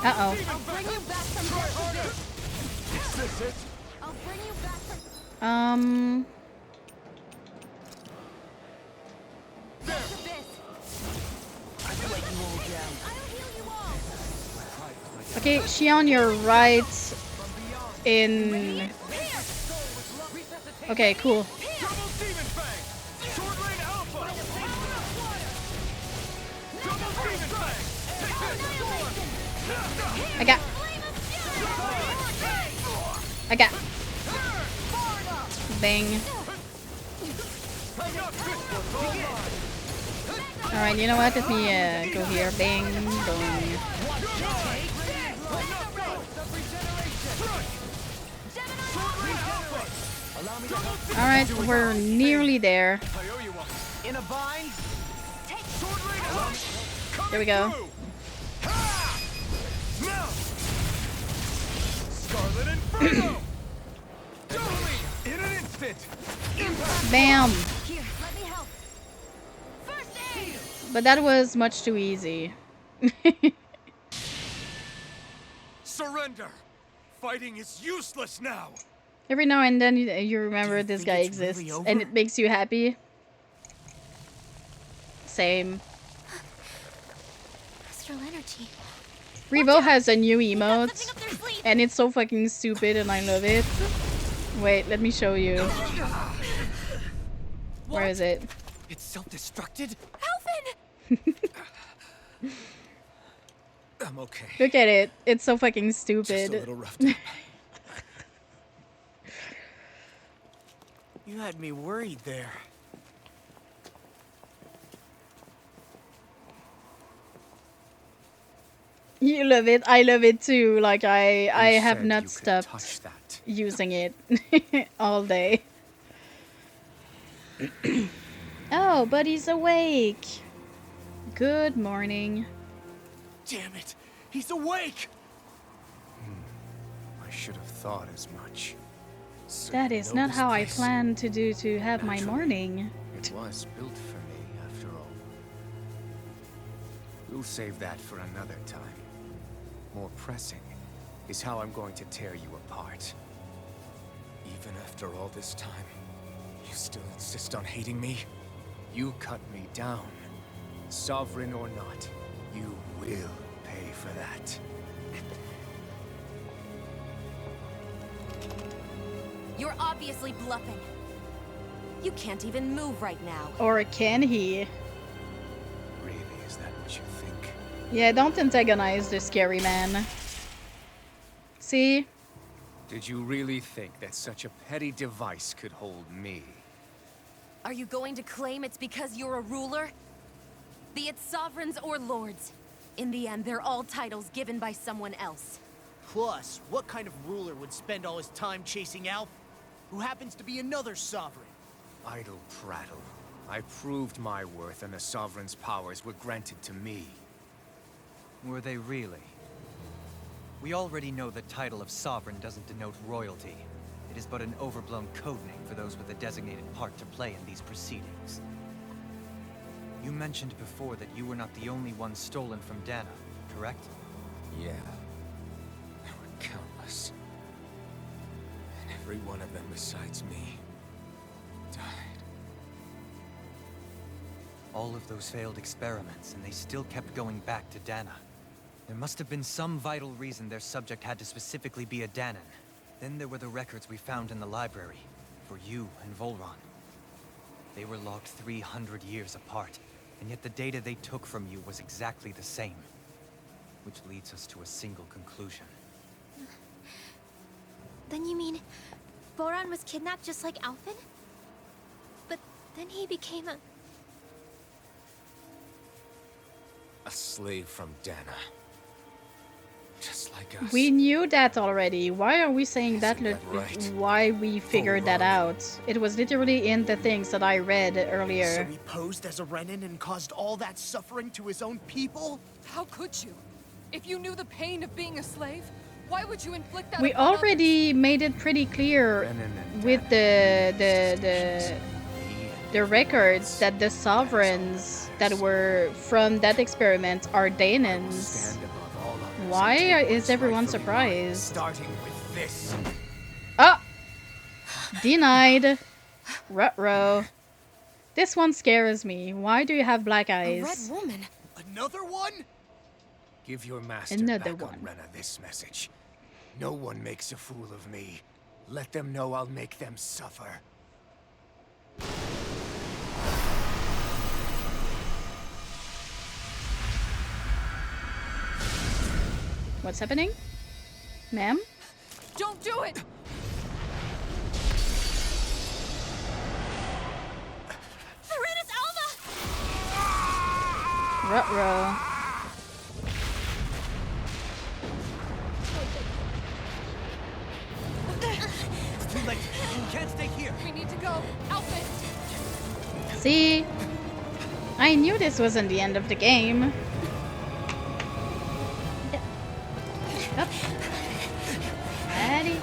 Uh-oh. I'll bring you back from death. Is this it? I'll bring you back from Okay, Xion, you're right in... Okay, cool. I got. Bang. Alright, you know what? Let me go here. Bang, boom. Alright, we're nearly there. There we go. Scarlet Inferno! In an instant! Bam! Here, let me help. First aid! But that was much too easy. Surrender! Fighting is useless now! Every now and then you remember this guy exists, really and it makes you happy. Same. Astral energy. Revo has a new emote, and it's so fucking stupid, and I love it. Wait, let me show you. Where is it? It's self-destructed? Alvin! I'm okay. Look at it. It's so fucking Just a stupid. little roughed up. You had me worried there. You love it. I love it too. Like I have said not you could stopped touch that. using it all day. Oh, Buddy's awake. Good morning. Damn it! He's awake! I should have thought as much. So That you is know not this how I place? planned to have my Naturally. morning. It was built for me, after all. We'll save that for another time. More pressing is how I'm going to tear you apart. Even after all this time, you still insist on hating me? You cut me down. Sovereign or not, you will pay for that. You're obviously bluffing. You can't even move right now. Or can he? Really, is that what you think? Yeah, don't antagonize the scary man. See? Did you really think that such a petty device could hold me? Are you going to claim it's because you're a ruler? Be it sovereigns or lords. In the end, they're all titles given by someone else. Plus, what kind of ruler would spend all his time chasing Alf, who happens to be another sovereign? Idle prattle. I proved my worth and the Sovereign's powers were granted to me. Were they really? We already know the title of Sovereign doesn't denote royalty. It is but an overblown codename for those with a designated part to play in these proceedings. You mentioned before that you were not the only one stolen from Dana, correct? Yeah. There were countless. And every one of them besides me died. All of those failed experiments, and they still kept going back to Dana. There must have been some vital reason their subject had to specifically be a Danan. Then there were the records we found in the library, for you and Volron. They were logged 300 years apart, and yet the data they took from you was exactly the same. Which leads us to a single conclusion. Then you mean Voron was kidnapped just like Alphen? But then he became A slave from Dana. Just like us. We knew that already. Why are we saying that? Isn't that right? Why we figured that out? It was literally in the things that I read So earlier. he posed as a Renan and caused all that suffering to his own people? How could you? If you knew the pain of being a slave, why would you inflict that We upon others? already made it pretty clear Renan and with Dana, the records that the sovereigns that were from that experiment are Danans. stand above all others Why and take is what's everyone rightfully mine, surprised? starting with this. Ah! Denied. Ruh-roh. This one scares me. Why do you have black A red eyes? woman. Another one? Give your master Another back one. on Rena this message. No one makes a fool of me. Let them know I'll make them suffer. What's happening? Ma'am? Don't do it! Serenus Alva! Ruh-roh. It's too late. You can't stay here. We need to go. Outfit! See? I knew this wasn't the end of the game. Up. Ready.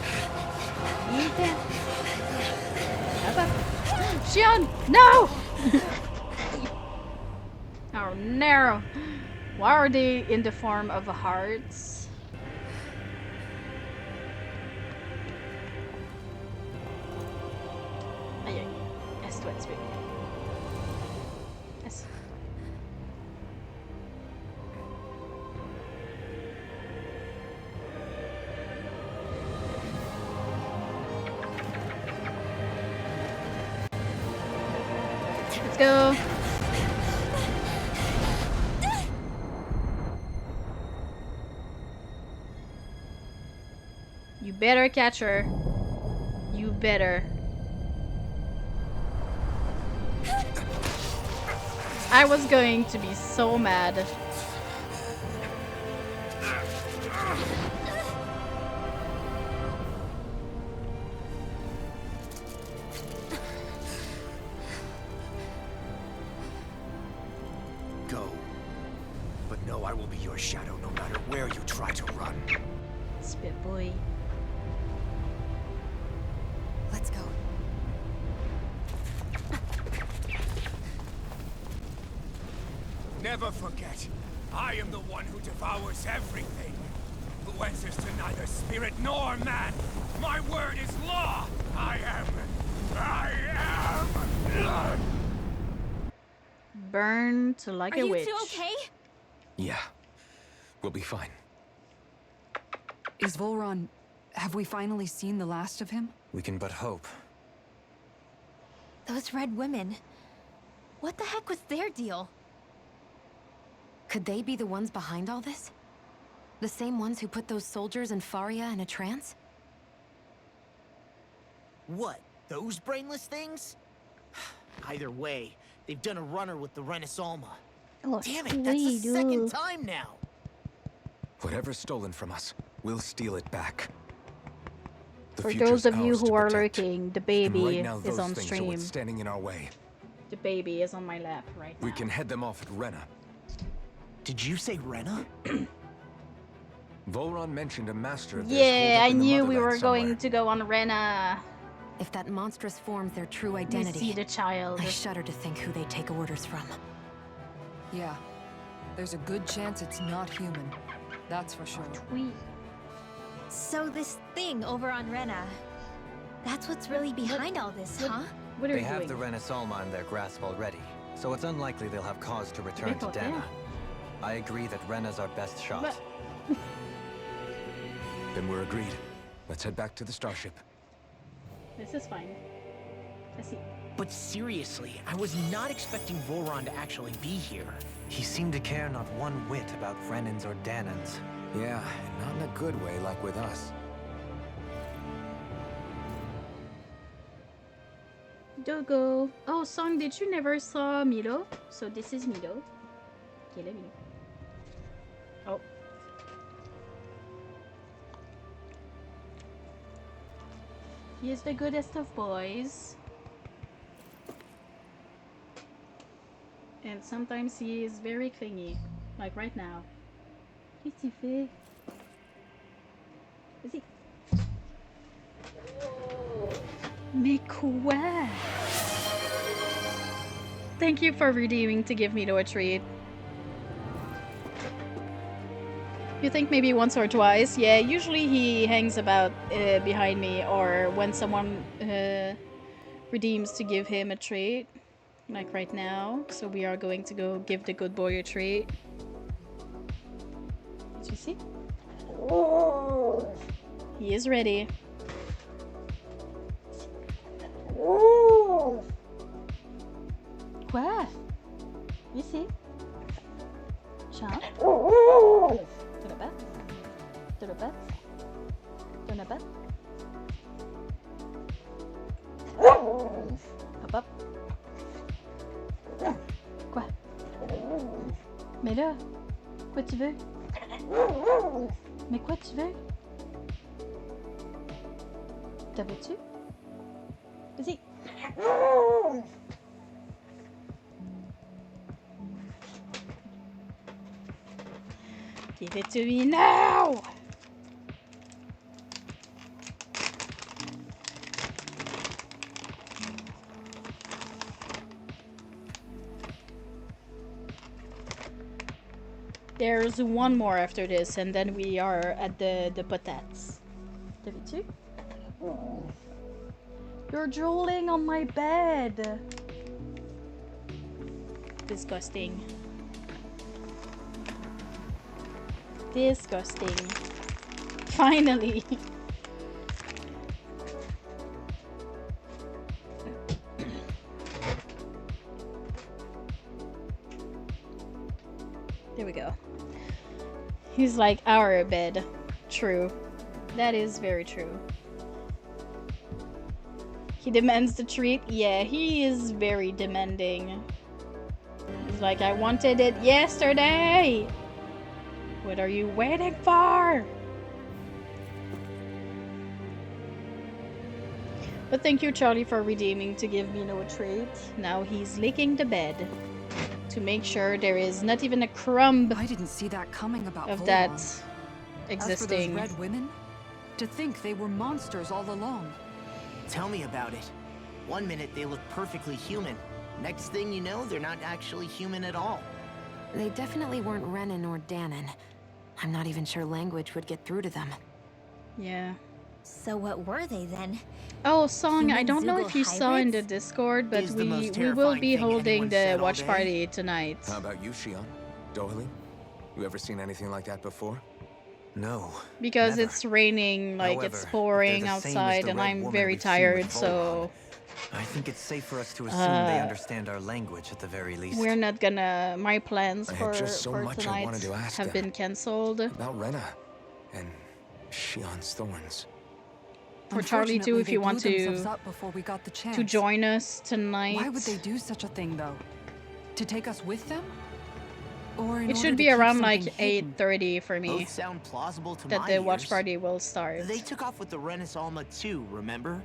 Eat it. Up, up. Xion! No! Oh no! Why are they in the form of hearts? Aïe aïe. Laisse-toi tuer. Laisse. Let's go. You better catch her. You better. I was going to be so mad. Go. But know I will be your shadow no matter where you try to run. Spit boy. Never forget, I am the one who devours everything. Who answers to neither spirit nor man. My word is law. I am. Burn to like Are a you witch. two okay? Yeah, we'll be fine. Is Volron... have we finally seen the last of him? We can but hope. Those red women. What the heck was their deal? Could they be the ones behind all this? The same ones who put those soldiers in Faria in a trance? What? Those brainless things? Either way, they've done a runner with the Renaissance. Oh, Damn it, that's the sweet, second ooh. time now. Whatever's stolen from us, we'll steal it back. The For future's those of you ours to who are protect. lurking, the And baby right now, is those on things are stream. what's standing in our way. The baby is on my lap right now. We can head them off at Rena. Did you say Rena? Volron mentioned a master of theirs Yeah, holed up I in the knew we were motherland going somewhere. to go on Rena. If that monstrous form's their true Let me identity, see the child. I shudder to think who they take orders from. Yeah. There's a good chance it's not human. That's for sure. So this thing over on Rena, that's what's really behind all this, huh? What are They you have doing? the Renaissance in their grasp already, so it's unlikely they'll have cause to return to D'accord, Dana. yeah. I agree that Rena's our best shot. But- Then we're agreed. Let's head back to the starship. This is fine. I see. But seriously, I was not expecting Voron to actually be here. He seemed to care not one whit about Renans or Danans. Yeah, not in a good way like with us. Dogo. Oh, Song, did you never saw Milo? So this is Milo. Okay, let me. Oh. He is the goodest of boys. And sometimes he is very clingy. Like right now. Qu'est-ce qu'il fait? Vas-y. Mais quoi? Thank you for redeeming to give me a treat. You think maybe once or twice? Yeah, usually he hangs about behind me or when someone redeems to give him a treat. Like right now. So we are going to go give the good boy a treat. Did you see? He is ready. Quoi? Ici. Chat. Tu le bats? Tu le bats? Tu le bats? Hop hop. Quoi? Mais là, quoi tu veux? Mais quoi tu veux? T'as vu-tu? Vas-y. Give it to me now! There's one more after this, and then we are at the potats. T'as vu-tu? You're drooling on my bed. Disgusting. Disgusting. Finally. There we go. He's like our bed. True. That is very true. He demands the treat. Yeah, he is very demanding. He's like, I wanted it yesterday. What are you waiting for? But thank you, Charlie, for redeeming to give me no treat. Now he's licking the bed to make sure there is not even a crumb I didn't see that coming about of Volron. that As existing. for those red women, to think they were monsters all along. Tell me about it. One minute they look perfectly human. Next thing you know, they're not actually human at all. They definitely weren't Renan or Danon. I'm not even sure language would get through to them. Yeah. So what were they then? Oh, Song, I Human don't know Zoogle if you saw in the hybrids? Discord, but Is the most we will terrifying be thing holding anyone the said all watch day? party tonight. How about you, Shion? Dohalie? You ever seen anything like that before? No. Because never. it's raining, like However, it's if pouring they're the same as outside, the and red I'm woman very we've seen with tired, so I think it's safe for us to assume they understand our language at the very least. we're not gonna. My plans I for had just so much I tonight wanted to ask have her. been cancelled. About Rena and Shion's thorns. For Charlie too, Unfortunately, if they you blew want themselves to up before we got the chance. join us tonight. Why would they do such a thing, though? To take us with them? Or in It order should to be keep around like something hidden? 8:30 for me. Both sound plausible to That my the watch ears. party will start. They took off with the Renis Alma too, remember?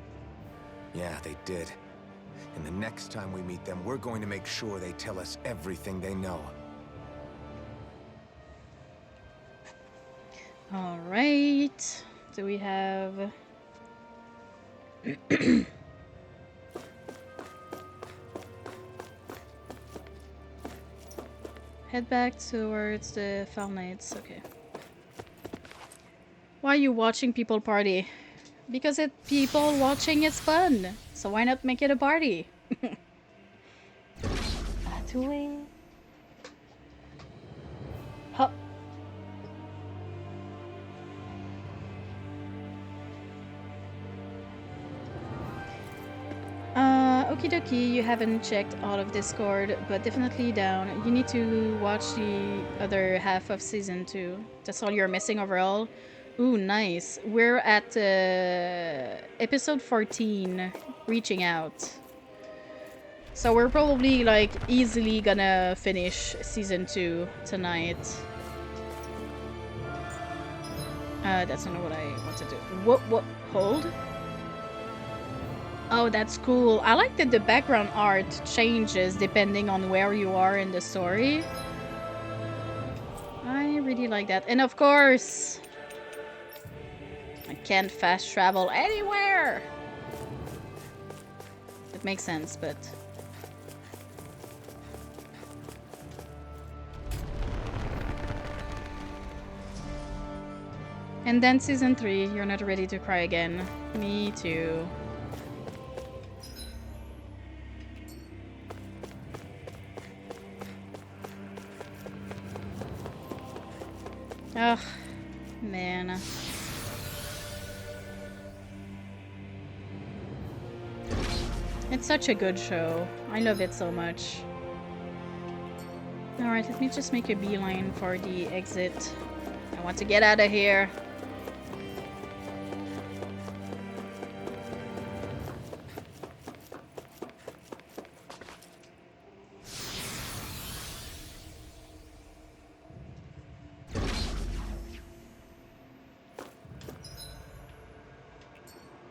Yeah, they did. And the next time we meet them, we're going to make sure they tell us everything they know. All right. Do we have? Head back towards the Foul Knights. Okay. Why are you watching people party? Because it people watching is fun. So why not make it a party? Hop. Okie dokie, you haven't checked all of Discord, but definitely down. You need to watch the other half of season 2. That's all you're missing overall. Ooh, nice. We're at episode 14, reaching out. So we're probably like easily gonna finish season 2 tonight. That's not what I want to do. What? Hold? Oh, that's cool. I like that the background art changes depending on where you are in the story. I really like that. And of course, I can't fast travel anywhere. It makes sense, but... And then season 3, you're not ready to cry again. Me too. Ugh, man. It's such a good show. I love it so much. Alright, let me just make a beeline for the exit. I want to get out of here.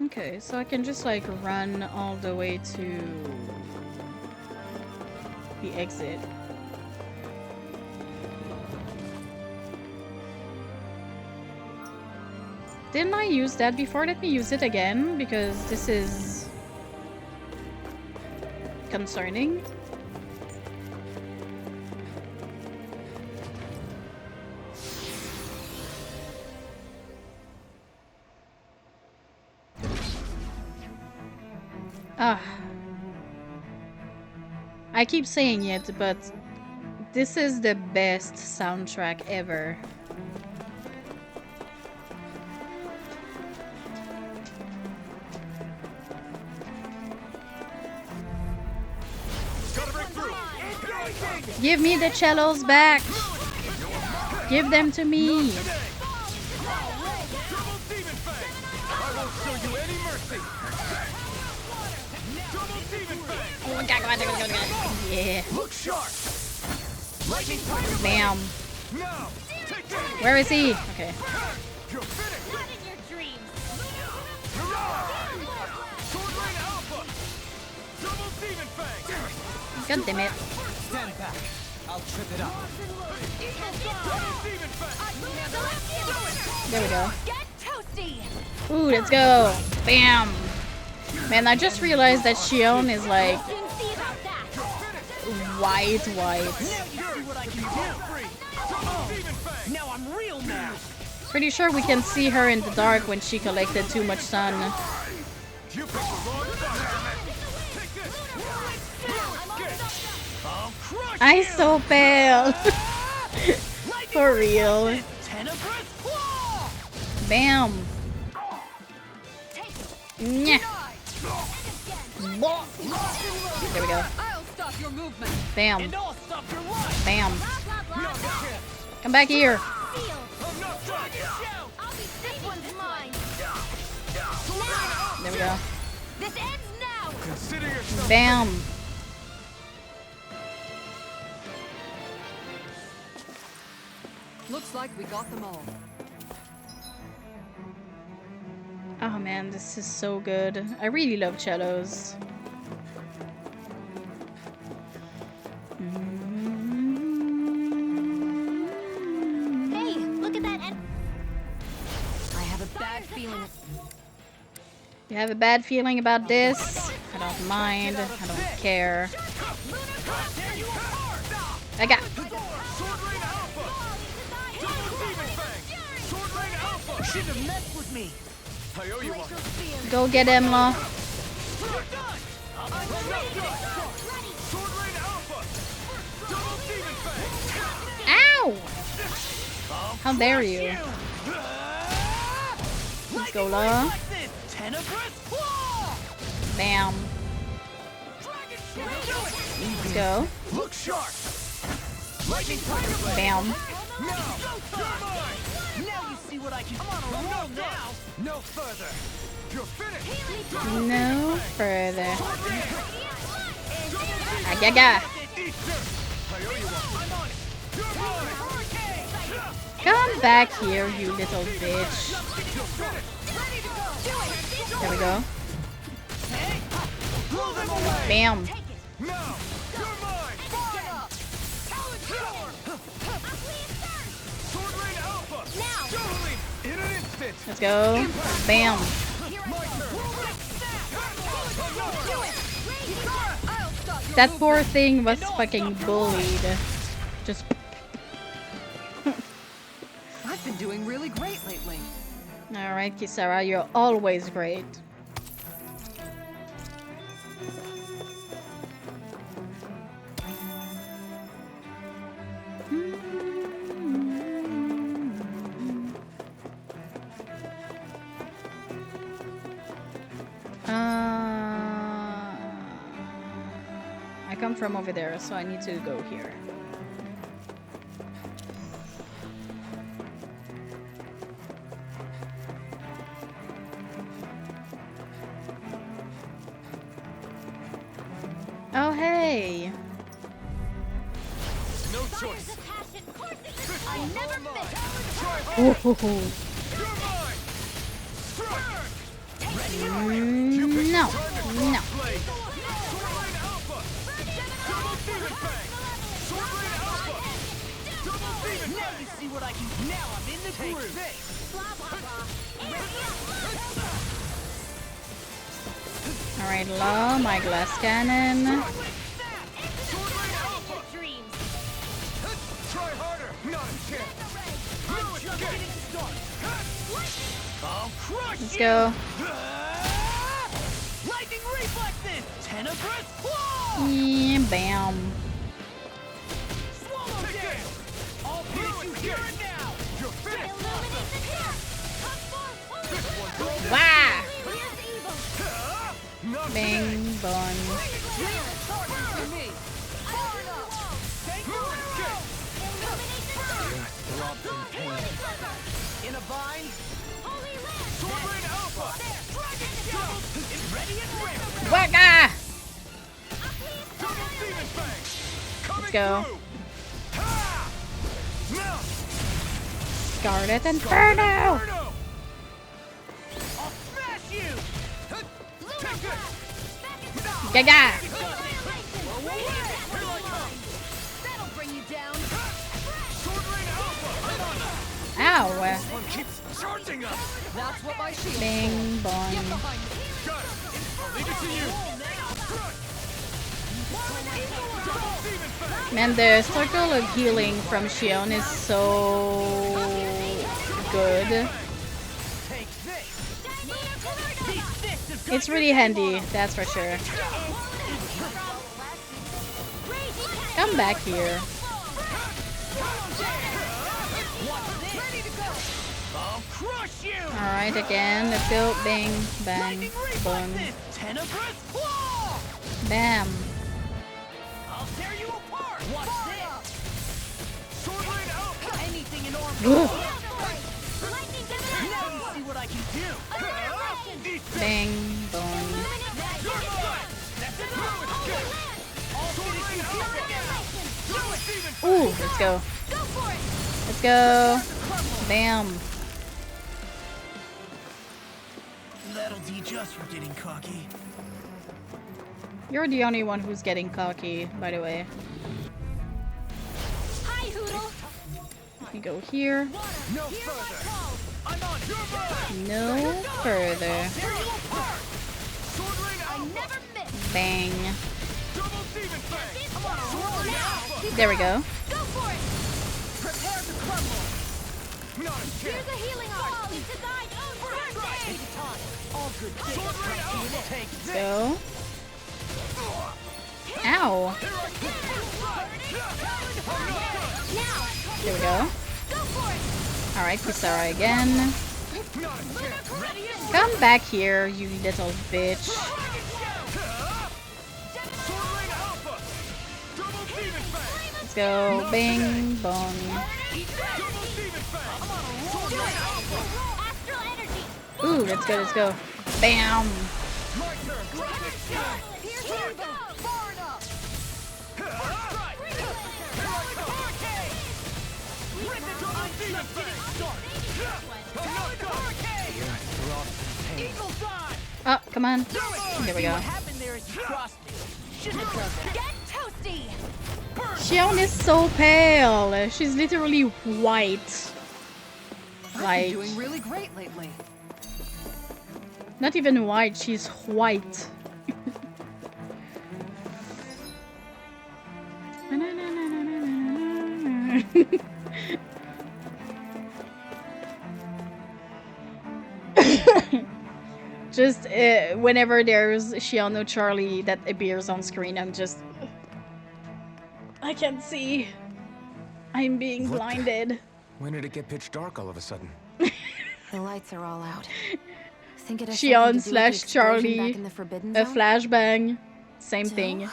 Okay, so I can just like run all the way to the exit. Didn't I use that before? Let me use it again because this is concerning. Ah. I keep saying it, but this is the best soundtrack ever. Give me the cellos back. Give them to me. Yeah. Look sharp. Bam. Where is he? Okay. God damn it. Stand back. I'll trip it up. There we go. Ooh, let's go. Bam. Man, I just realized that Shion is like white. Now you see what I can do. Now I'm real mad. Pretty sure we can see her in the dark when she collected too much sun. You picked the wrong side. Take this. I'll crush I'm you. so pale. For real. Bam. Nyeh. There we go. I'll stop your movement. Bam. And I'll stop your life. Bam. Come back here. I'm not done. This one's mine. There we go. This ends now. Consider yourself. Bam. Looks like we got them all. Oh man, this is so good. I really love cellos. Hey, look at that. I have a bad feeling. You have a bad feeling about this? I don't mind. I don't care. I got. Sword Rain Alpha. Double Demon Fang. Sword Rain Alpha. Shouldn't have messed with me. I owe you one. Go get him, Law. Sword Rain Alpha. Double Demon Fang. Ow! How dare you? Let's go, Law. Bam. Let's go. Look sharp. Bam. Now you see what I can. I'm on a roll now. No further. You're finished. No further. Agaga. I owe you one. I'm on it. You're mine. Come back here, you little bitch. There we go. Blow them away. Bam. Now. You're mine. Sword Rain Alpha. Doubling in an instant. Let's go. Bam. That poor thing was fucking bullied. Just. I've been doing really great lately. Alright, Kisara, you're always great. I come from over there, so I need to go here. Oh, hey! No choice. I never miss. Ooh. No, no. Now you see what I can. Now I'm in the groove. Alright, Law, my glass cannon. Try harder. Not a chance. No escape. I'll crush Let's go. Lightning reflexes. Tenebrous claw. Yeah, bam. Swallow down. I'll hit you here and now. You're finished. Wow! Not Bang, bun. In a vine. Sword Rain Alpha. It's ready and ready. Waka! Double Demon Fang. Let's go. Now. Scarlet Inferno! I'll smash you. Take this. Gaga! That'll bring you down. Sword Rain Alpha. Ow! This one keeps charging us. That's what my shield. Bing, bun. Get behind me. Got it. I'll leave it to you. Man, the circle of healing from Xion is so good. It's really handy, that's for sure. Come back here. Alright, again, let's go. Bang, bang, boom. Bam. Bang, boom. Ooh, let's go. Let's go. Bam. That'll teach us for getting cocky. You're the only one who's getting cocky, by the way. Hi, Hoodle. We go here. No further. I'm on your mind. No further. I never miss. Bang. Double demon fang. There we go. Go for it. Prepare to crumble. Not a Here's chance. a healing arm. It's designed for Take time. All good things come to an end. Take Let's go. Ow. There we go. Alright, Kisara again. Come back here, you little bitch. Let's go. Bing, bong. Ooh, let's go, let's go. Bam. Oh, come on. There we go. Xion is so pale. She's literally white. I've Like, been doing really great lately. not even white, she's white. Just whenever there's Shiano Charlie that appears on screen, I'm just... I can't see. I'm being What the- blinded. When did it get pitch dark all of a sudden? The lights are all out. Think it has Shion something to do with the slash explosion Charlie, back in the Forbidden a Zone? flashbang, same thing.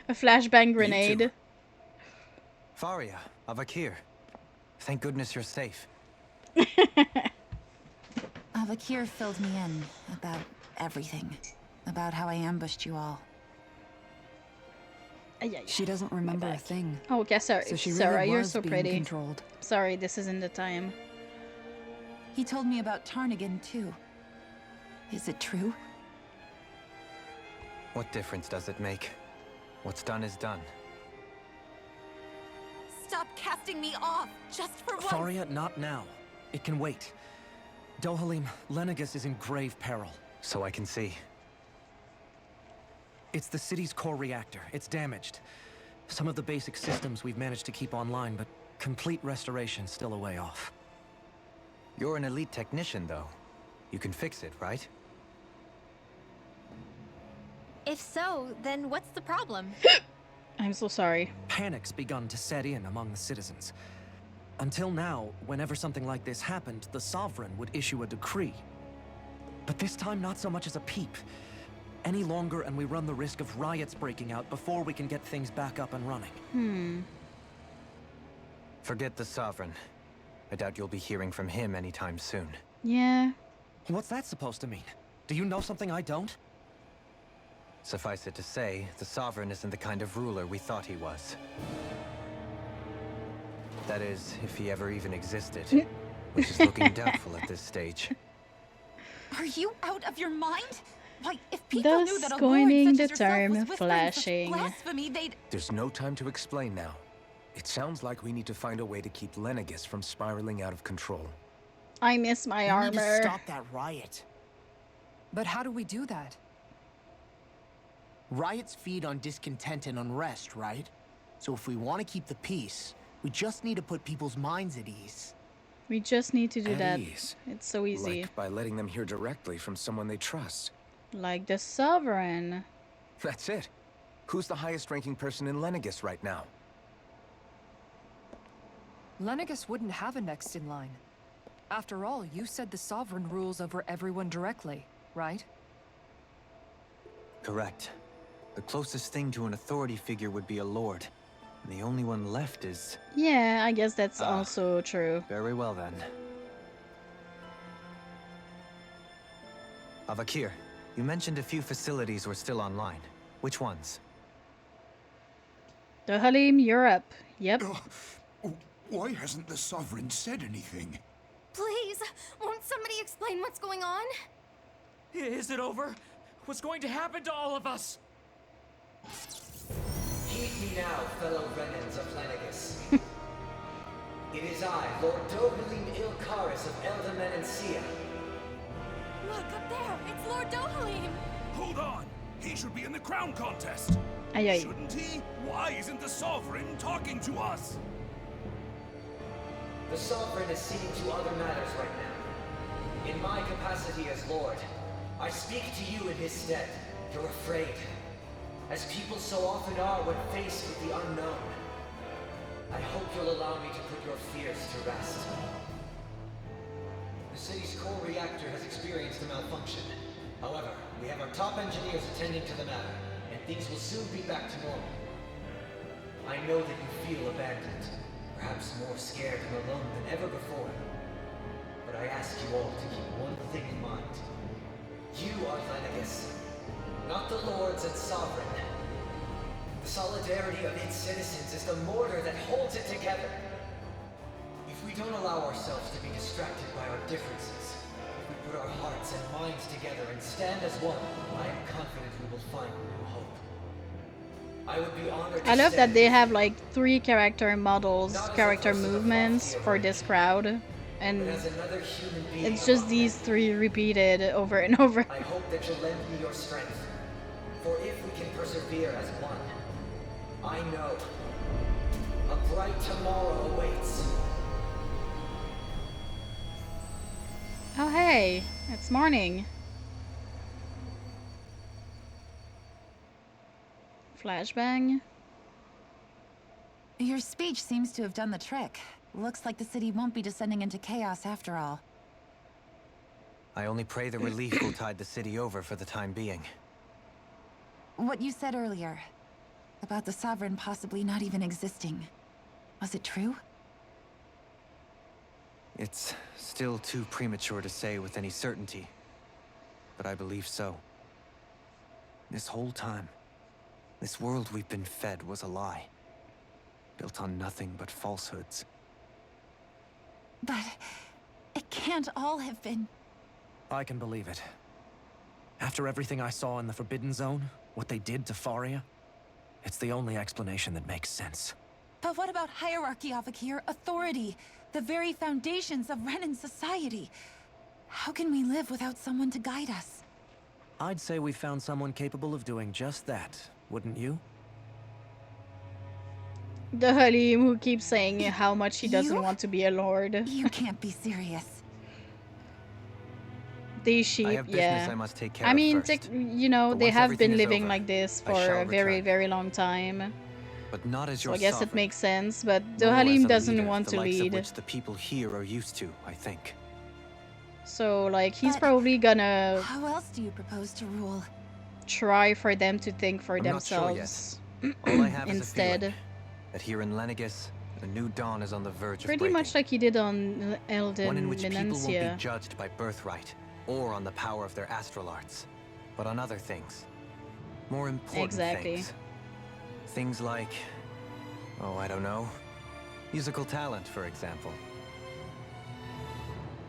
A flashbang grenade. Faria, Avakir. Thank goodness you're safe. Avakir filled me in about everything. About how I ambushed you all. She doesn't remember a thing. Oh, okay, sorry. So she Sarah, really you're was so being pretty. controlled. Sorry, this isn't the time. He told me about Tarnigan too. Is it true? What difference does it make? What's done is done. Stop casting me off, just for once! Faria, not now. It can wait. Dohalim, Lenegus is in grave peril. So I can see. It's the city's core reactor. It's damaged. Some of the basic systems we've managed to keep online, but complete restoration's still a way off. You're an elite technician, though. You can fix it, right? If so, then what's the problem? I'm so sorry. Panic's begun to set in among the citizens. Until now, whenever something like this happened, the Sovereign would issue a decree. But this time, not so much as a peep. Any longer, and we run the risk of riots breaking out before we can get things back up and running. Forget the Sovereign. I doubt you'll be hearing from him anytime soon. Yeah. What's that supposed to mean? Do you know something I don't? Suffice it to say, the Sovereign isn't the kind of ruler we thought he was. That is, if he ever even existed, which is looking doubtful at this stage. Are you out of your mind? Why, if people knew Thus that a coining lord the such as yourself term was whispering such flashing. blasphemy, they'd... There's no time to explain now. It sounds like we need to find a way to keep Lenegus from spiraling out of control. I miss my We need to armor. stop that riot. But how do we do that? Riots feed on discontent and unrest, right? So if we want to keep the peace, we just need to put people's minds at ease. We just need to do At that. ease. It's so easy. Like by letting them hear directly from someone they trust. Like the Sovereign. That's it. Who's the highest ranking person in Lenegis right now? Lenegis wouldn't have a next in line. After all, you said the Sovereign rules over everyone directly, right? Correct. The closest thing to an authority figure would be a lord. And the only one left is... Yeah, I guess that's also true. Very well then. Avakir, you mentioned a few facilities were still online. Which ones? The Halim Europe. Yep. Why hasn't the Sovereign said anything? Please, won't somebody explain what's going on? Is it over? What's going to happen to all of us? Heed me now, fellow Renans of Lenegis. It is I, Lord Dohalim Ilkaris of Elda Menancia. Look, up there! It's Lord Dohalim! Hold on! He should be in the crown contest! Aye, aye. Shouldn't he? Why isn't the Sovereign talking to us? The Sovereign is seeing to other matters right now. In my capacity as Lord, I speak to you in his stead. You're afraid. As people so often are when faced with the unknown. I hope you'll allow me to put your fears to rest. The city's core reactor has experienced a malfunction. However, we have our top engineers attending to the matter, and things will soon be back to normal. I know that you feel abandoned, perhaps more scared and alone than ever before. But I ask you all to keep one thing in mind. You are Lenegis, not the Lords and Sovereign. The solidarity of its citizens is the mortar that holds it together. If we don't allow ourselves to be distracted by our differences, if we put our hearts and minds together and stand as one, I am confident we will find new hope. I would be honored to I love say that they have like 3 character models, character movements for this crowd. And as another human being it's just these 3 repeated over and over. I hope that you'll lend me your strength. For if we can persevere as one, I know a bright tomorrow awaits. Oh hey, it's morning. Flashbang. Your speech seems to have done the trick. Looks like the city won't be descending into chaos after all. I only pray the relief will tide the city over for the time being. What you said earlier, about the Sovereign possibly not even existing, was it true? It's still too premature to say with any certainty, but I believe so. This whole time, this world we've been fed was a lie, built on nothing but falsehoods. But it can't all have been... I can believe it. After everything I saw in the Forbidden Zone, what they did to Faria, it's the only explanation that makes sense. But what about hierarchy, Avakir? Authority? The very foundations of Renan society? How can we live without someone to guide us? I'd say we found someone capable of doing just that, wouldn't you? The Halim who keeps saying how much he doesn't want to be a lord. You can't be serious. These sheep, I have business yeah. I must take care I of mean, first. you know, But they once have everything been is living over, like this I for shall a very, return. very long time. But not as So your I guess sovereign, it makes sense, but the nor as Halim a doesn't leader, want the to likes of lead. which the people here are used to, I think. So, like, he's But probably gonna How else do you propose to rule? try for them to think for I'm not sure yet. themselves All I have is a instead. feeling that here in Lenegis, a new dawn is on the verge of Pretty breaking. much like he did on Elden One in which people won't be Menancia. judged by birthright or on the power of their astral arts, but on other things. More important Exactly. things. Things like, oh, I don't know, musical talent, for example.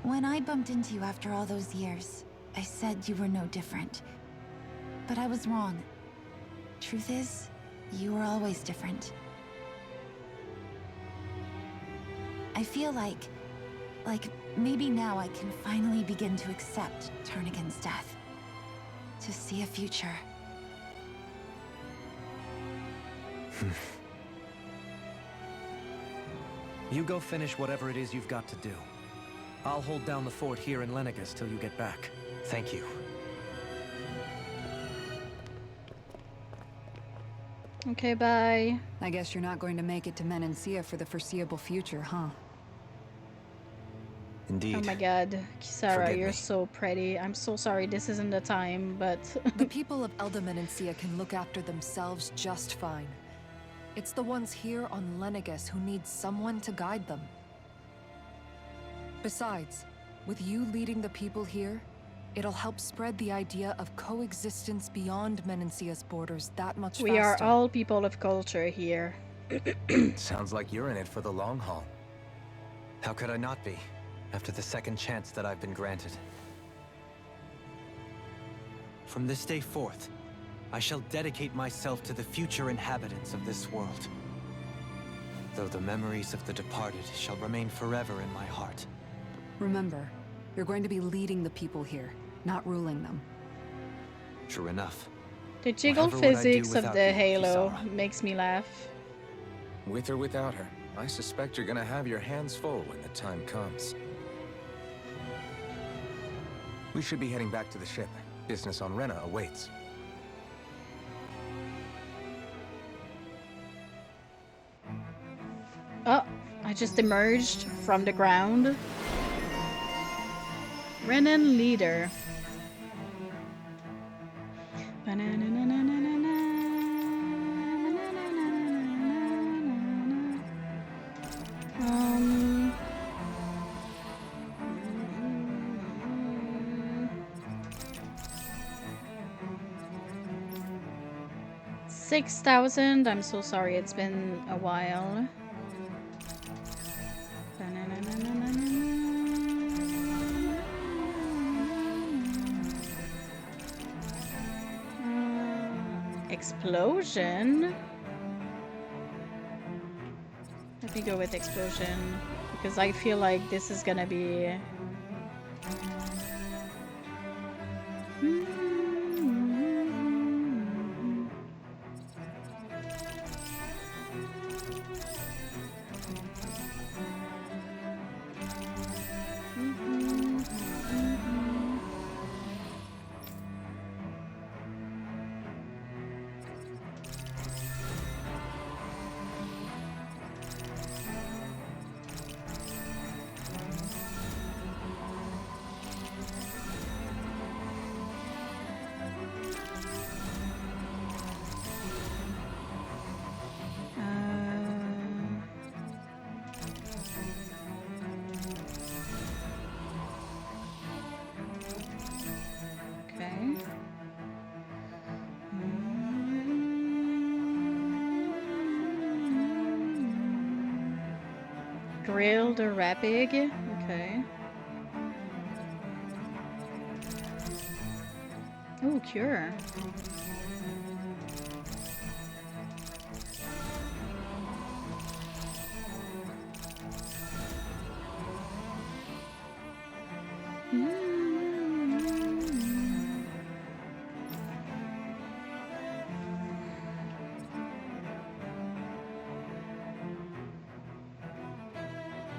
When I bumped into you after all those years, I said you were no different. But I was wrong. Truth is, you were always different. I feel like maybe now I can finally begin to accept Tarnigan's death. To see a future You go finish whatever it is you've got to do. I'll hold down the fort here in Lenegus till you get back. Thank you. Okay, bye. I guess you're not going to make it to Menancia for the foreseeable future, huh? Indeed. Oh my god, Kisara, Forgive you're me. so pretty. I'm so sorry this isn't the time, but... The people of Elda Menancia can look after themselves just fine. It's the ones here on Lenegus who need someone to guide them. Besides, with you leading the people here, it'll help spread the idea of coexistence beyond Menancia's borders that much faster. We are all people of culture here. Sounds like you're in it for the long haul. How could I not be, after the second chance that I've been granted? From this day forth, I shall dedicate myself to the future inhabitants of this world. Though the memories of the departed shall remain forever in my heart. Remember, you're going to be leading the people here, not ruling them. True enough. The jiggle Whatever would I do physics of without the you, Halo Kisara? makes me laugh. With or without her, I suspect you're gonna have your hands full when the time comes. We should be heading back to the ship. Business on Rena awaits. Oh, I just emerged from the ground. Renan leader. Um, 6,000. I'm so sorry, it's been a while. Explosion? Let me go with explosion, because I feel like this is gonna be... Okay. Grilled or rapig? Okay. Oh, cure.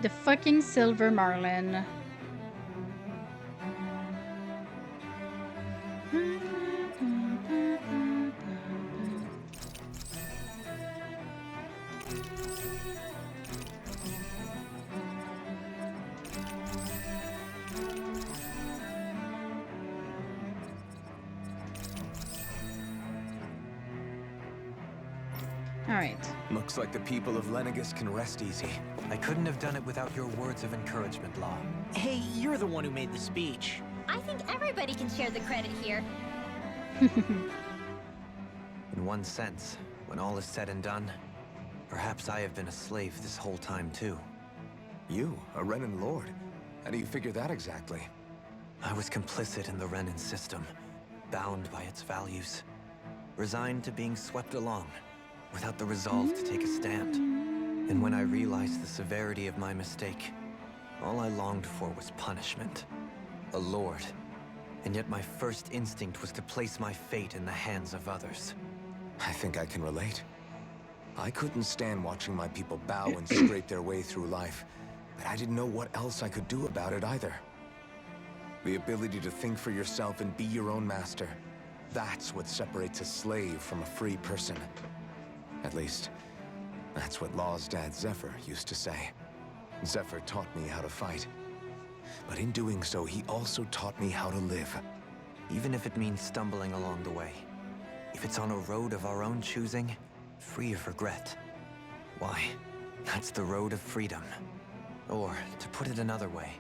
The fucking silver marlin. Alright. Looks like the people of Lenegus can rest easy. I couldn't have done it without your words of encouragement, Law. Hey, you're the one who made the speech. I think everybody can share the credit here. In one sense, when all is said and done, perhaps I have been a slave this whole time too. You, a Renan Lord? How do you figure that exactly? I was complicit in the Renan system, bound by its values, resigned to being swept along, without the resolve to take a stand. And when I realized the severity of my mistake, all I longed for was punishment. A lord. And yet my first instinct was to place my fate in the hands of others. I think I can relate. I couldn't stand watching my people bow and scrape their way through life, but I didn't know what else I could do about it either. The ability to think for yourself and be your own master, that's what separates a slave from a free person. At least, that's what Law's dad Zephyr used to say. Zephyr taught me how to fight. But in doing so, he also taught me how to live. Even if it means stumbling along the way. If it's on a road of our own choosing, free of regret. Why, that's the road of freedom. Or, to put it another way,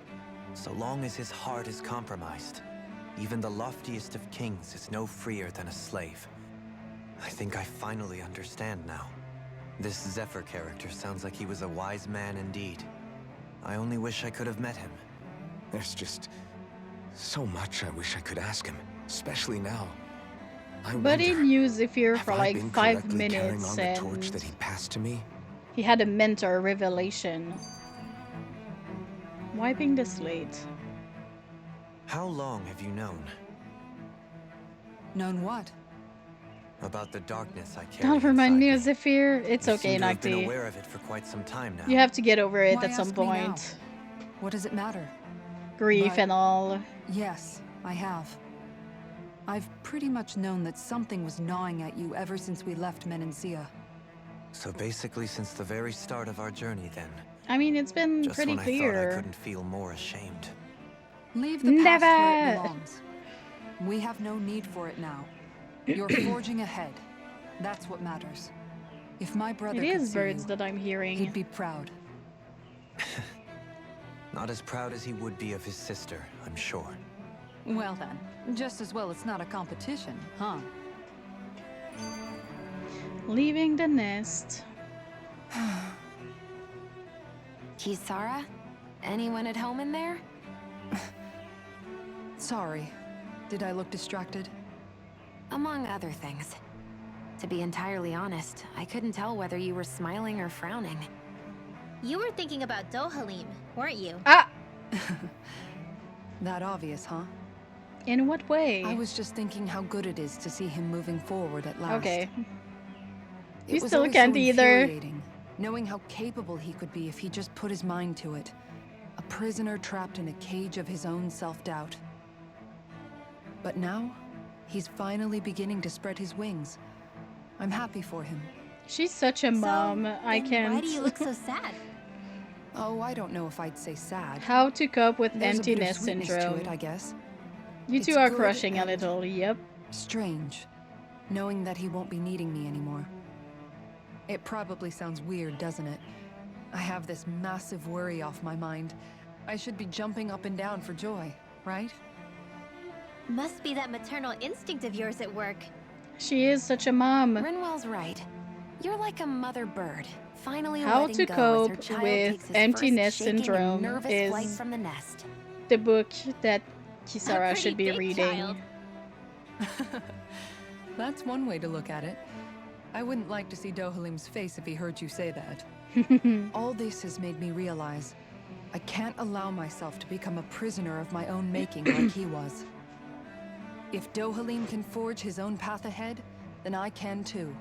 so long as his heart is compromised, even the loftiest of kings is no freer than a slave. I think I finally understand now. This Zephyr character sounds like he was a wise man indeed. I only wish I could have met him. There's just so much I wish I could ask him, especially now. But he knew Zephyr for like 5 carrying minutes on the torch and that he passed to me? he had a mentor revelation. Wiping the slate. How long have you known? Known what? About the darkness I carry Don't remind me inside of Zephyr. It's You okay, seem to have been Nocti. aware of it for quite some time now. You have to get over it Why at some ask me now? point. What does it matter? Grief But- and all. Yes, I have. I've pretty much known that something was gnawing at you ever since we left Menancia. So basically since the very start of our journey then. I mean, it's been Just pretty when I thought I clear. couldn't feel more ashamed. Leave the past where it Never! belongs. We have no need for it now. You're forging ahead. That's what matters. If my brother It could is see birds you, that I'm hearing. he'd be proud. Not as proud as he would be of his sister, I'm sure. Well then, just as well it's not a competition, huh? Leaving the nest. Kisara? Anyone at home in there? Sorry. Did I look distracted? Among other things. To be entirely honest, I couldn't tell whether you were smiling or frowning. You were thinking about Dohalim, weren't you? Ah! That obvious, huh? In what way? I was just thinking how good it is to see him moving forward at last. Okay. It You was still always can't so either. infuriating, knowing how capable he could be if he just put his mind to it. A prisoner trapped in a cage of his own self-doubt. But now, he's finally beginning to spread his wings. I'm happy for him. She's such a mom. I can't. Why do you look so sad? Oh, I don't know if I'd say sad. How to cope with There's a bit of emptiness sweetness syndrome. to it, I guess. You two It's are good crushing a and little, yep. Strange, knowing that he won't be needing me anymore. It probably sounds weird, doesn't it? I have this massive worry off my mind. I should be jumping up and down for joy, right? Must be that maternal instinct of yours at work. She is such a mom. Rinwell's right. You're like a mother bird, finally How letting to go as cope her child with takes his empty first nest shaking and syndrome nervous flight is from the nest. the book that A Kisara pretty should be big reading. child. That's one way to look at it. I wouldn't like to see Dohalim's face if he heard you say that. All this has made me realize I can't allow myself to become a prisoner of my own making like he was. If Dohalim can forge his own path ahead, then I can too.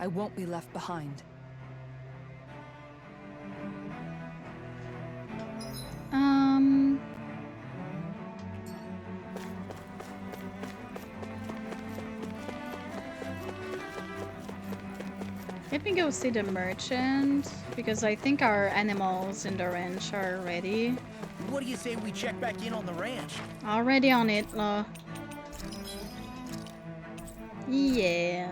I won't be left behind. Let me go see the merchant, because I think our animals in the ranch are ready. What do you say we check back in on the ranch? Already on it, Law. Yeah.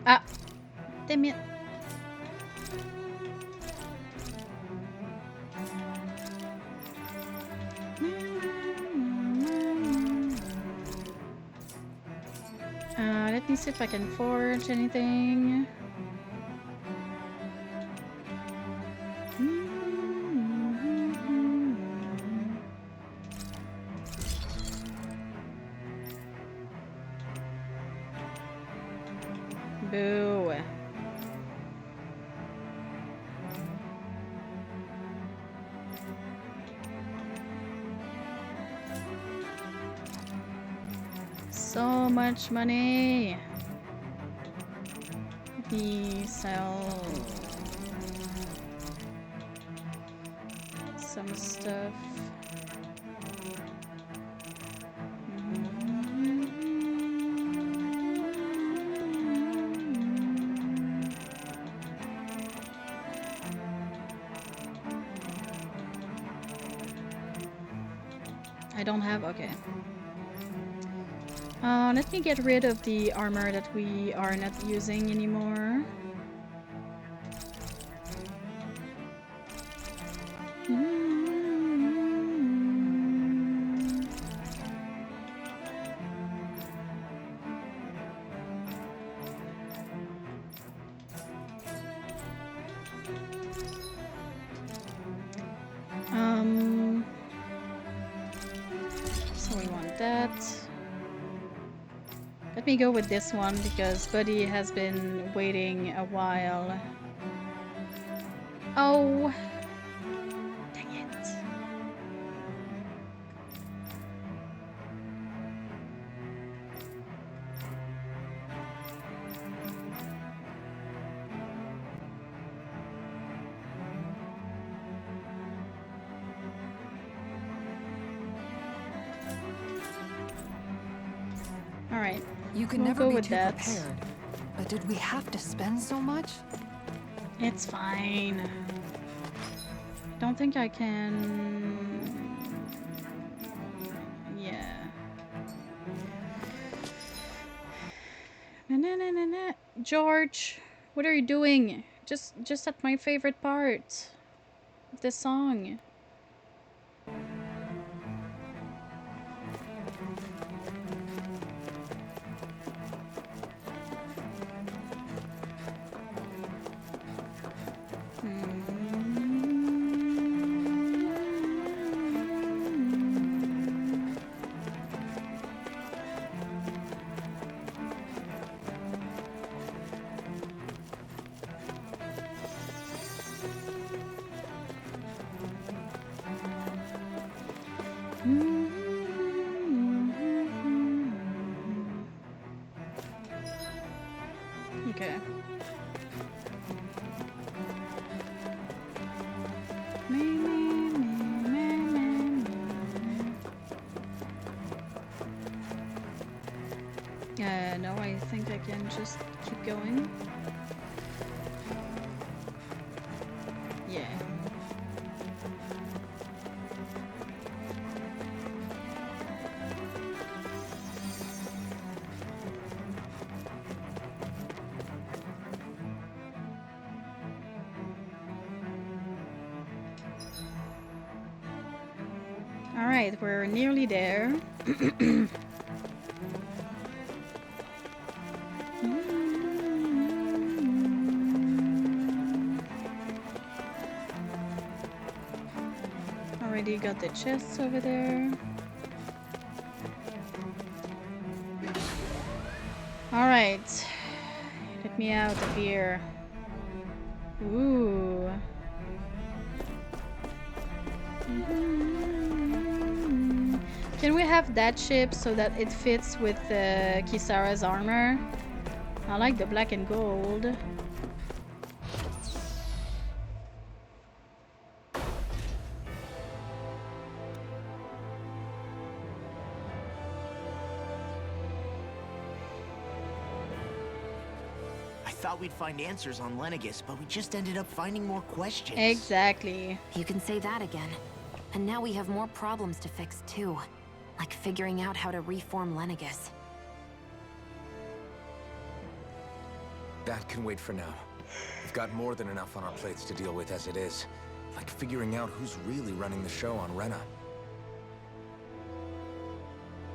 Ah, damn it. see if I can forge anything. Boo. So much money. We sell some stuff. I don't have, okay. Let me get rid of the armor that we are not using anymore. So we want that. Let me go with this one because Buddy has been waiting a while. Oh, dang it. All right. You can We'll never go be with too that. prepared. But did we have to spend so much? It's fine. Don't think I can. Yeah. Na-na-na-na-na. George, what are you doing? Just at my favorite part of the song. Okay. No, I think I can just keep going. Yeah. All right, we're nearly there. Already got the chests over there. All right, let me out of here. Ooh. Can we have that ship so that it fits with Kisara's armor? I like the black and gold. I thought we'd find answers on Lenegis, but we just ended up finding more questions. Exactly. You can say that again. And now we have more problems to fix too. Like figuring out how to reform Lenegis. That can wait for now. We've got more than enough on our plates to deal with as it is. Like figuring out who's really running the show on Rena.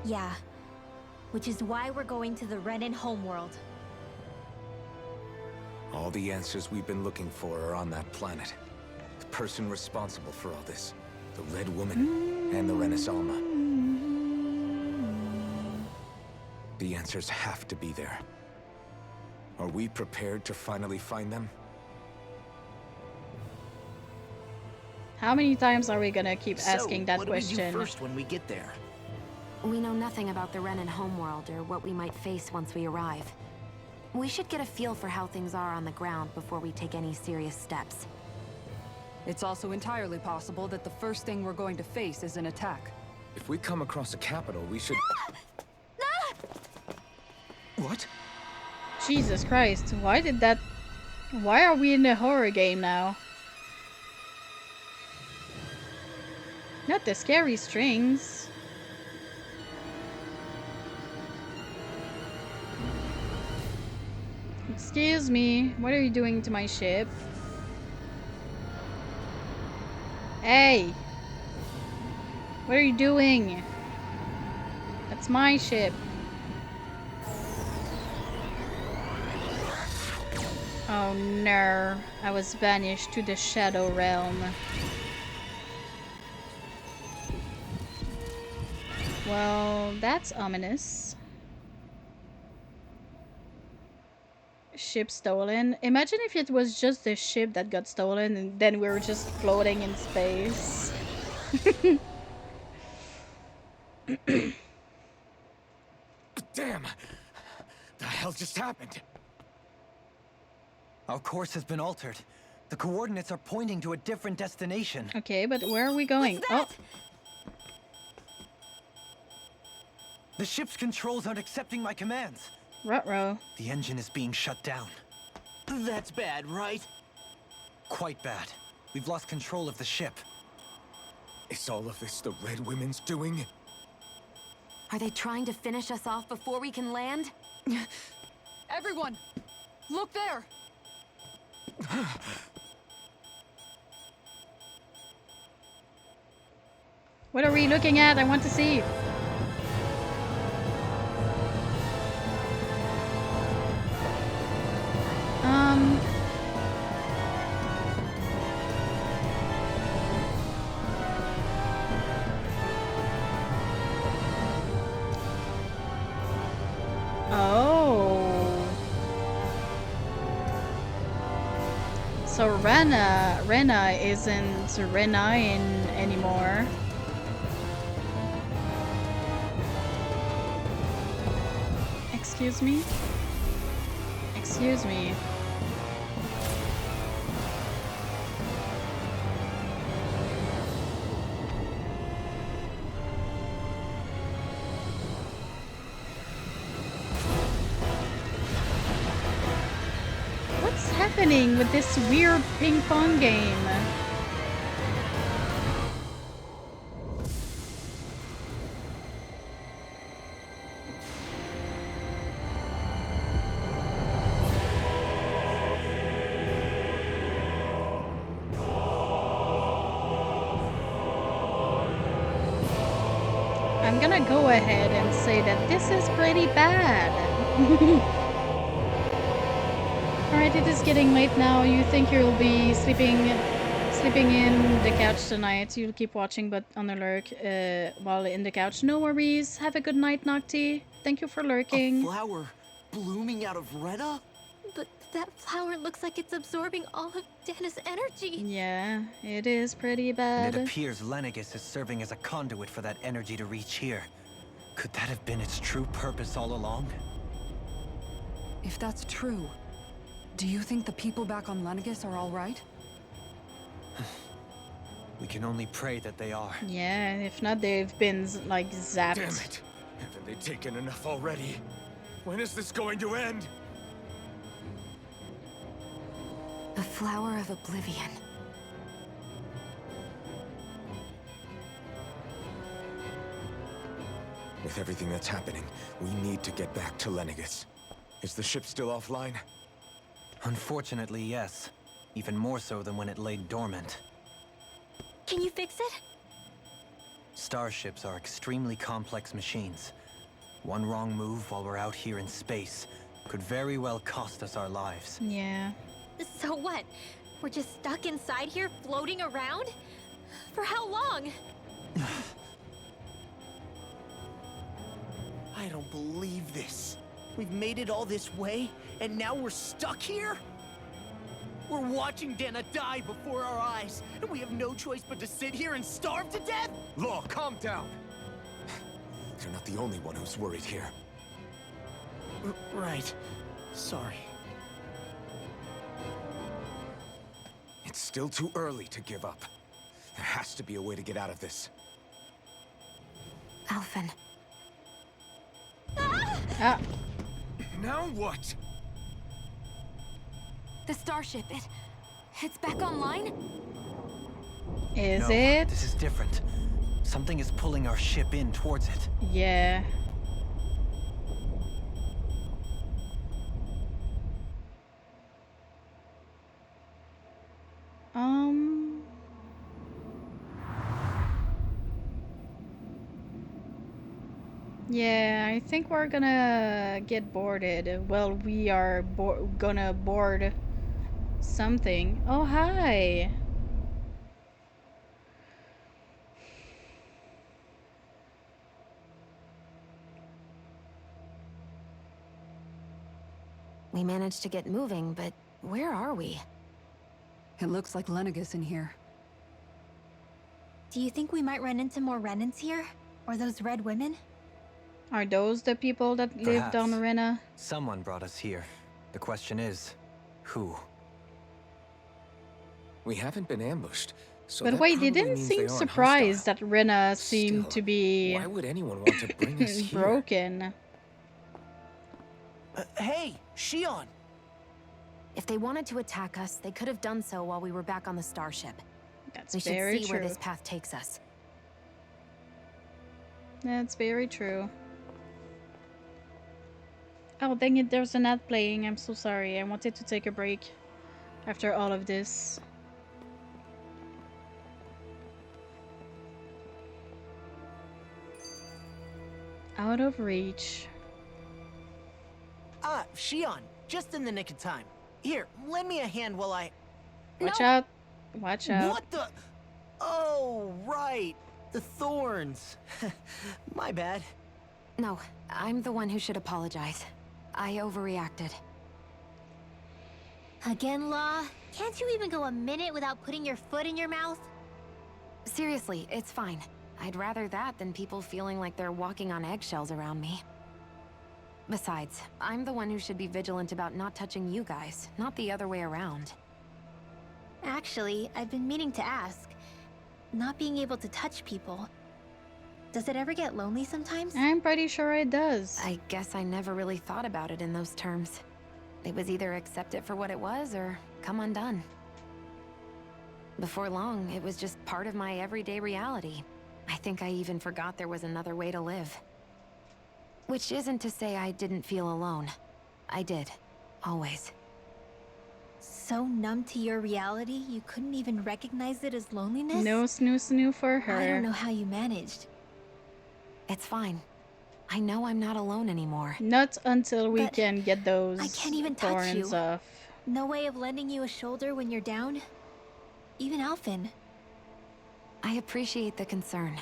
Yeah. which is why we're going to the Renan homeworld. All the answers we've been looking for are on that planet. The person responsible for all this, the Red Woman and the Renaissalma. The answers have to be there. Are we prepared to finally find them? How many times are we gonna keep asking that what question? do we do first when we get there? We know nothing about the Renan homeworld or what we might face once we arrive. We should get a feel for how things are on the ground before we take any serious steps. It's also entirely possible that the first thing we're going to face is an attack. If we come across a capital, we should... What? Jesus Christ, why did that... Why are we in a horror game now? Not the scary strings. Excuse me, what are you doing to my ship? Hey! What are you doing? That's my ship. Oh no, I was banished to the Shadow Realm. Well, that's ominous. Ship stolen. Imagine if it was just the ship that got stolen and then we were just floating in space. Damn! The hell just happened? Our course has been altered. The coordinates are pointing to a different destination. Okay, but where are we going? Oh! The ship's controls aren't accepting my commands. Ruh-roh. The engine is being shut down. That's bad, right? Quite bad. We've lost control of the ship. Is all of this the Red Women's doing? Are they trying to finish us off before we can land? Everyone! Look there! What are we looking at? I want to see. Oh. So Rena isn't Renain anymore. Excuse me? Excuse me. What's happening with this weird ping pong game? I'm gonna go ahead and say that this is pretty bad. Alright, it is getting late now. You think you'll be sleeping in the couch tonight. You'll keep watching but on the lurk while in the couch. No worries. Have a good night, Nocti. Thank you for lurking. A flower blooming out of Rena? But that flower looks like it's absorbing all of Dana's energy. Yeah, it is pretty bad. And it appears Lenegis is serving as a conduit for that energy to reach here. Could that have been its true purpose all along? If that's true, do you think the people back on Lenegis are all right? We can only pray that they are. Yeah, if not, they've been like zapped. Damn it! Haven't they taken enough already? When is this going to end? The Flower of Oblivion. With everything that's happening, we need to get back to Lenegis. Is the ship still offline? Unfortunately, yes. Even more so than when it lay dormant. Can you fix it? Starships are extremely complex machines. One wrong move while we're out here in space could very well cost us our lives. Yeah. So what? We're just stuck inside here, floating around? For how long? I don't believe this. We've made it all this way, and now we're stuck here? We're watching Dana die before our eyes, and we have no choice but to sit here and starve to death? Law, calm down. You're not the only one who's worried here. Right. Sorry. It's still too early to give up. There has to be a way to get out of this. Alphen. Ah. Now what? The starship, it's back online? Is No, it? This is different. Something is pulling our ship in towards it. Yeah. Yeah, I think we're gonna get boarded. Well, we are gonna board something. Oh, hi. We managed to get moving, but where are we? It looks like Lenegis in here. Do you think we might run into more Renans here? Or those red women? Are those the people that lived on Perhaps. Rena? Someone brought us here. The question is, who? We haven't been ambushed, so But that wait, they probably didn't means seem they aren't surprised hostile. that Rena seemed Still, to be why would anyone want to bring us here? broken. Hey, Shion! If they wanted to attack us, they could have done so while we were back on the starship. That's We should very see true. where this path takes us. That's very true. Oh, dang it, there's an ad playing. I'm so sorry. I wanted to take a break after all of this. Out of reach. Ah, Shion, just in the nick of time. Here, lend me a hand while I... Watch out. Watch out. What the... Oh, right. The thorns. My bad. No, I'm the one who should apologize. I overreacted. Again, Law? Can't you even go a minute without putting your foot in your mouth? Seriously, it's fine. I'd rather that than people feeling like they're walking on eggshells around me. Besides, I'm the one who should be vigilant about not touching you guys, not the other way around. Actually, I've been meaning to ask. Not being able to touch people. Does it ever get lonely sometimes? I'm pretty sure it does. I guess I never really thought about it in those terms. It was either accept it for what it was or come undone. Before long, it was just part of my everyday reality. I think I even forgot there was another way to live. Which isn't to say I didn't feel alone. I did. Always. So numb to your reality, you couldn't even recognize it as loneliness? No snoo for her. I don't know how you managed. It's fine. I know I'm not alone anymore. Not until we But can get those I can't even touch thorns you. off. No way of lending you a shoulder when you're down? Even Alphen. I appreciate the concern.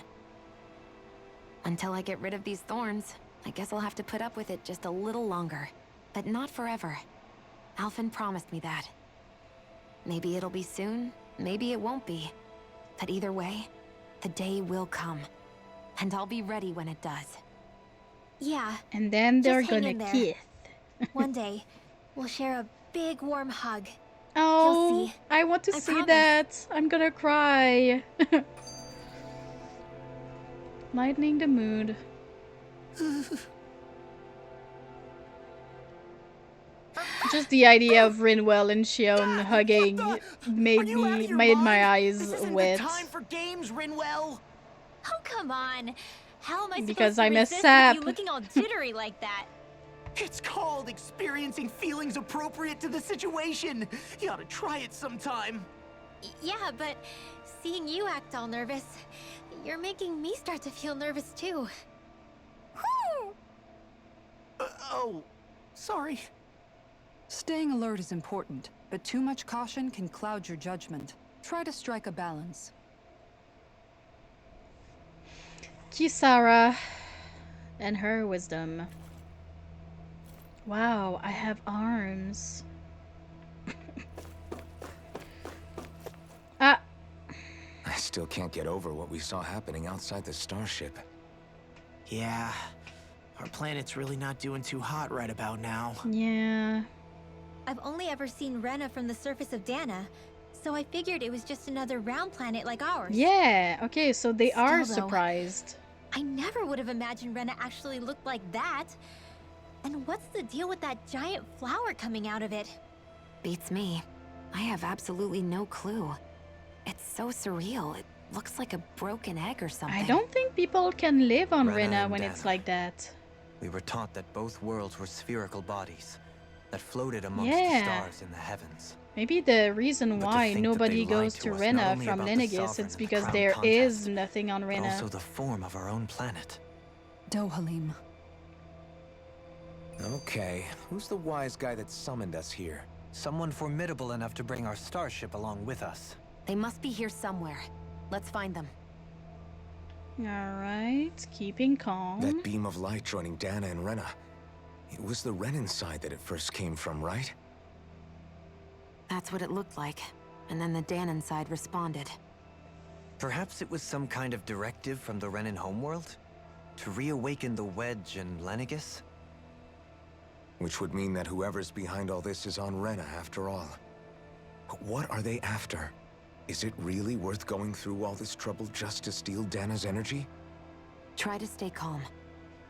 Until I get rid of these thorns, I guess I'll have to put up with it just a little longer. But not forever. Alphen promised me that. Maybe it'll be soon, maybe it won't be. But either way, the day will come. And I'll be ready when it does. Yeah. And then they're just hang gonna in there. kiss. One day, we'll share a big warm hug. Oh, You'll see. I want to I see promise. that. I'm gonna cry. Lightening the mood. Just the idea of Rinwell and Shion hugging made my eyes This isn't wet. the time for games, Rinwell. Oh, come on. How am I Because supposed to I'm a resist with sap. you looking all jittery like that? It's called experiencing feelings appropriate to the situation. You ought to try it sometime. Yeah, but seeing you act all nervous, you're making me start to feel nervous too. Whew. Oh, sorry. Staying alert is important, but too much caution can cloud your judgment. Try to strike a balance. Kisara and her wisdom. Wow, I have arms. Ah. I still can't get over what we saw happening outside the starship. Yeah, our planet's really not doing too hot right about now. Yeah. I've only ever seen Rena from the surface of Dana, so I figured it was just another round planet like ours. Yeah, okay, so they are Still, though, surprised. I never would have imagined Rena actually looked like that. And what's the deal with that giant flower coming out of it? Beats me. I have absolutely no clue. It's so surreal. It looks like a broken egg or something. I don't think people can live on Rena Rena and when Dana. it's like that. We were taught that both worlds were spherical bodies that floated amongst Yeah. the stars in the heavens. Maybe the reason But to why think that nobody they lied goes to to us Rena not only from about the Lenegis, Sovereign it's and the because Crown there contest, is nothing on but Rena. also the form of our own planet. Dohalim. Okay, who's the wise guy that summoned us here? Someone formidable enough to bring our starship along with us. They must be here somewhere. Let's find them. Alright, keeping calm. That beam of light joining Dana and Rena. It was the Renan side that it first came from, right? That's what it looked like. And then the Danon side responded. Perhaps it was some kind of directive from the Renan homeworld? To reawaken the Wedge and Lenegis? Which would mean that whoever's behind all this is on Rena after all. But what are they after? Is it really worth going through all this trouble just to steal Dana's energy? Try to stay calm.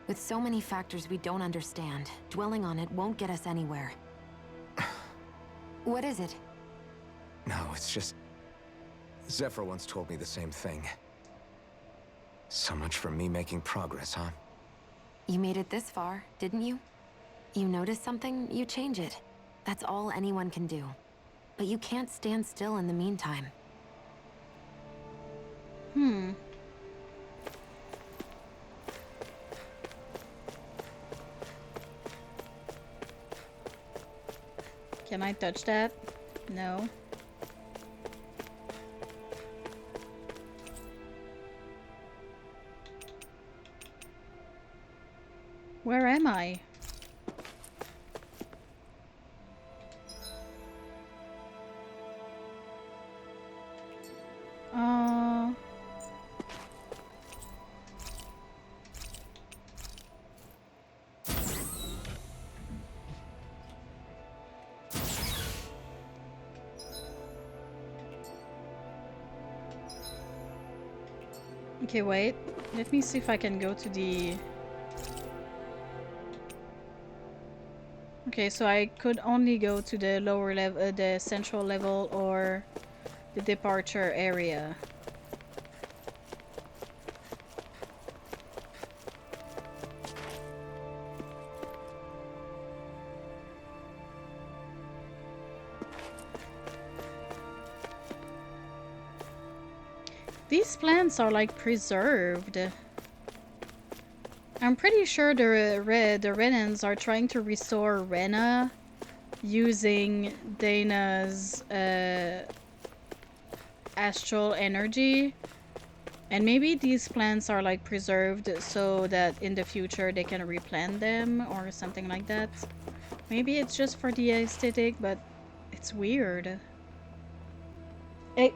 With so many factors we don't understand, dwelling on it won't get us anywhere. What is it? No, it's just... Zephyr once told me the same thing. So much for me making progress, huh? You made it this far, didn't you? You notice something, you change it. That's all anyone can do. But you can't stand still in the meantime. Can I touch that? No. Where am I? Okay, wait. Let me see if I can go to the... Okay, so I could only go to the lower level, the central level, or the departure area. These plants are like preserved. I'm pretty sure the Renans are trying to restore Rena using Dana's astral energy. And maybe these plants are like preserved so that in the future they can replant them or something like that. Maybe it's just for the aesthetic, but it's weird. Hey.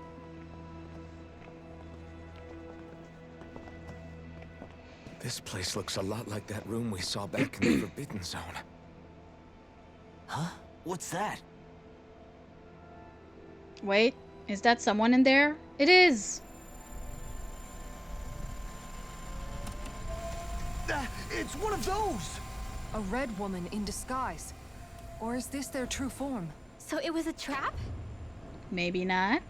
This place looks a lot like that room we saw back in the Forbidden Zone. Huh? What's that? Wait, is that someone in there? It is! It's one of those! A red woman in disguise. Or is this their true form? So it was a trap? Maybe not.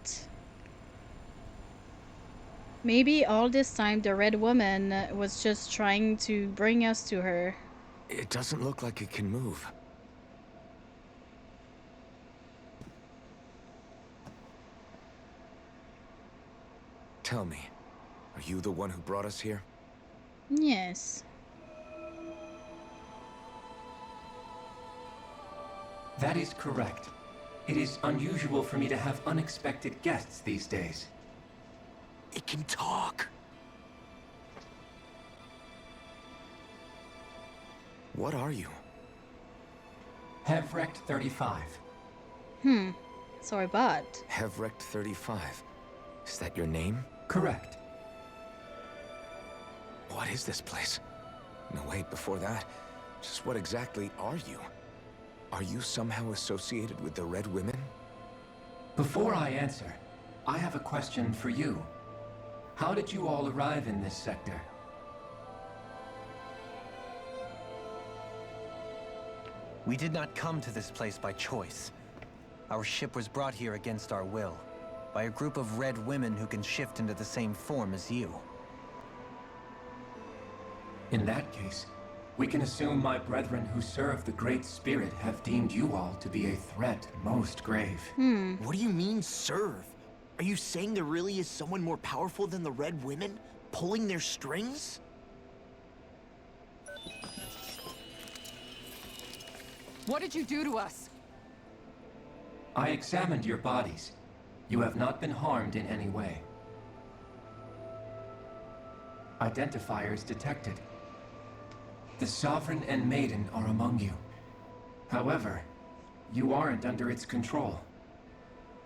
Maybe all this time the red woman was just trying to bring us to her. It doesn't look like it can move. Tell me, are you the one who brought us here? Yes. That is correct. It is unusual for me to have unexpected guests these days. It can talk. What are you? Hevrecht 35. Sorry, but... Hevrecht 35. Is that your name? Correct. What is this place? No, wait, before that, just what exactly are you? Are you somehow associated with the Red Women? Before I answer, I have a question for you. How did you all arrive in this sector? We did not come to this place by choice. Our ship was brought here against our will, by a group of Red Women who can shift into the same form as you. In that case, we can assume my brethren who serve the Great Spirit have deemed you all to be a threat most grave. What do you mean, serve? Are you saying there really is someone more powerful than the Red Women, pulling their strings? What did you do to us? I examined your bodies. You have not been harmed in any way. Identifiers detected. The Sovereign and Maiden are among you. However, you aren't under its control.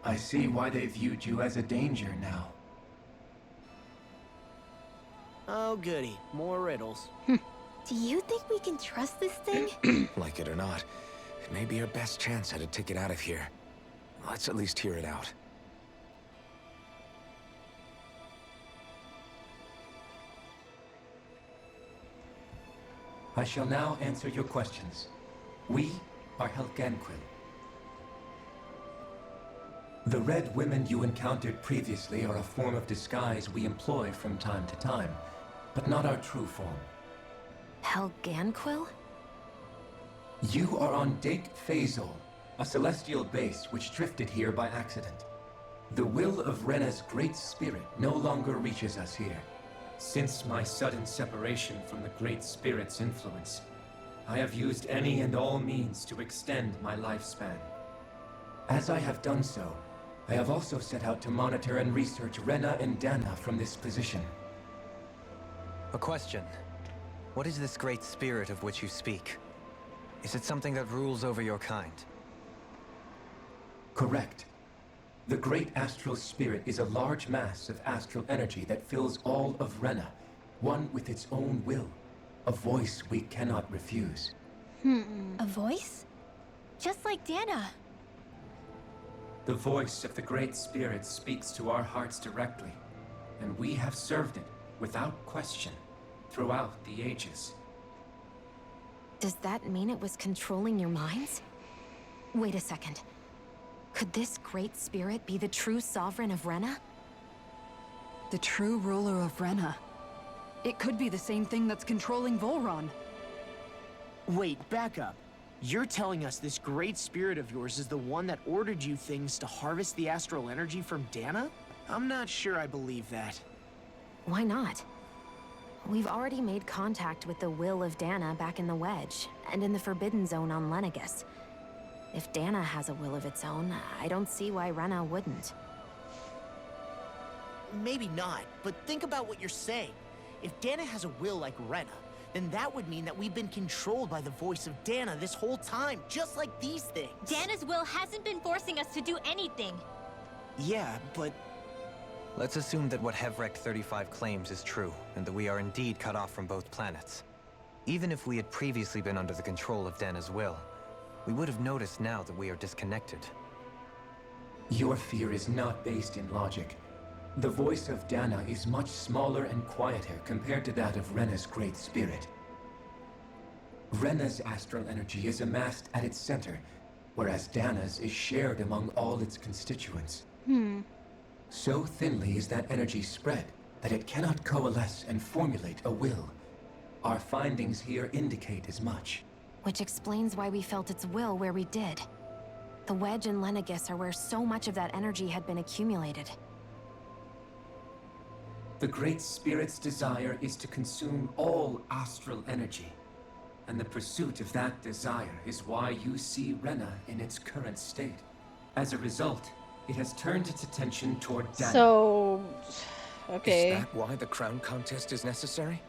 I see why they viewed you as a danger now. Oh, goody. More riddles. Do you think we can trust this thing? Like it or not, it may be our best chance at a ticket out of here. Let's at least hear it out. I shall now answer your questions. We are Helgenquil. The Red Women you encountered previously are a form of disguise we employ from time to time, but not our true form. Helgenquil? You are on Dake Phasol, a celestial base which drifted here by accident. The will of Rena's Great Spirit no longer reaches us here. Since my sudden separation from the Great Spirit's influence, I have used any and all means to extend my lifespan. As I have done so, I have also set out to monitor and research Rena and Dana from this position. A question. What is this Great Spirit of which you speak? Is it something that rules over your kind? Correct. The Great Astral Spirit is a large mass of astral energy that fills all of Rena, one with its own will, a voice we cannot refuse. A voice? Just like Dana. The voice of the Great Spirit speaks to our hearts directly, and we have served it without question throughout the ages. Does that mean it was controlling your minds? Wait a second. Could this Great Spirit be the true Sovereign of Rena? The true ruler of Rena. It could be the same thing that's controlling Volron. Wait, back up. You're telling us this Great Spirit of yours is the one that ordered you things to harvest the astral energy from Dana? I'm not sure I believe that. Why not? We've already made contact with the will of Dana back in the Wedge, and in the Forbidden Zone on Lenegus. If Dana has a will of its own, I don't see why Rena wouldn't. Maybe not, but think about what you're saying. If Dana has a will like Rena, then that would mean that we've been controlled by the voice of Dana this whole time, just like these things. Dana's will hasn't been forcing us to do anything. Yeah, but... Let's assume that what Hevrecht 35 claims is true, and that we are indeed cut off from both planets. Even if we had previously been under the control of Dana's will, we would have noticed now that we are disconnected. Your fear is not based in logic. The voice of Dana is much smaller and quieter compared to that of Rena's Great Spirit. Rena's astral energy is amassed at its center, whereas Dana's is shared among all its constituents. So thinly is that energy spread that it cannot coalesce and formulate a will. Our findings here indicate as much. Which explains why we felt its will where we did. The Wedge and Lenegus are where so much of that energy had been accumulated. The Great Spirit's desire is to consume all astral energy. and the pursuit of that desire is why you see Rena in its current state. As a result, it has turned its attention toward Dana. So, okay. Is that why the crown contest is necessary?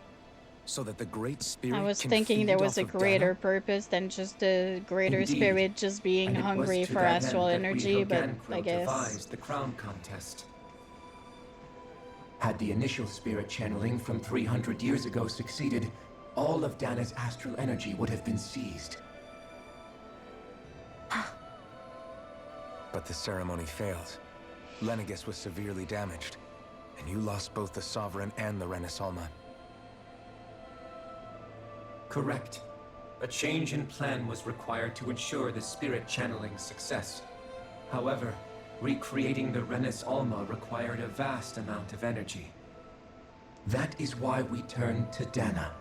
So that the Great Spirit I was can thinking there feed was a off of greater Dana? purpose than just the greater Indeed. spirit just being And it was hungry to for that astral end that we energy, but Helganquil I guess. devised the crown contest. Had the initial spirit channeling from 300 years ago succeeded, all of Dana's astral energy would have been seized. But the ceremony failed. Lenegis was severely damaged, and you lost both the Sovereign and the Renis Alma. Correct. A change in plan was required to ensure the spirit channeling success. However, recreating the Renis Alma required a vast amount of energy. That is why we turned to Dana.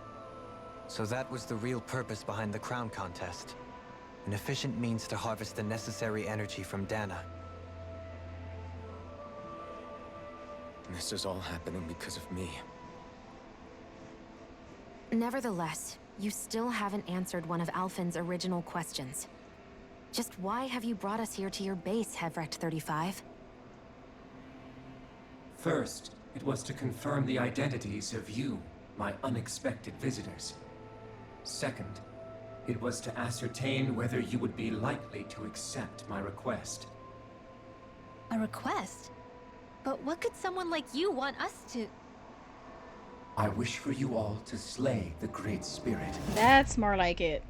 So that was the real purpose behind the crown contest. An efficient means to harvest the necessary energy from Dana. This is all happening because of me. Nevertheless, you still haven't answered one of Alphen's original questions. Just why have you brought us here to your base, Hevrecht 35? First, it was to confirm the identities of you, my unexpected visitors. Second, it was to ascertain whether you would be likely to accept my request. A request? But what could someone like you want us to... I wish for you all to slay the Great Spirit. That's more like it.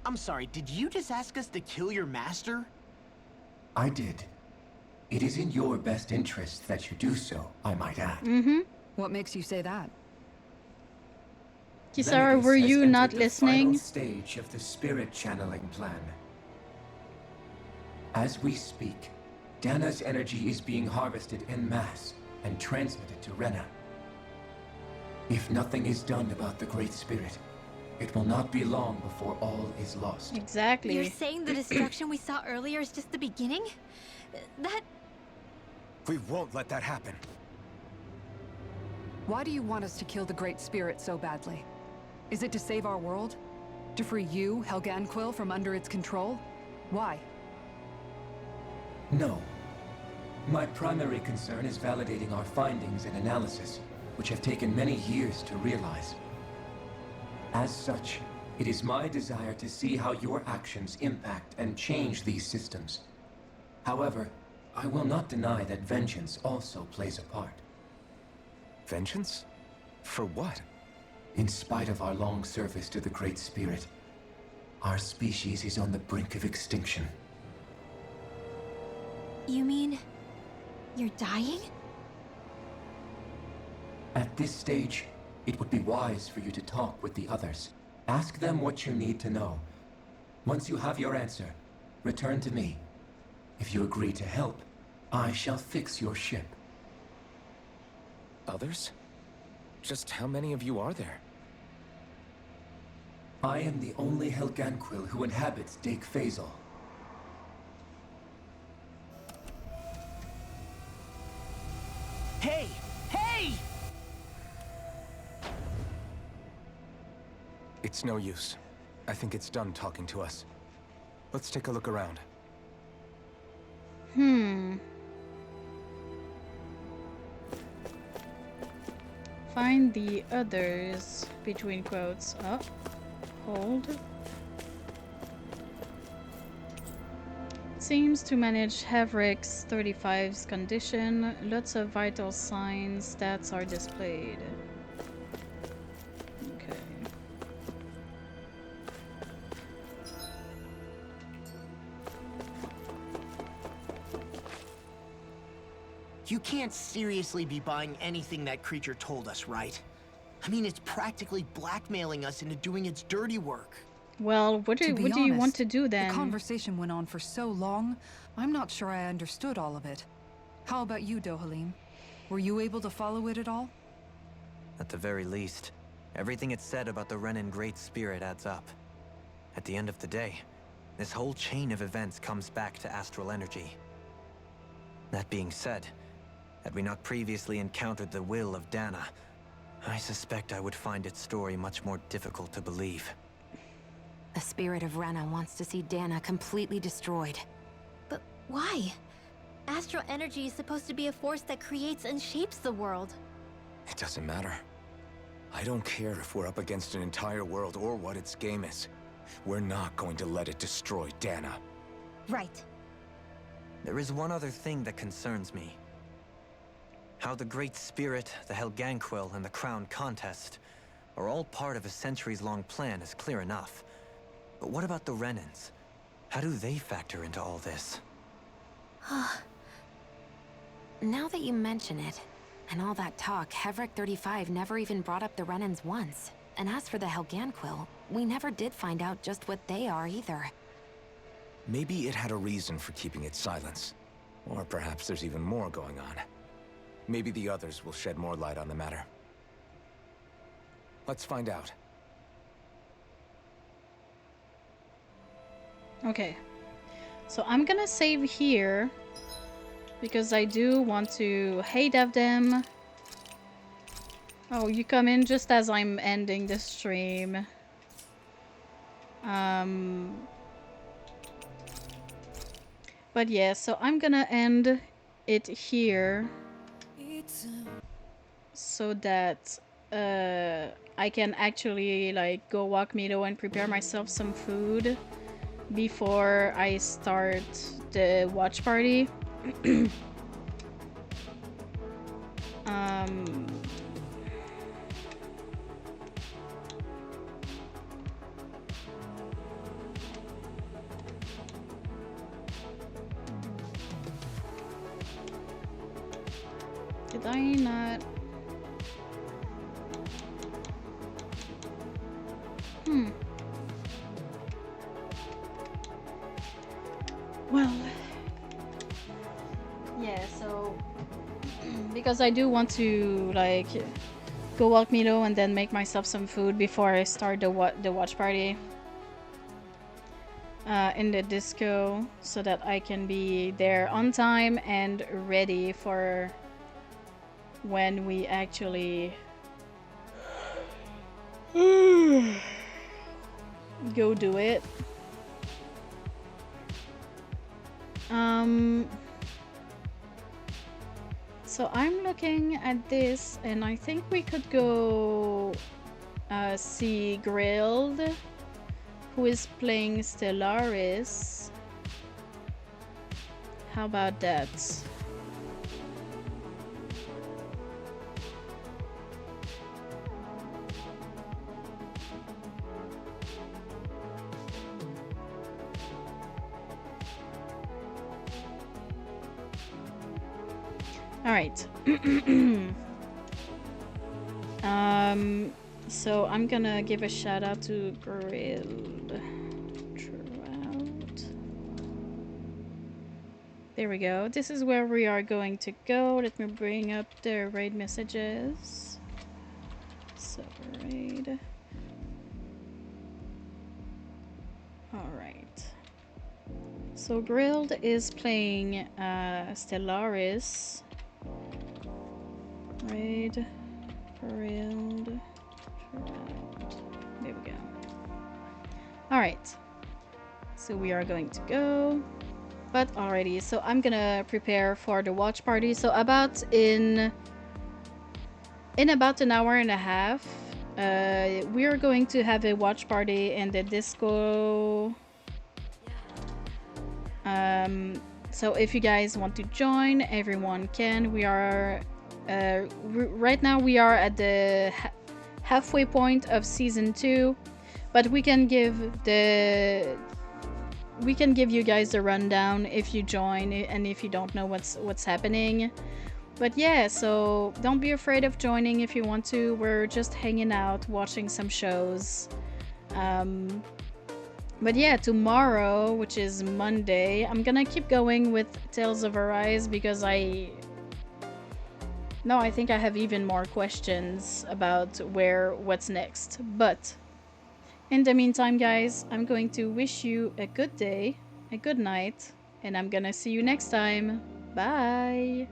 I'm sorry, did you just ask us to kill your master? I did. It is in your best interest that you do so, I might add. Mm-hmm. What makes you say that? Kisara, Lenegis were has you entered not the listening? final stage of the spirit channeling plan. As we speak, Dana's energy is being harvested en masse and transmitted to Rena. If nothing is done about the Great Spirit, it will not be long before all is lost. Exactly. You're saying the destruction we saw earlier is just the beginning? That... We won't let that happen. Why do you want us to kill the Great Spirit so badly? Is it to save our world? To free you, Helganquil, from under its control? Why? No. My primary concern is validating our findings and analysis, which have taken many years to realize. As such, it is my desire to see how your actions impact and change these systems. However, I will not deny that vengeance also plays a part. Vengeance? For what? In spite of our long service to the Great Spirit, our species is on the brink of extinction. You mean... you're dying? At this stage, it would be wise for you to talk with the others. Ask them what you need to know. Once you have your answer, return to me. If you agree to help, I shall fix your ship. Others? Just how many of you are there? I am the only Helganquil who inhabits Dake Faisal. Hey! Hey! It's no use. I think it's done talking to us. Let's take a look around. Find the others, between quotes. Oh, hold. Seems to manage Hevrecht 35's condition. Lots of vital signs. Stats are displayed. Okay. You can't seriously be buying anything that creature told us, right? I mean, it's practically blackmailing us into doing its dirty work. Well, what do you want to do then? The conversation went on for so long, I'm not sure I understood all of it. How about you, Dohalim? Were you able to follow it at all? At the very least, everything it said about the Renin Great Spirit adds up. At the end of the day, this whole chain of events comes back to astral energy. That being said, had we not previously encountered the will of Dana, I suspect I would find its story much more difficult to believe. The spirit of Rena wants to see Dana completely destroyed. But why? Astral energy is supposed to be a force that creates and shapes the world. It doesn't matter. I don't care if we're up against an entire world or what its game is. We're not going to let it destroy Dana. Right. There is one other thing that concerns me. How the Great Spirit, the Helganquil, and the Crown Contest are all part of a centuries-long plan is clear enough. But what about the Renans? How do they factor into all this? Now that you mention it, and all that talk, Hevric 35 never even brought up the Renans once. And as for the Helganquil, we never did find out just what they are either. Maybe it had a reason for keeping its silence. Or perhaps there's even more going on. Maybe the others will shed more light on the matter. Let's find out. Okay. So I'm gonna save here. Because I do want to hate of them. Oh, you come in just as I'm ending the stream. But yeah, so I'm gonna end it here. So that I can actually like go walk Mito and prepare myself some food before I start the watch party. Did I not? Well, yeah, so because I do want to like go walk Mito and then make myself some food before I start the watch party in the disco, so that I can be there on time and ready for when we actually go do it. So I'm looking at this, and I think we could go see Grilled, who is playing Stellaris. How about that? All right. So I'm gonna give a shout out to Grilled Trout. There we go. This is where we are going to go. Let me bring up the raid messages. So raid. All right. So Grilled is playing Stellaris. Raid, Grilled, Trout. There we go. Alright. So we are going to go. But already, so I'm gonna prepare for the watch party. So about in about an hour and a half, we are going to have a watch party in the disco. So if you guys want to join, everyone can. We are right now we are at the halfway point of season 2, but we can give you guys the rundown if you join and if you don't know what's happening. But yeah, so don't be afraid of joining if you want to. We're just hanging out, watching some shows. But yeah, tomorrow, which is Monday, I'm gonna keep going with Tales of Arise because I think I have even more questions about what's next. But in the meantime, guys, I'm going to wish you a good day, a good night, and I'm gonna see you next time. Bye!